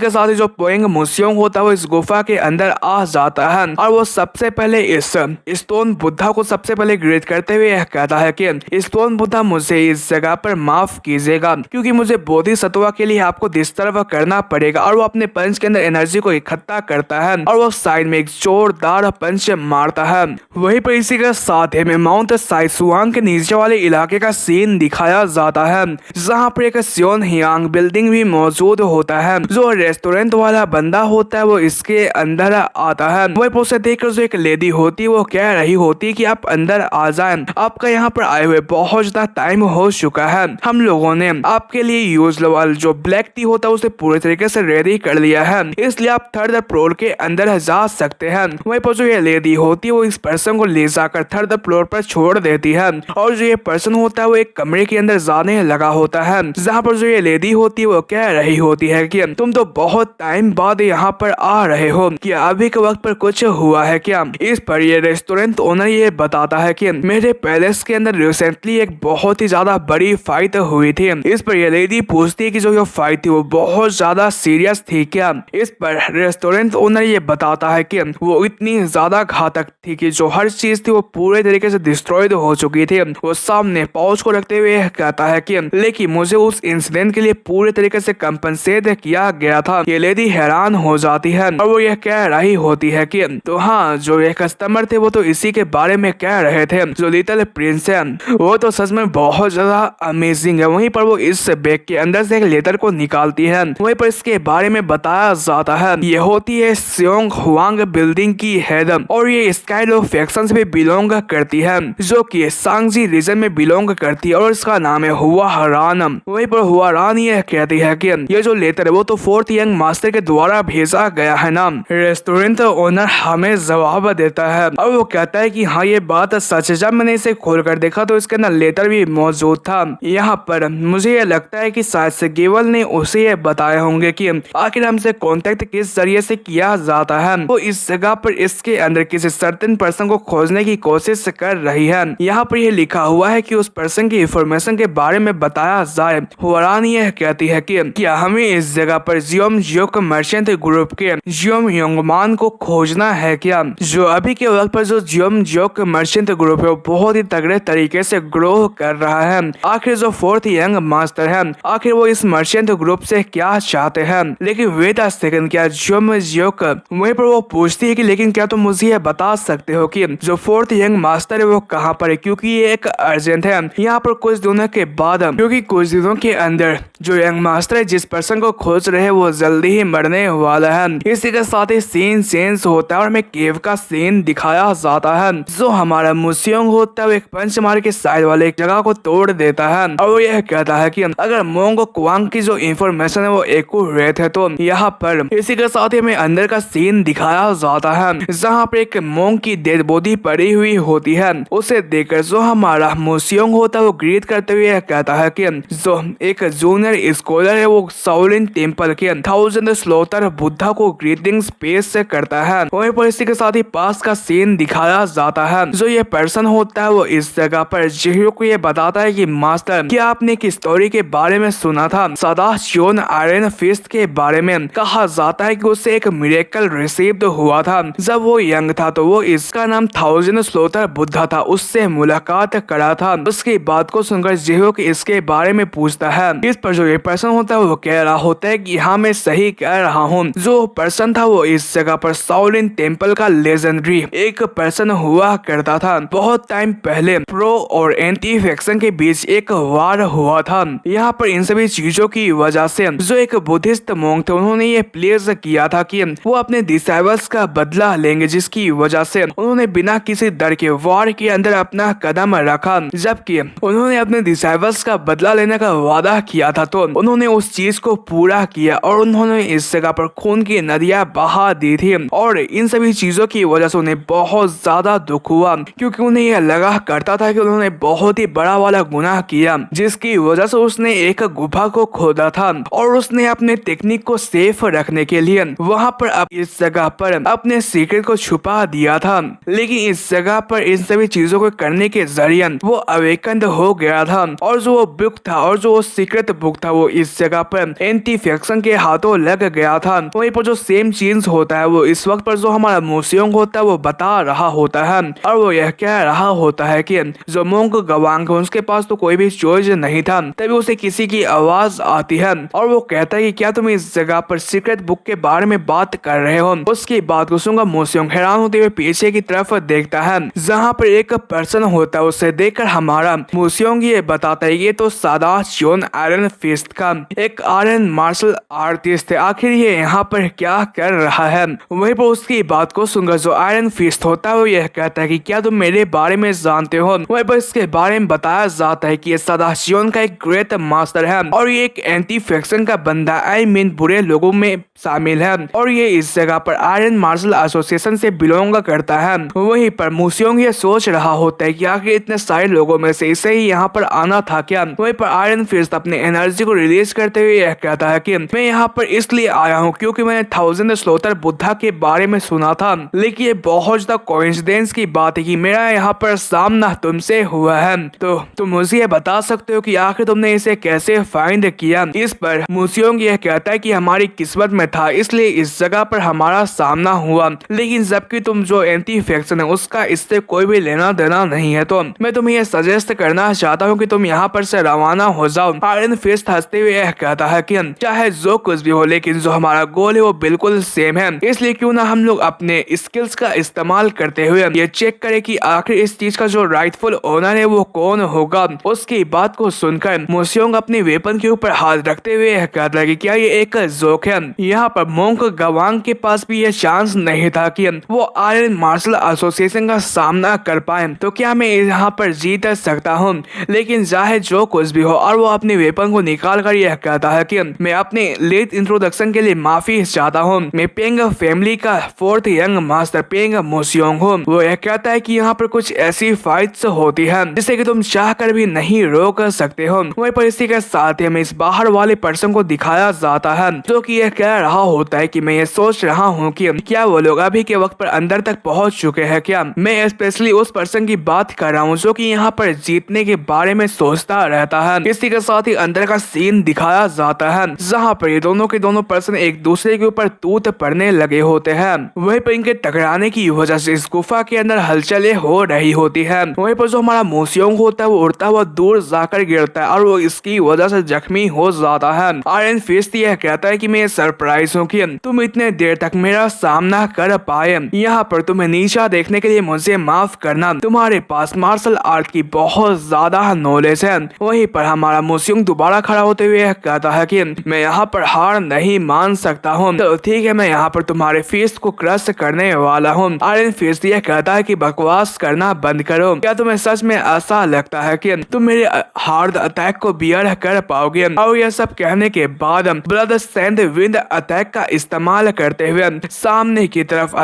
के साथ ही जो पेंग मूसियोंग होता है वो इस गुफा के अंदर आ जाता है और वो सबसे पहले इस स्टोन बुद्धा को सबसे पहले ग्रेट करते हुए यह कहता है कि स्टोन बुद्धा मुझे इस जगह पर माफ कीजिएगा क्योंकि मुझे बोधिसत्व के लिए आपको डिस्टर्ब करना पड़ेगा। और वो अपने पंच के अंदर एनर्जी को इकट्ठा करता है और वो साइड में एक जोरदार पंच मारता है। वहीं पर इसी के साथ में माउंट साइसुआंग के नीचे वाले इलाके का सीन दिखाया जाता है जहाँ पर एक सियोन हियांग बिल्डिंग भी मौजूद होता है। जो रेस्टोरेंट वाला बंदा होता है वो इसके अंदर आता है। वही उसे देखकर जो एक लेडी होती है वो कह रही होती है कि आप अंदर आ जाएं, आपका यहाँ पर आए हुए बहुत ज्यादा टाइम हो चुका है, हम लोगों ने आपके लिए यूजुअल जो ब्लैक टी होता है उसे पूरे तरीके से रेडी कर लिया है, इसलिए आप थर्ड फ्लोर के अंदर जा सकते हैं। वहीं पर जो ये लेडी होती है वो इस पर्सन को ले जाकर थर्ड फ्लोर पर छोड़ देती है और जो ये पर्सन होता है वो एक कमरे के अंदर जाने लगा होता है जहाँ पर जो ये लेडी होती है वो कह रही होती है कि तुम तो बहुत टाइम बाद यहाँ पर आ रहे हो, क्या अभी के वक्त पर कुछ हुआ है क्या? इस पर ये रेस्टोरेंट ओनर ये बताता है कि मेरे पैलेस के अंदर रिसेंटली एक बहुत ही ज्यादा बड़ी फाइट हुई थी। इस पर ये लेडी पूछती है कि जो ये फाइट थी वो बहुत ज्यादा सीरियस थी क्या? इस पर रेस्टोरेंट ओनर ये बताता है कि वो इतनी ज्यादा घातक थी कि जो हर चीज थी वो पूरे तरीके से डिस्ट्रॉयड हो चुकी थी। वो सामने पाउच को रखते हुए कहता है कि लेकिन मुझे उस इंसिडेंट के लिए पूरे तरीके से कंपनसेट किया गया था। ये लेडी हैरान हो जाती है और वो ये कह रही होती है कि तो हाँ, जो ये कस्टमर थे वो तो इसी के बारे में कह रहे थे। जो लिटिल प्रिंस है वो तो सच में बहुत ज्यादा अमेजिंग है। वहीं पर वो इस बैग के अंदर से एक लेटर को निकालती है। वहीं पर इसके बारे में बताया जाता है ये होती है सियोंग हुआंग बिल्डिंग की हेड और ये स्काई लो फैक्शन से भी बिलोंग करती है, जो कि सांगजी रीजन में बिलोंग करती है और इसका नाम है हुआरान। वहीं पर हुआरान ये कहती है कि ये जो लेटर है वो तो फोर्थ यंग मास्टर के द्वारा भेजा गया है ना। रेस्टोरेंट ओनर हमें जवाब देता है और वो कहता है कि हाँ ये बात सच है। जब मैंने इसे खोल कर देखा तो इसके अंदर लेटर भी मौजूद था। यहाँ पर मुझे ये लगता है कि शायद से गेवल ने उसे ये बताए होंगे कि आखिर हमसे कांटेक्ट किस जरिए से किया जाता है। वो इस जगह पर इसके अंदर किसी सर्टेन पर्सन को खोजने की कोशिश कर रही है। यहाँ पर यह लिखा हुआ है कि उस पर्सन की इंफॉर्मेशन के बारे में बताया जाए। हुआरान यह कहती है कि क्या हमें इस जगह पर जियोम जियोक मर्चेंट ग्रुप के जियोम योंगमान को खोजना है क्या, जो अभी के वक्त पर जो जियोम जियोक मर्चेंट ग्रुप है वो बहुत ही तगड़े तरीके से ग्रो कर रहा है। आखिर जो फोर्थ यंग मास्टर है आखिर वो इस मर्चेंट ग्रुप से क्या चाहते हैं। लेकिन वेट अ सेकंड, क्या जियोम जियोक वहीं पर वो पूछती है कि लेकिन क्या तुम मुझे ये बता सकते हो कि जो फोर्थ यंग मास्टर है वो कहाँ पर है, क्योंकि ये एक अर्जेंट है यहाँ पर कुछ दिनों के बाद, क्योंकि कुछ दिनों के अंदर जो यंग मास्टर है जिस पर्सन को खोज रहे हैं वो जल्दी ही मरने वाला है। इसी के साथ ही सीन चेंज होता है और हमें केव का सीन दिखाया जाता है। जो हमारा मुसियोंग होता है वो एक पंच मार के साइड वाले एक जगह को तोड़ देता है और वो यह कहता है कि अगर मोंग क्वांग की जो इंफॉर्मेशन है वो एक्यूरेट है तो यहाँ पर इसी के साथ ही हमें अंदर का सीन दिखाया जाता है जहाँ पर एक मोंग की डेड बॉडी पड़ी हुई होती है। उसे देखकर जो हमारा मुसियोंग होता है वो ग्रीट करते हुए कहता है कि जो एक जूनियर स्कॉलर है वो शाओलिन टेम्पल के 1000 स्लोटर बुद्धा को ग्रीटिंग्स पेश करता है। वहीं पर इसी के साथ ही पास का सीन दिखाया जाता है। जो ये पर्सन होता है वो इस जगह पर जिह्यो को ये बताता है कि मास्टर क्या आपने एक स्टोरी के बारे में सुना था, सदा शियोन आयरन फिस्ट के बारे में। कहा जाता है कि उससे एक मिरेकल रिसीव्ड हुआ था जब वो यंग था, तो वो इसका नाम 1000 स्लोटर बुद्धा था, उससे मुलाकात करा था। उसकी बात को सुनकर जिह्यो इसके बारे में पूछता है। इस पर जो ये पर्सन होता है वो कह रहा होता है कि हाँ मैं सही कह रहा हूँ। जो पर्सन था वो इस जगह पर शाओलिन टेम्पल का लेजेंडरी एक पर्सन हुआ करता था। बहुत टाइम पहले प्रो और एंटी फैक्शन के बीच एक वार हुआ था। यहाँ पर इन सभी चीजों की वजह से जो एक बुद्धिस्ट मोंग थे उन्होंने ये प्लेस किया था कि वो अपने डिसाइबल्स का बदला लेंगे, जिसकी वजह से उन्होंने बिना किसी डर के वार के अंदर अपना कदम रखा। जबकि उन्होंने अपने डिसाइबल्स का बदला लेने का वादा किया था तो उन्होंने उस चीज को पूरा किया और उन्होंने इस जगह पर खून की नदियां बहा दी थी। और इन सभी चीजों की वजह से उन्हें बहुत ज्यादा दुख हुआ, क्योंकि उन्हें यह लगा करता था कि उन्होंने बहुत ही बड़ा वाला गुनाह किया, जिसकी वजह से उसने एक गुफा को खोदा था और उसने अपने टेक्निक को सेफ रखने के लिए वहां पर इस जगह पर अपने सीक्रेट को छुपा दिया था। लेकिन इस जगह पर इन सभी चीजों को करने के जरिए वो अवेकंड हो गया था और जो वो बुक था और जो वो सीक्रेट बुक था वो इस जगह पर एंटी फैक्शन के हाथों लग गया था। वहीं पर जो सेम चीज होता है वो इस वक्त पर जो हमारा मुसियोंग होता है वो बता रहा होता है और वो यह कह रहा होता है कि जो मोंग गवांग उसके पास तो कोई भी चॉइस नहीं था। तभी उसे किसी की आवाज आती है और वो कहता है कि क्या तुम इस जगह पर सीक्रेट बुक के बारे में बात कर रहे हो। उसकी बात को सुनकर मुसियोंग हैरान होते हुए पीछे की तरफ देखता है जहाँ पर एक पर्सन होता है। उसे देखकर हमारा मुसियोंग ये बताता है ये तो सादा शियोन आयरन फिस्ट का एक आयरन मार्शल आर्टिस्ट है, आखिर ये यहाँ पर क्या कर रहा है। वहीं पर उसकी बात को सुनकर जो आयरन फिस्ट होता है वो यह कहता है कि क्या तुम मेरे बारे में जानते हो। वहीं पर इसके बारे में बताया जाता है कि ये सदाशियोन का एक ग्रेट मास्टर है और ये एक एंटी फैक्शन का बंदा आई मीन बुरे लोगों में शामिल है और ये इस जगह पर आयरन मार्शल एसोसिएशन से बिलोंग करता है। वहीं पर मुसियोंग ये सोच रहा होता है कि आखिर इतने सारे लोगों में से इसे ही यहाँ पर आना था क्या। वहीं पर आयरन फिस्ट अपने एनर्जी को रिलीज करते हुए यह कहता है कि मैं यहाँ पर इसलिए आया हूँ क्योंकि मैंने 1000 स्लोटर बुद्धा के बारे में सुना था, लेकिन ये बहुत ज्यादा कोइंसिडेंस की बात है कि मेरा यहाँ पर सामना तुमसे हुआ है। तो तुम मुझे ये बता सकते हो कि आखिर तुमने इसे कैसे फाइंड किया। इस पर मुसियोंग यह कहता है कि हमारी किस्मत में था इसलिए इस जगह पर हमारा सामना हुआ, लेकिन जबकि तुम जो एंटी फैक्शन है उसका इससे कोई भी लेना देना नहीं है, तो मैं तुम्हें यह सजेस्ट करना चाहता हूँ कि तुम यहाँ पर से रवाना हो जाओ। आयरन फिस्ट हंसते हुए यह कहता है कि चाहे जो कुछ भी हो लेकिन जो हमारा गोल है वो बिल्कुल सेम है, इसलिए क्यों ना हम लोग अपने स्किल्स का इस्तेमाल करते हुए ये चेक करे कि आखिर इस चीज का जो राइटफुल ओनर है वो कौन होगा। उसकी बात को सुनकर मोसियोंग अपने वेपन के ऊपर हाथ रखते हुए कहता है कि क्या ये एक जोक है। यहाँ पर मोंक गवांग के पास भी ये चांस नहीं था कि वो आयरन मार्शल एसोसिएशन का सामना कर पाए, तो क्या मैं यहाँ पर जीत सकता हूँ। लेकिन चाहे जो कुछ भी हो, और वो अपने वेपन को निकाल कर यह कहता है कि मैं अपने लेट इंट्रोडक्शन के लिए माफी चाहता हूँ। मैं पेंग फैमिली का फोर्थ यंग मास्टर पेंग मोसियोंग हूँ। वो यह कहता है कि यहाँ पर कुछ ऐसी फाइट्स होती है जिसे कि तुम चाह कर भी नहीं रोक सकते हो। वहीं पर इसी के साथ ही हमें इस बाहर वाले पर्सन को दिखाया जाता है जो कि यह कह रहा होता है कि मैं ये सोच रहा हूँ कि क्या वो लोग अभी के वक्त पर अंदर तक पहुंच चुके हैं क्या। मैं स्पेशली उस पर्सन की बात कर रहा हूँ जो कि यहाँ पर जीतने के बारे में सोचता रहता है। इसी के साथ ही अंदर का सीन दिखाया जाता है जहाँ पर ये दोनों के दोनों पर्सन एक दूसरे के ऊपर तूत पड़ने लगे होते हैं। वहीं पर इनके टकराने की वजह से इस गुफा के अंदर हलचलें हो रही होती है। वहीं पर जो हमारा मोसियोंग होता है वो उड़ता हुआ दूर जाकर गिरता है और वो इसकी वजह से जख्मी हो जाता है। आयरन फिस्ट यह कहता है कि मैं सरप्राइज हूँ कि तुम इतने देर तक मेरा सामना कर पाए। यहाँ पर तुम्हें नीचा देखने के लिए मुझे माफ करना, तुम्हारे पास मार्शल आर्ट की बहुत ज्यादा नॉलेज है। वहीं पर हमारा मोसियोंग दोबारा खड़ा होते हुए कहता है कि मैं यहाँ पर हार नहीं मान सकता हूँ, तो ठीक है मैं यहाँ पर तुम्हारे फिस्ट को क्रश करने वाला हूँ। आयरन फिस्ट यह कहता है कि बकवास करना बंद करो, क्या तुम्हें सच में ऐसा लगता है कि तुम मेरे हार्ड अटैक को बियर कर पाओगे। और यह सब कहने के बाद ब्लड सेंड विंड अटैक का इस्तेमाल करते हुए सामने की तरफ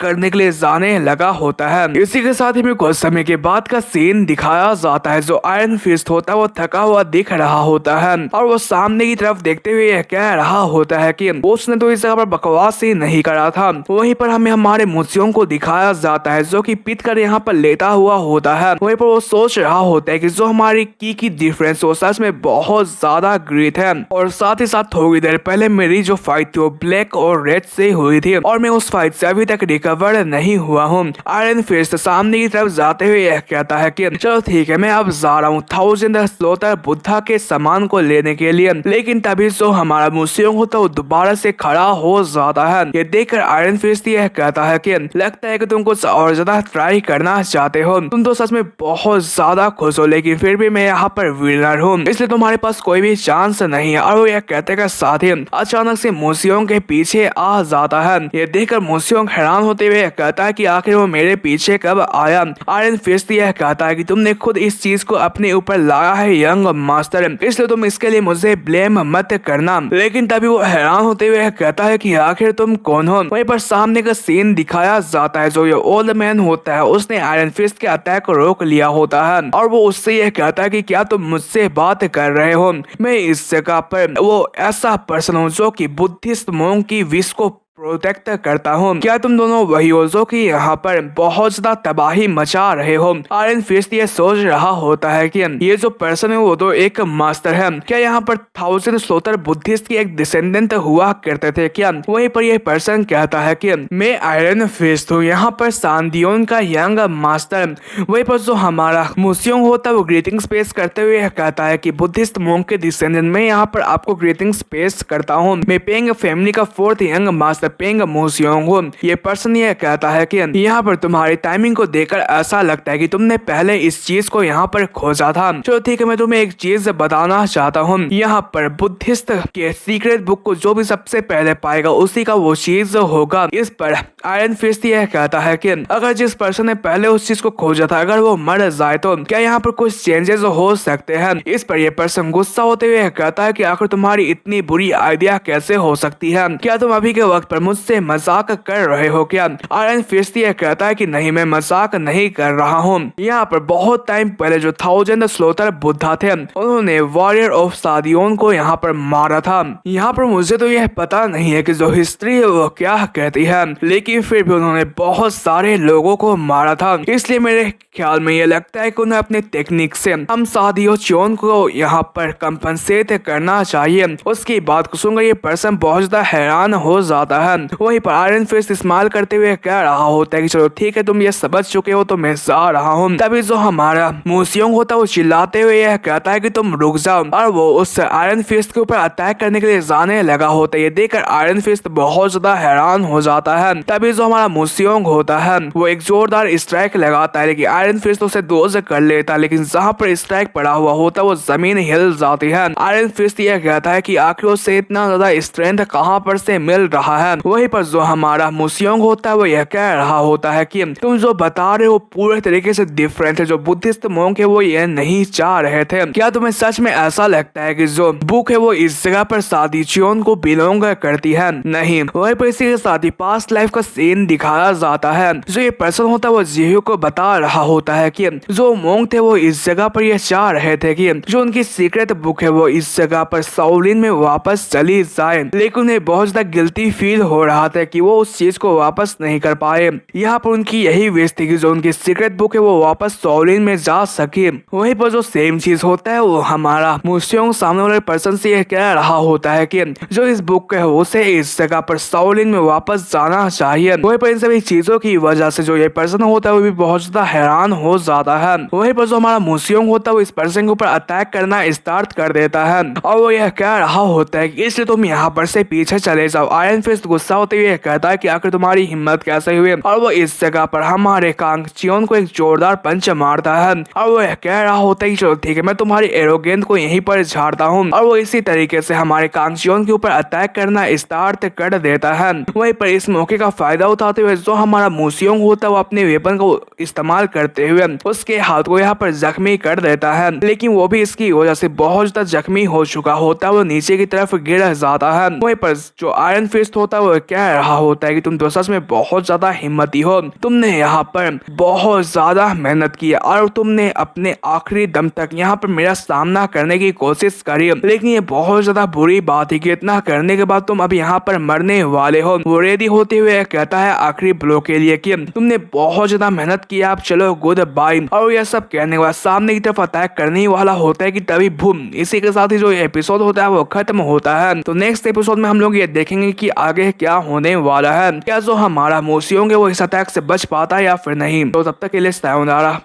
करने के लिए जाने लगा होता है। इसी के साथ ही में कुछ समय के बाद का सीन दिखाया जाता है। जो आयरन फिस्ट होता है वो थका हुआ दिख रहा होता है और वो सामने की तरफ देखते हुए यह कह रहा होता है कि उसने तो इस जगह पर बकवास ही नहीं करा था। वहीं पर हमें हमारे मोसियोंग को दिखाया जाता है जो कि पीट कर यहाँ पर लेटा हुआ होता है। वहीं पर वो सोच रहा होता है कि जो हमारी की डिफरेंस हो सच में बहुत ज्यादा ग्रेट है। और साथ ही साथ थोड़ी देर पहले मेरी जो फाइट थी वो ब्लैक और रेड से हुई थी और मैं उस फाइट से अभी तक रिकवर नहीं हुआ हूँ। आयरन फिस्ट सामने की तरफ जाते हुए यह कहता है कि चलो ठीक है मैं अब जा रहा हूँ 1000 स्लोटर बुद्धा के सामान को लेने के लिए। लेकिन तभी जो हमारा मोसियोंग होता है वो दोबारा से खड़ा हो जाता है। ये देखकर आयरन फिस्ट यह कहता है कि लगता है कि तुम कुछ और ज्यादा ट्राई करना चाहते हो, तुम तो सच में बहुत ज्यादा खुश हो, लेकिन फिर भी मैं यहाँ पर विनर हूँ इसलिए तुम्हारे पास कोई भी चांस नहीं है। और वो यह कहते के साथ ही अचानक से मोसियोंग के पीछे आ जाता है। ये देखकर मोसियोंग हैरान होते हुए कहता है कि आखिर वो मेरे पीछे कब आया। आयरन फिस्ट यह कहता है कि तुमने खुद इस चीज को अपने ऊपर लाया है यंग मास्टर, इसलिए तुम इसके लिए मुझे ब्लेम मत करना। लेकिन तभी वो हैरान होते हुए कहता है कि आखिर तुम कौन हो। वहीं पर सामने का सीन दिखाया जाता है। जो ये ओल्ड मैन होता है उसने आयरन फिस्ट के अटैक को रोक लिया होता है और वो उससे यह कहता है कि क्या तुम मुझसे बात कर रहे हो। मैं इस जगह पर वो ऐसा पर्सन हूँ जो कि बुद्धिस्ट मोंग की विश को प्रोटेक्ट करता हूँ। क्या तुम दोनों वही हो जो कि यहाँ पर बहुत ज्यादा तबाही मचा रहे हो। आयरन फिस्ट ये सोच रहा होता है कि ये जो पर्सन है वो तो एक मास्टर है, क्या यहाँ पर 1000 स्लोटर बुद्धिस्ट की एक डिसेंडेंट हुआ करते थे क्या। वहीं पर यह पर्सन कहता है कि मैं आयरन फिस्ट हूँ यहाँ पर सांडियोन का यंग मास्टर। वहीं पर जो हमारा मोसियोंग होता है वो ग्रीटिंग्स पेश करते हुए कहता है कि बुद्धिस्ट मोंग के डिसेंडेंट मैं यहाँ पर आपको ग्रीटिंग्स पेश करता हूँ। मैं पेंग फैमिली का 4th यंग मास्टर पेंग मोसियोंग हूँ। ये पर्सन यह कहता है कि यहाँ पर तुम्हारी टाइमिंग को देखकर ऐसा लगता है कि तुमने पहले इस चीज को यहाँ पर खोजा था। चलो ठीक है मैं तुम्हें एक चीज बताना चाहता हूँ। यहाँ पर बुद्धिस्ट के सीक्रेट बुक को जो भी सबसे पहले पाएगा उसी का वो चीज होगा। इस पर आयरन फिस्ट यह कहता है कि अगर जिस पर्सन ने पहले उस चीज को खोजा था अगर वो मर जाए तो क्या यहाँ पर कुछ चेंजेस हो सकते हैं। इस पर यह पर्सन गुस्सा होते हुए कहता है कि आखिर तुम्हारी इतनी बुरी आइडिया कैसे हो सकती है, क्या तुम अभी के वक्त पर मुझसे मजाक कर रहे हो क्या। आयरन फिस्ट यह कहता है कि नहीं मैं मजाक नहीं कर रहा हूँ। यहाँ पर बहुत टाइम पहले जो 1000 स्लोटर बुद्धा थे उन्होंने वॉरियर ऑफ सादियोन को यहाँ पर मारा था। यहाँ पर मुझे तो यह पता नहीं है कि जो हिस्ट्री है वो क्या कहती है, लेकिन फिर भी उन्होंने बहुत सारे लोगों को मारा था। इसलिए मेरे ख्याल में ये लगता है कि उन्हें अपने टेक्निक से हम सादियो चोन को यहाँ पर कंपनसेट करना चाहिए। उसकी बात को सुनकर ये पर्सन बहुत ज्यादा हैरान हो जाता है। वहीं पर आयरन फिस्ट इस्तेमाल करते हुए कह रहा होता है कि चलो ठीक है, तुम ये समझ चुके हो तो मैं जा रहा हूँ। तभी जो हमारा मूसियोंग होता है वो चिल्लाते हुए यह कहता है कि तुम रुक जाओ, और वो उस आयरन फिस्ट के ऊपर अटैक करने के लिए जाने लगा होता है। ये देखकर आयरन फिस्ट बहुत ज्यादा हैरान हो जाता है। तभी जो हमारा मूसियोंग होता है वो एक जोरदार स्ट्राइक लगाता है, लेकिन आयरन फिस्ट उसे डोज कर लेता है। लेकिन जहाँ पर स्ट्राइक पड़ा हुआ होता है वो जमीन हिल जाती है। आयरन फिस्ट यह कहता है कि आखिर उसे इतना ज्यादा स्ट्रेंथ कहाँ पर से मिल रहा है। वहीं पर जो हमारा मूसियोंग होता है वो यह कह रहा होता है कि तुम जो बता रहे हो पूरे तरीके से डिफरेंट है। जो बुद्धिस्ट मोंक है वो ये नहीं चाह रहे थे। क्या तुम्हें सच में ऐसा लगता है कि जो बुक है वो इस जगह पर सादिचियोन को बिलोंग करती है? नहीं। वहीं पर इसी के साथ ही पास्ट लाइफ का सीन दिखाया जाता है। जो ये पर्सन होता है वो जिह्यू को बता रहा होता है कि जो मोंक थे वो इस जगह पर ये चाह रहे थे कि जो उनकी सीक्रेट बुक है वो इस जगह पर शाओलिन में वापस चली जाए, लेकिन उन्हें बहुत ज्यादा गिल्टी फील हो रहा था कि वो उस चीज को वापस नहीं कर पाए। यहाँ पर उनकी यही विश थी कि जो उनकी सीक्रेट बुक है वो वापस शाओलिन में जा सके। वहीं पर जो सेम चीज होता है वो हमारा मूसियोंग सामने वाले पर्सन से यह कह रहा होता है कि जो इस बुक है उसे इस जगह पर शाओलिन में वापस जाना चाहिए। वहीं पर इन सभी चीजों की वजह से जो ये पर्सन होता है वो भी बहुत ज्यादा हैरान हो जाता है। वहीं पर जो हमारा मूसियोंग होता है वो इस पर्सन के ऊपर अटैक करना स्टार्ट कर देता है, और वो यह कह रहा होता है कि इसलिए तुम यहाँ पर से पीछे चले जाओ। आयरन फिस्ट गुस्सा होते हुए कहता है कि आखिर तुम्हारी हिम्मत कैसे हुई, और वो इस जगह पर हमारे कांगचियोन को एक जोरदार पंच मारता है, और वो यह कह रहा होता है कि चलो ठीक है, मैं तुम्हारी एरोगेंस को यहीं पर झाड़ता हूँ, और वो इसी तरीके से हमारे कांगचियोन के ऊपर अटैक करना स्टार्ट कर देता है। वहीं पर इस मौके का फायदा उठाते हुए जो हमारा मूसियोंग होता है वो अपने वेपन को इस्तेमाल करते हुए उसके हाथ को यहाँ पर जख्मी कर देता है, लेकिन वो भी इसकी वजह से बहुत ज्यादा जख्मी हो चुका होता है, वो नीचे की तरफ गिर जाता है। वहीं पर जो आयरन फिस्ट होता है वो कह रहा होता है कि तुम तो सच में बहुत ज्यादा हिम्मती हो, तुमने यहाँ पर बहुत ज्यादा मेहनत की और तुमने अपने आखिरी दम तक यहाँ पर मेरा सामना करने की कोशिश करी, लेकिन ये बहुत ज्यादा बुरी बात है कि इतना करने के बाद तुम अब यहाँ पर मरने वाले हो। वो रेडी होते हुए कहता है आखिरी ब्लो के लिए कि तुमने बहुत ज्यादा मेहनत की, आप चलो गुड बाय। और यह सब कहने के बाद सामने की तरफ अटैक करने वाला होता है कि तभी बूम, इसी के साथ ही जो एपिसोड होता है वो खत्म होता है। तो नेक्स्ट एपिसोड में हम लोग ये देखेंगे कि आगे क्या होने वाला है, क्या जो हमारा मूसियोंग है वो इस अटैक से बच पाता है या फिर नहीं। तो तब तक के लिए सायोनारा।